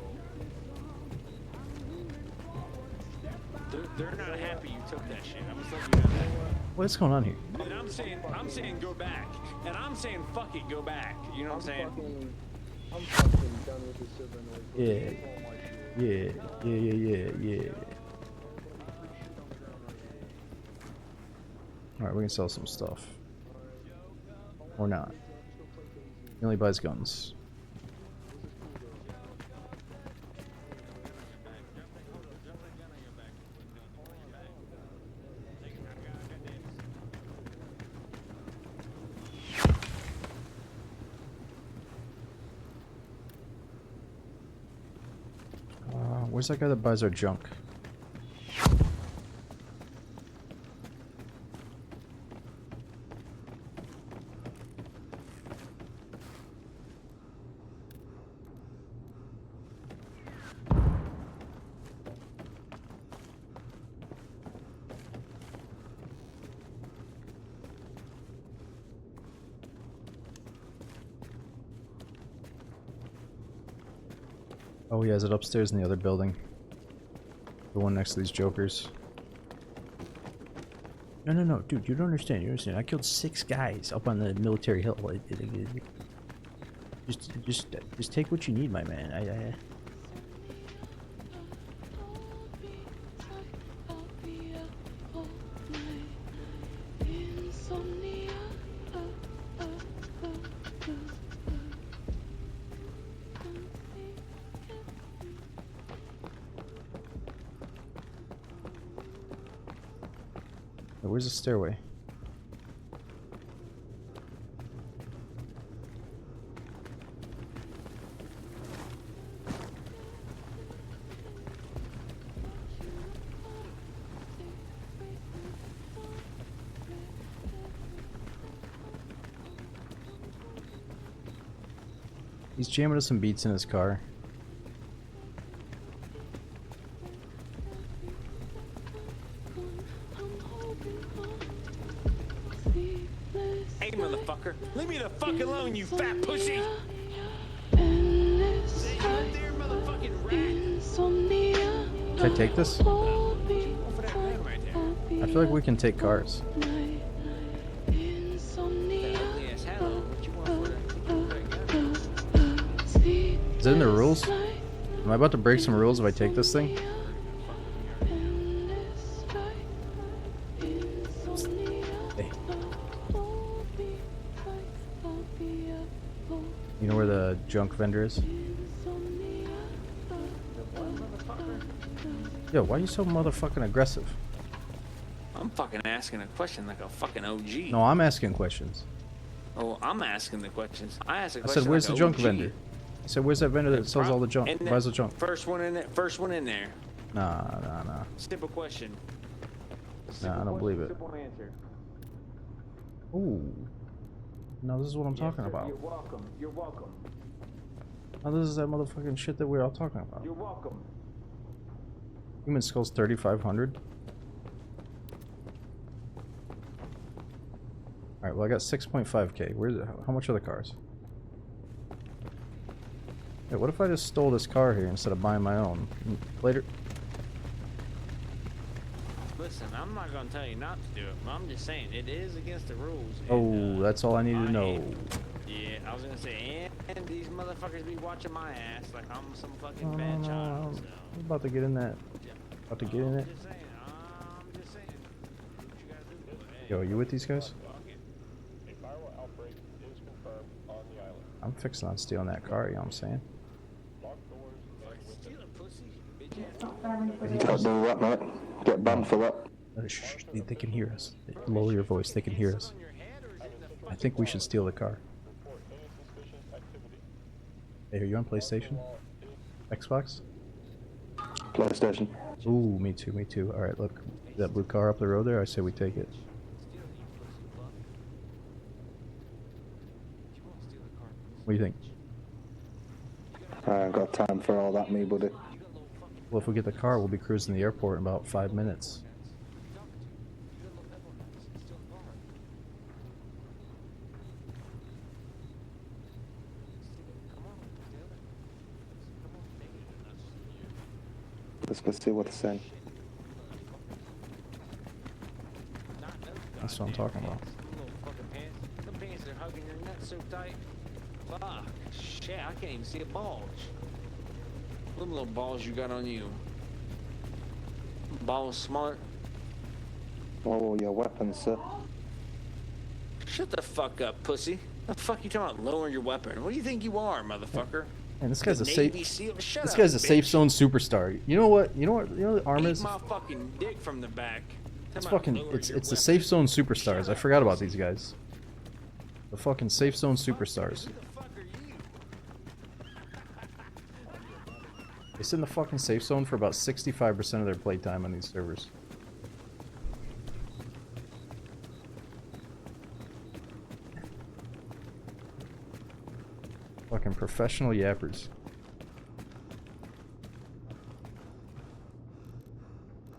They're not happy you took that shit. I'm just letting you know that. What's going on here? And I'm saying go back. And I'm saying fuck it, go back. You know what I'm saying? I'm fucking done with this server noise. Yeah. Alright, we can sell some stuff. Or not. He only buys guns. Where's that guy that buys our junk? Oh yeah, is it upstairs in the other building? The one next to these jokers. No, dude, you don't understand. You don't understand. I killed 6 guys up on the military hill. Just take what you need, my man. Where's the stairway? He's jamming us some beats in his car. Hey, motherfucker. Leave me the fuck alone, you fat pussy! Stay up there, motherfucking rat! Can I take this? For that man right there. I feel like we can take cars. That ugly ass hat on. What you want for that? Is it in the rules? Am I about to break some rules if I take this thing? Hey. You know where the junk vendor is? Yo, why are you so motherfucking aggressive? I'm fucking asking a question like a fucking OG. No, I'm asking questions. Oh, I'm asking the questions. I asked a I question. said, where's like the a junk OG. vendor? I said, where's that vendor that sells all the junk? In Buys the junk? First one in there. First one in there. Nah. Simple question. Nah, I don't believe it. Simple answer. Ooh. No, this is what I'm Yes, talking sir. about. You're welcome. You're welcome. No, this is that motherfucking shit that we're all talking about. You're welcome. Human Skull's 3,500. Alright, well I got 6.5k. Where's it? How much are the cars? Hey, what if I just stole this car here instead of buying my own? Later. Listen, I'm not gonna tell you not to do it, but I'm just saying it is against the rules. Oh, and, that's all I need to know. Yeah, I was gonna say, and these motherfuckers be watching my ass like I'm some fucking No, bad no, child. no. So. I'm about to get in that. About to get in it. I'm just saying. I'm just saying. What you gotta do, but, hey, Yo, are you with these guys? fuck it. A viral outbreak is confirmed on the island. I'm fixing on stealing that car, you know what I'm saying? Locked doors and windows. Steal a pussy, bitch ass. Can't do that, mate. Get banned for that. Shh, they can hear us. Lower your voice, they can hear us. On your head or is it in the I think we should steal the car. Report any suspicious activity. Hey, are you on PlayStation? Xbox? PlayStation. Ooh, me too, me too. Alright, look. That blue car up the road there, I say we take it. What do you think? I ain't got time for all that, me buddy. Well, if we get the car, we'll be cruising the airport in about 5 minutes. Let's go see what they're saying. That's what I'm talking about. Little fucking pants. Them pants are hugging your nuts so tight. Fuck. Shit, I can't even see a bulge. Them little balls you got on you. Balls smart. Oh, your weapons, sir. Shut the fuck up, pussy. The fuck you talking about lowering your weapon? What do you think you are, motherfucker? Man, this guy's a Navy safe. SEAL? Shut This up, guy's a bitch. safe zone superstar. You know what? You know what? You know what Arma Eat is? my fucking dick from the back. It's Talking about fucking. lower It's your the weapon. safe zone superstars. Shut I up, forgot about pussy. these guys. The fucking safe zone superstars. Who the fuck are you? They sit in the fucking safe zone for about 65% of their playtime on these servers. Fucking professional yappers.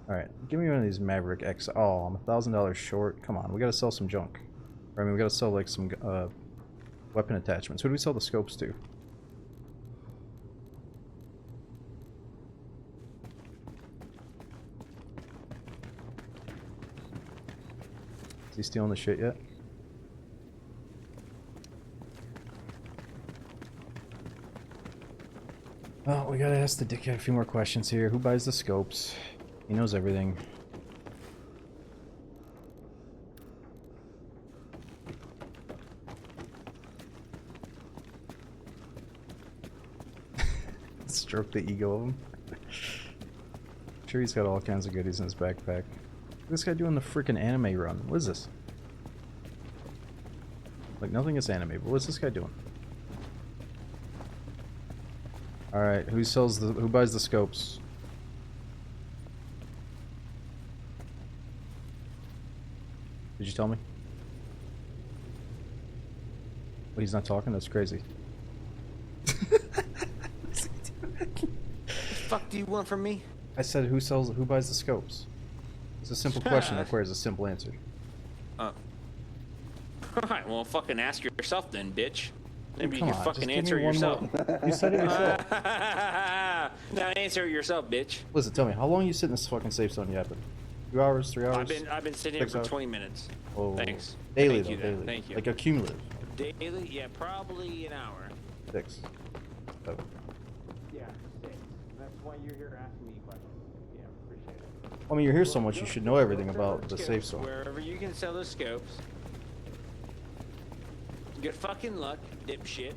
Alright, give me one of these Maverick X. Oh, I'm $1,000 short. Come on, we gotta sell some junk. Or, I mean, we gotta sell like some weapon attachments. Who do we sell the scopes to? Is he stealing the shit yet? Oh, we gotta ask the dickhead a few more questions here. Who buys the scopes? He knows everything. Stroke the ego of him. I'm sure he's got all kinds of goodies in his backpack. This guy doing the freaking anime run. What is this? Like, nothing is anime, but what's this guy doing? Alright, who buys the scopes? Did you tell me? Well, he's not talking? That's crazy. The fuck do you want from me? I said who buys the scopes? It's a simple question that requires a simple answer. Alright, well fucking ask yourself then, bitch. Maybe you Come can on, fucking just give answer me it one yourself. more- You said it yourself. Now answer it yourself, bitch. Listen, tell me, how long you sit in this fucking safe zone yapping? 2 hours, 3 hours? I've been sitting here 6 for hours? 20 minutes. Oh. Thanks. Daily Thank you, though, then. daily. Thank you. Like a cumulative. Daily? Yeah, probably an hour. 6. 7. Yeah, 6. That's why you're here asking me questions. Yeah, appreciate it. I mean, you're here so much, you should know everything about the safe zone. Wherever you can sell those scopes. Good fucking luck, dipshit.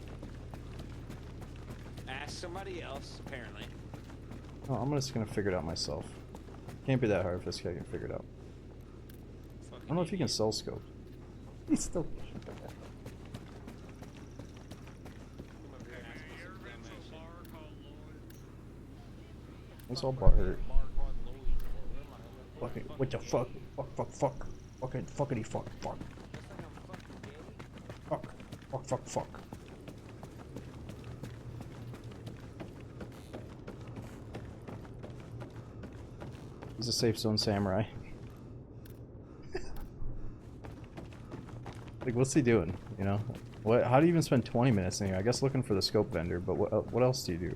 Ask somebody else, apparently. Oh, I'm just gonna figure it out myself. Can't be that hard if this guy can figure it out. I don't know if he can sell scopes. He's still. He's all butthurt. Fucking, what the fuck? Fuck, fuck, fuck. Fucking, fuckity, fuck, fuck. Fuck, fuck, fuck, fuck. He's a safe zone samurai. Like, what's he doing? You know, what? How do you even spend 20 minutes in here? I guess looking for the scope vendor. But what else do you do?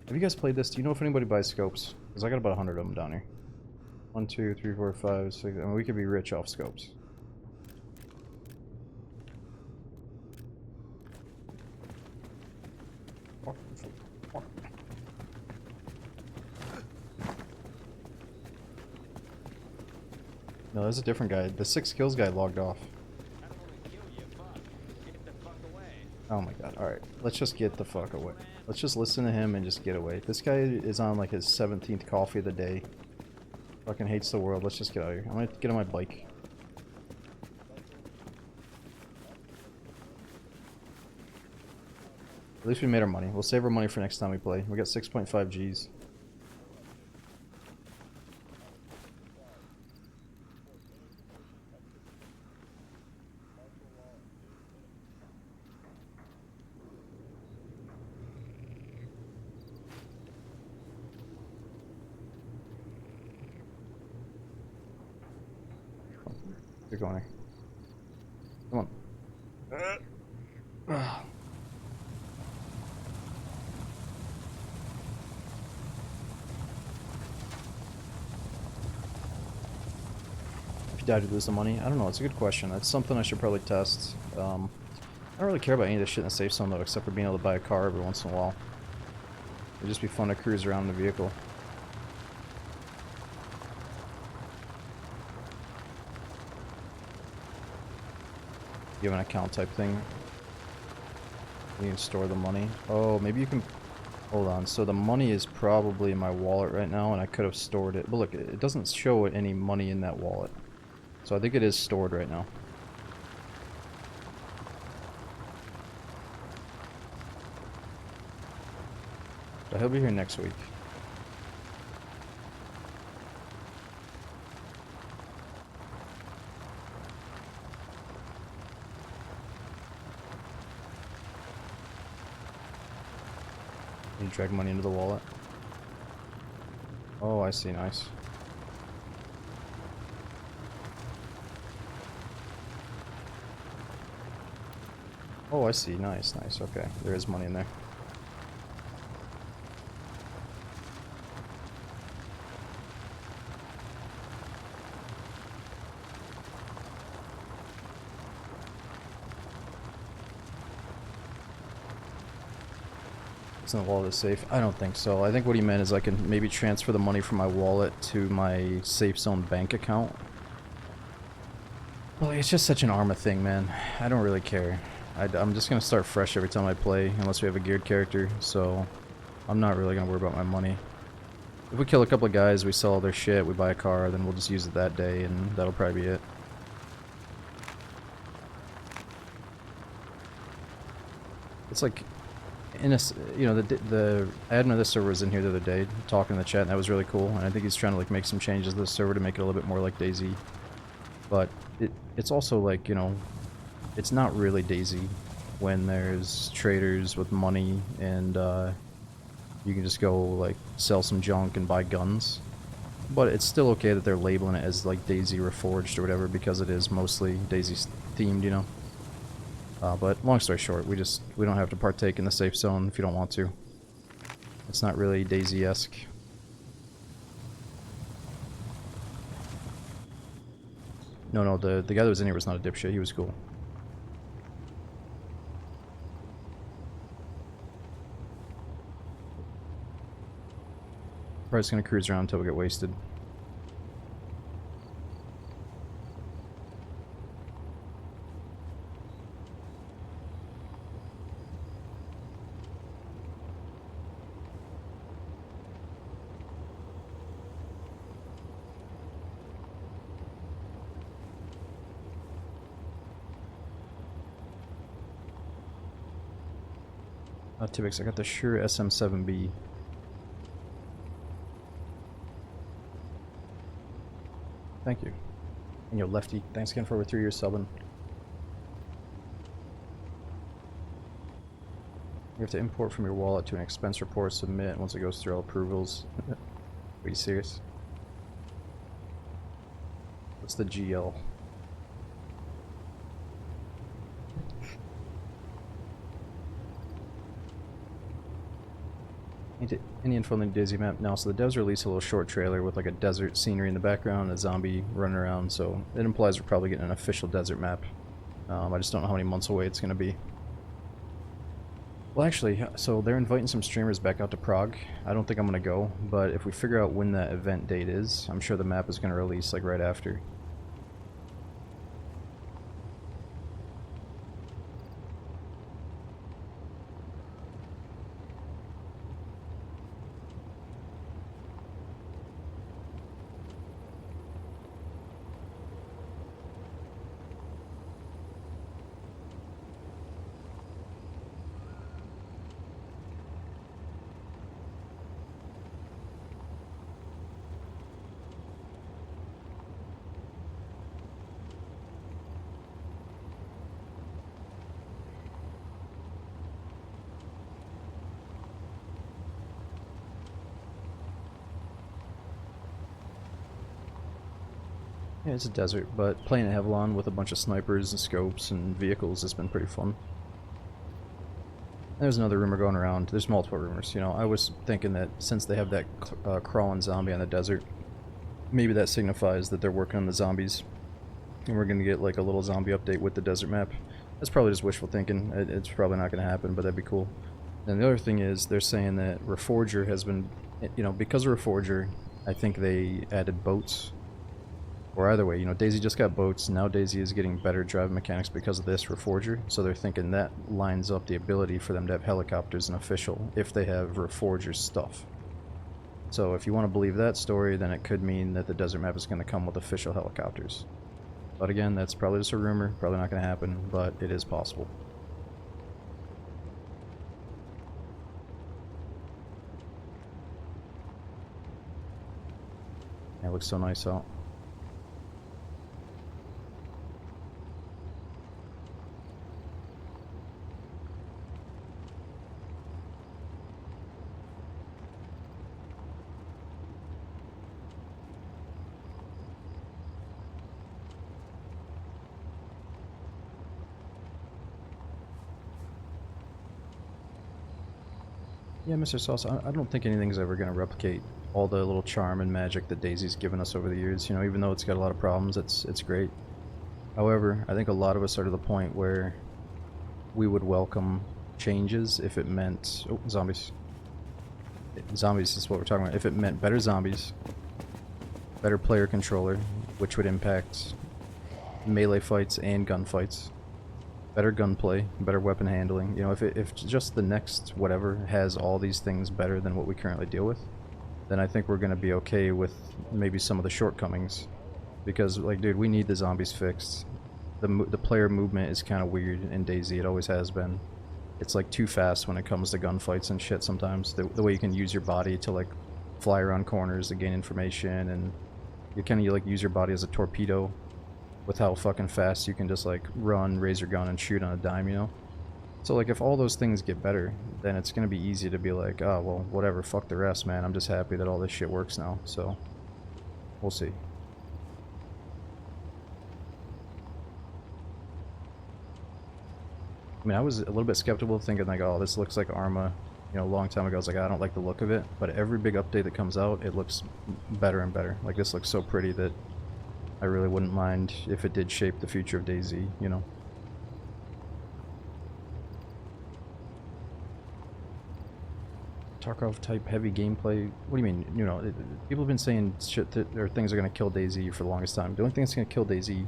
Have you guys played this? Do you know if anybody buys scopes? Because I got about 100 of them down here. 1, 2, 3, 4, 5, 6. I mean, we could be rich off scopes. No, there's a different guy. The 6 kills guy logged off. I don't want to kill you, fuck. Get the fuck away. Oh my god, alright. Let's just get the fuck away. Let's just listen to him and just get away. This guy is on like his 17th coffee of the day. Fucking hates the world. Let's just get out of here. I'm gonna get on my bike. At least we made our money. We'll save our money for next time we play. We got 6.5 Gs. You're going here. Come on. If you die, you lose the money. I don't know. It's a good question. That's something I should probably test. I don't really care about any of this shit in the safe zone though, except for being able to buy a car every once in a while. It'd just be fun to cruise around in the vehicle. Give an account type thing. You can store the money. Oh, maybe you can. Hold on. So the money is probably in my wallet right now, and I could have stored it. But look, it doesn't show any money in that wallet. So I think it is stored right now. But he'll be here next week. You drag money into the wallet. Oh, I see. Nice. Oh, I see. Nice, nice. Okay, there is money in there. It's in the wallet is safe. I don't think so. I think what he meant is I can maybe transfer the money from my wallet to my safe zone bank account. Well, it's just such an Arma thing, man. I don't really care. I'm just gonna start fresh every time I play, unless we have a geared character. So I'm not really gonna worry about my money. If we kill a couple of guys, we sell all their shit, we buy a car, then we'll just use it that day, and that'll probably be it. It's like, in a, you know, the admin of the server was in here the other day talking in the chat, and that was really cool. And I think he's trying to like make some changes to the server to make it a little bit more like DayZ. But it's also like, you know, it's not really DayZ when there's traders with money and you can just go like sell some junk and buy guns. But it's still okay that they're labeling it as like DayZ Reforged or whatever, because it is mostly DayZ themed, you know. But long story short, we don't have to partake in the safe zone if you don't want to. It's not really DayZ-esque. No, the guy that was in here was not a dipshit. He was cool. Probably just gonna cruise around until we get wasted. Tibix, I got the Shure SM7B. Thank you. And yo, Lefty, thanks again for over 3 years subbing. You have to import from your wallet to an expense report, submit once it goes through all approvals. Are you serious? What's the GL? Any info on the Daisy map? No, so the devs released a little short trailer with like a desert scenery in the background and a zombie running around, so it implies we're probably getting an official desert map. I just don't know how many months away it's going to be. Well, actually, so they're inviting some streamers back out to Prague. I don't think I'm going to go, but if we figure out when that event date is, I'm sure the map is going to release like right after. Yeah, it's a desert, but playing at Hevlon with a bunch of snipers and scopes and vehicles has been pretty fun. There's another rumor going around. There's multiple rumors. You know, I was thinking that since they have that crawling zombie on the desert, maybe that signifies that they're working on the zombies, and we're going to get like a little zombie update with the desert map. That's probably just wishful thinking. It's probably not going to happen, but that'd be cool. And the other thing is, they're saying that Reforger has been, you know, because of Reforger, I think they added boats. Or either way, you know, Daisy just got boats, now Daisy is getting better driving mechanics because of this Reforger, so they're thinking that lines up the ability for them to have helicopters and official, if they have Reforger's stuff. So if you want to believe that story, then it could mean that the desert map is going to come with official helicopters. But again, that's probably just a rumor, probably not going to happen, but it is possible. Yeah, it looks so nice out. Yeah, Mr. Sauce, I don't think anything's ever going to replicate all the little charm and magic that Daisy's given us over the years. You know, even though it's got a lot of problems, it's great. However, I think a lot of us are to the point where we would welcome changes if it meant... Oh, zombies. Zombies is what we're talking about. If it meant better zombies, better player controller, which would impact melee fights and gunfights, better gunplay, better weapon handling. You know, if just the next whatever has all these things better than what we currently deal with, then I think we're going to be okay with maybe some of the shortcomings. Because, like, dude, we need the zombies fixed. The player movement is kind of weird in DayZ. It always has been. It's, like, too fast when it comes to gunfights and shit sometimes. The way you can use your body to, like, fly around corners to gain information, and you kind of, like, use your body as a torpedo with how fucking fast you can just, like, run, raise your gun, and shoot on a dime, you know? So, like, if all those things get better, then it's gonna be easy to be like, oh, well, whatever, fuck the rest, man. I'm just happy that all this shit works now, so we'll see. I mean, I was a little bit skeptical, thinking like, oh, this looks like Arma, you know, a long time ago. I was like, I don't like the look of it, but every big update that comes out, it looks better and better. Like, this looks so pretty that I really wouldn't mind if it did shape the future of DayZ, you know. Tarkov type heavy gameplay. What do you mean? You know, people have been saying shit that or things are gonna kill DayZ for the longest time. The only thing that's gonna kill DayZ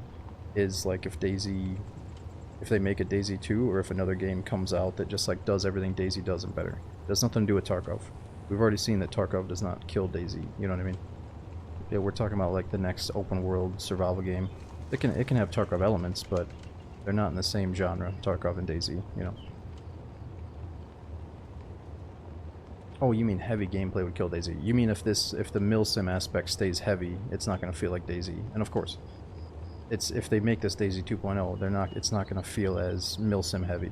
is like if they make a DayZ 2 or if another game comes out that just like does everything DayZ does and better. It has nothing to do with Tarkov. We've already seen that Tarkov does not kill DayZ. You know what I mean? Yeah, we're talking about like the next open world survival game. It can have Tarkov elements, but they're not in the same genre. Tarkov and DayZ. You know. Oh, you mean heavy gameplay would kill DayZ. You mean if the milsim aspect stays heavy, it's not going to feel like DayZ. And of course, if they make this DayZ 2.0, it's not going to feel as milsim heavy.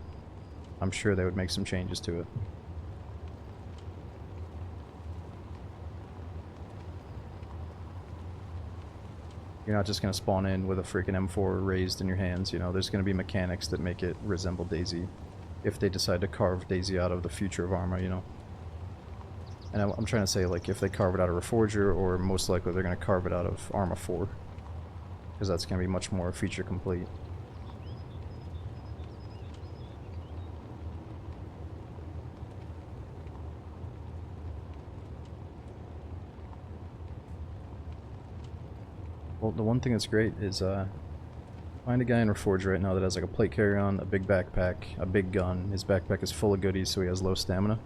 I'm sure they would make some changes to it. You're not just going to spawn in with a freaking M4 raised in your hands, you know. There's going to be mechanics that make it resemble DayZ if they decide to carve DayZ out of the future of Arma, you know. And I'm trying to say, like, if they carve it out of Reforger, or most likely they're going to carve it out of Arma 4. Because that's going to be much more feature complete. Well, the one thing that's great is, find a guy in Reforger right now that has like a plate carry-on, a big backpack, a big gun. His backpack is full of goodies, so he has low stamina.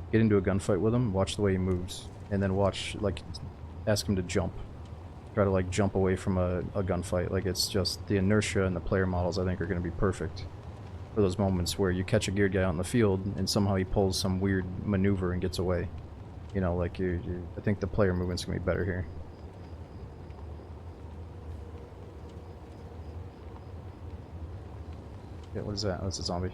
Get into a gunfight with him, watch the way he moves, and then watch, like, ask him to jump. Try to, like, jump away from a gunfight. Like, it's just, the inertia and the player models, I think, are going to be perfect for those moments where you catch a geared guy out in the field, and somehow he pulls some weird maneuver and gets away. You know, like, I think the player movement's going to be better here. Yeah, what is that? That's a zombie.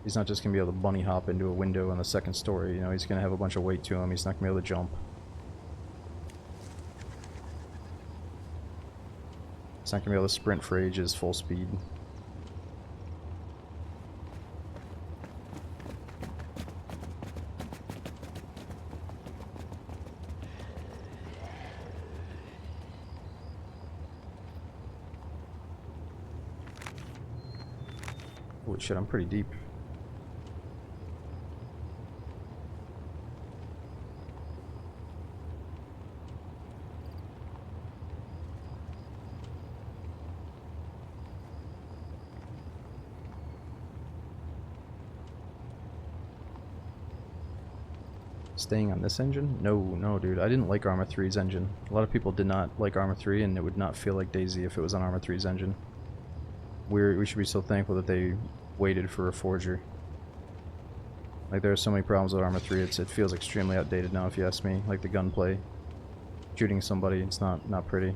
He's not just going to be able to bunny hop into a window on the second story, you know, he's going to have a bunch of weight to him, he's not going to be able to jump. He's not going to be able to sprint for ages full speed. Holy shit, I'm pretty deep. Staying on this engine? No, dude. I didn't like Arma 3's engine. A lot of people did not like Arma 3, and it would not feel like DayZ if it was on Arma 3's engine. We should be so thankful that they waited for a Reforger. Like, there are so many problems with Arma 3, it feels extremely outdated now, if you ask me. Like the gunplay. Shooting somebody, it's not pretty.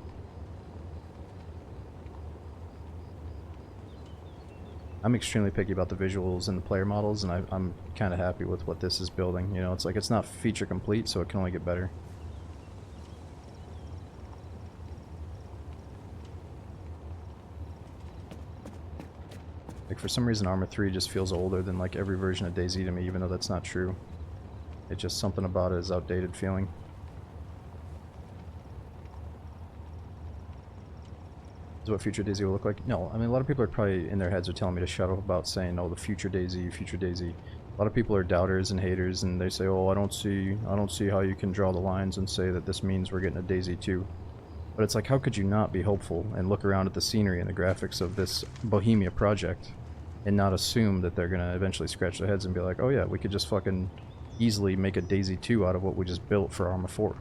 I'm extremely picky about the visuals and the player models, and I'm kind of happy with what this is building. You know, it's like, it's not feature complete, so it can only get better. Like, for some reason Arma 3 just feels older than like every version of DayZ to me, even though that's not true. It's just something about it is outdated feeling. Is what future DayZ will look like? No, I mean, a lot of people are probably in their heads are telling me to shut up about saying, oh, the future DayZ, future DayZ. A lot of people are doubters and haters, and they say, oh, I don't see how you can draw the lines and say that this means we're getting a DayZ 2. But it's like, how could you not be hopeful and look around at the scenery and the graphics of this Bohemia project and not assume that they're gonna eventually scratch their heads and be like, oh yeah, we could just fucking easily make a DayZ 2 out of what we just built for Arma 4.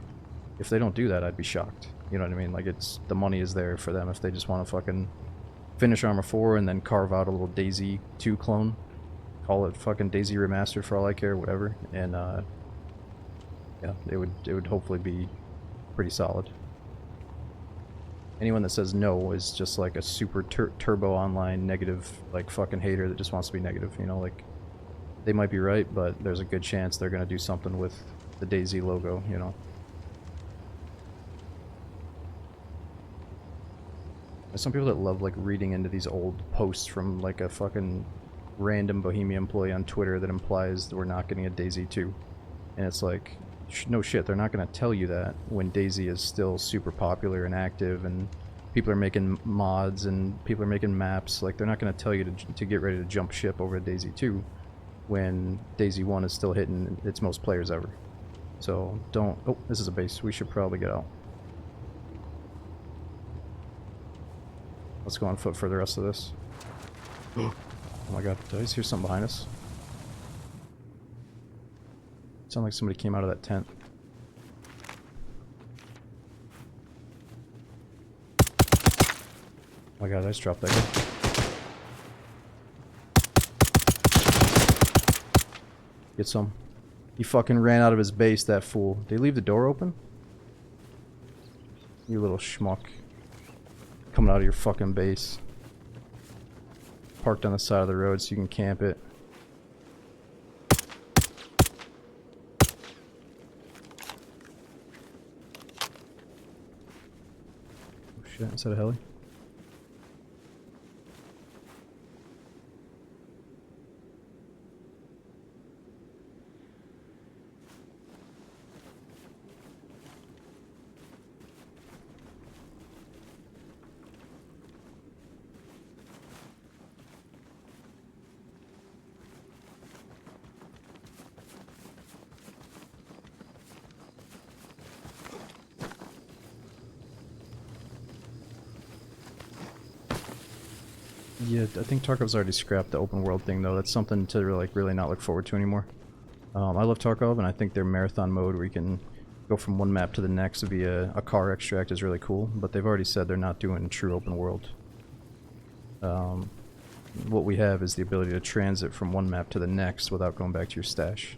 If they don't do that, I'd be shocked. You know what I mean? Like, it's, the money is there for them if they just want to fucking finish Arma 4 and then carve out a little DayZ 2 clone. Call it fucking DayZ Remastered for all I care, whatever. And, yeah, it would hopefully be pretty solid. Anyone that says no is just like a super turbo online negative, like, fucking hater that just wants to be negative, you know? Like, they might be right, but there's a good chance they're gonna do something with the DayZ logo, you know? There's some people that love, like, reading into these old posts from, like, a fucking random Bohemia employee on Twitter that implies that we're not getting a DayZ 2. And it's like, No shit, they're not going to tell you that when DayZ is still super popular and active and people are making mods and people are making maps. Like, they're not going to tell you to get ready to jump ship over to DayZ 2 when DayZ 1 is still hitting its most players ever. So don't... Oh, this is a base. We should probably get out. Let's go on foot for the rest of this. Oh my god, did I just hear something behind us? Sound like somebody came out of that tent. Oh my god, I just dropped that guy. Get some. He fucking ran out of his base, that fool. Did he leave the door open? You little schmuck. Coming out of your fucking base. Parked on the side of the road so you can camp it. Oh shit, is that a heli? Yeah, I think Tarkov's already scrapped the open world thing though. That's something to really not look forward to anymore. I love Tarkov, and I think their marathon mode where you can go from one map to the next via a car extract is really cool, but they've already said they're not doing true open world. What we have is the ability to transit from one map to the next without going back to your stash.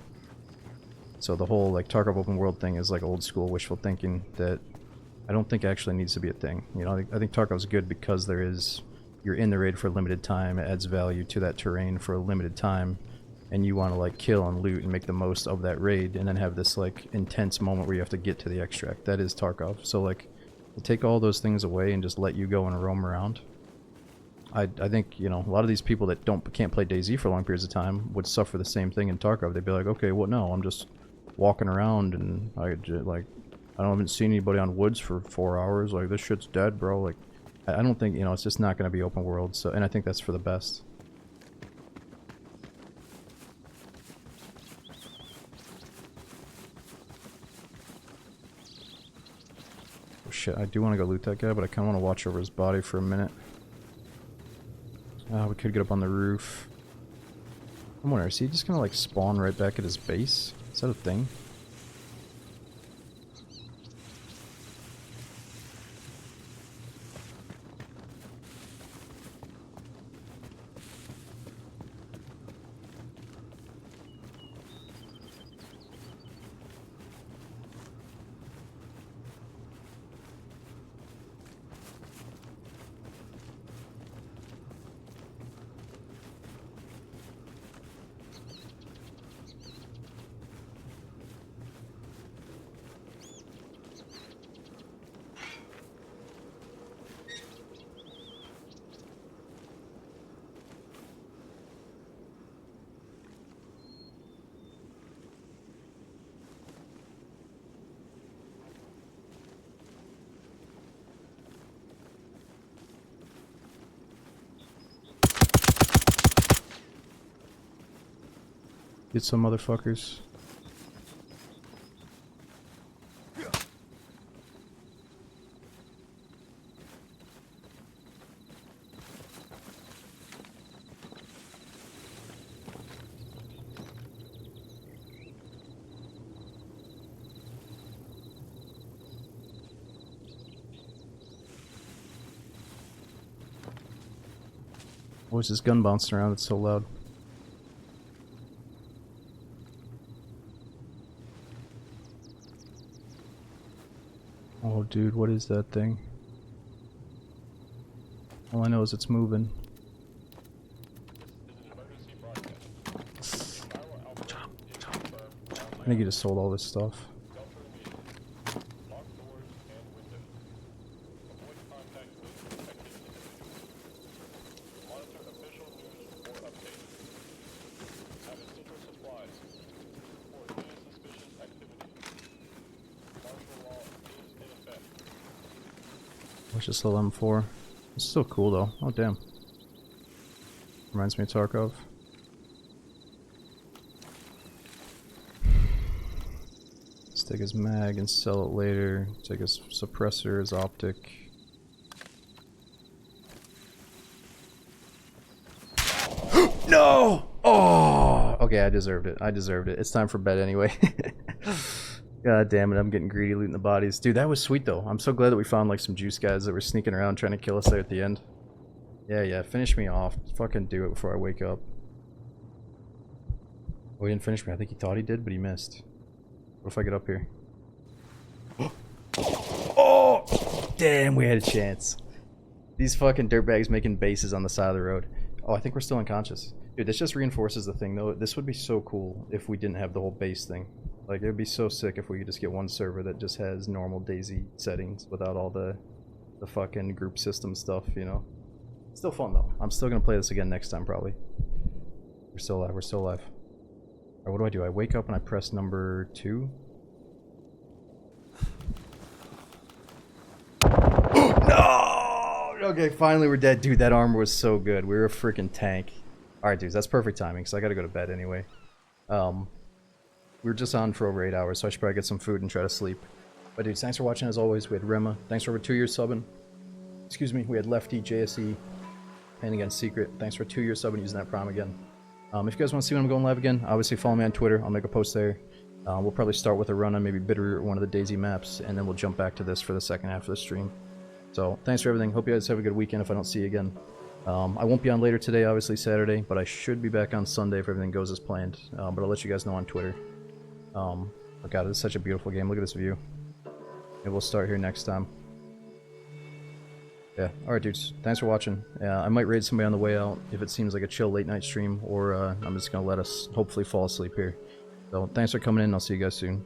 So the whole like Tarkov open world thing is like old school wishful thinking that I don't think actually needs to be a thing. You know, I think Tarkov's good because you're in the raid for a limited time, it adds value to that terrain for a limited time, and you want to like kill and loot and make the most of that raid and then have this like intense moment where you have to get to the extract. That is Tarkov. So like, to take all those things away and just let you go and roam around, I think, you know, a lot of these people that can't play DayZ for long periods of time would suffer the same thing in Tarkov. They'd be like, okay, well no, I'm just walking around and I haven't seen anybody on woods for 4 hours, like this shit's dead, bro. Like, I don't think, you know, it's just not going to be open world, so, and I think that's for the best. Oh shit, I do want to go loot that guy, but I kind of want to watch over his body for a minute. We could get up on the roof. I'm wondering, is he just going to like spawn right back at his base? Is that a thing? Get some motherfuckers. Why is this gun bouncing around? It's so loud. Oh, dude, what is that thing? All I know is it's moving. I think you just sold all this stuff. Let's just level M4. It's still cool though. Oh damn. Reminds me of Tarkov. Let's take his mag and sell it later. Take his suppressor, his optic. No! Oh! Okay, I deserved it. I deserved it. It's time for bed anyway. God damn it, I'm getting greedy looting the bodies. Dude, that was sweet though. I'm so glad that we found like some juice guys that were sneaking around trying to kill us there at the end. Yeah, finish me off. Fucking do it before I wake up. Oh, he didn't finish me. I think he thought he did, but he missed. What if I get up here? Oh! Damn, we had a chance. These fucking dirtbags making bases on the side of the road. Oh, I think we're still unconscious. Dude, this just reinforces the thing, though. This would be so cool if we didn't have the whole base thing. Like, it would be so sick if we could just get one server that just has normal DayZ settings without all the fucking group system stuff, you know? Still fun, though. I'm still gonna play this again next time, probably. We're still alive. We're still alive. Alright, what do? I wake up and I press number 2? No! Okay, finally we're dead. Dude, that armor was so good. We were a freaking tank. Alright, dudes, that's perfect timing, because I gotta go to bed anyway. We were just on for over 8 hours, so I should probably get some food and try to sleep. But dudes, thanks for watching as always. We had Rema. Thanks for over 2 years subbing. Excuse me, we had Lefty, JSE, and again, Secret. Thanks for 2 years subbing using that prom again. If you guys want to see when I'm going live again, obviously follow me on Twitter. I'll make a post there. We'll probably start with a run on maybe Bitter or one of the DayZ maps, and then we'll jump back to this for the second half of the stream. So, thanks for everything. Hope you guys have a good weekend if I don't see you again. I won't be on later today, obviously Saturday, but I should be back on Sunday if everything goes as planned. But I'll let you guys know on Twitter. But God, it's such a beautiful game. Look at this view. Maybe we'll start here next time. Yeah, alright dudes, thanks for watching. I might raid somebody on the way out if it seems like a chill late night stream, or I'm just gonna let us hopefully fall asleep here. So, thanks for coming in, I'll see you guys soon.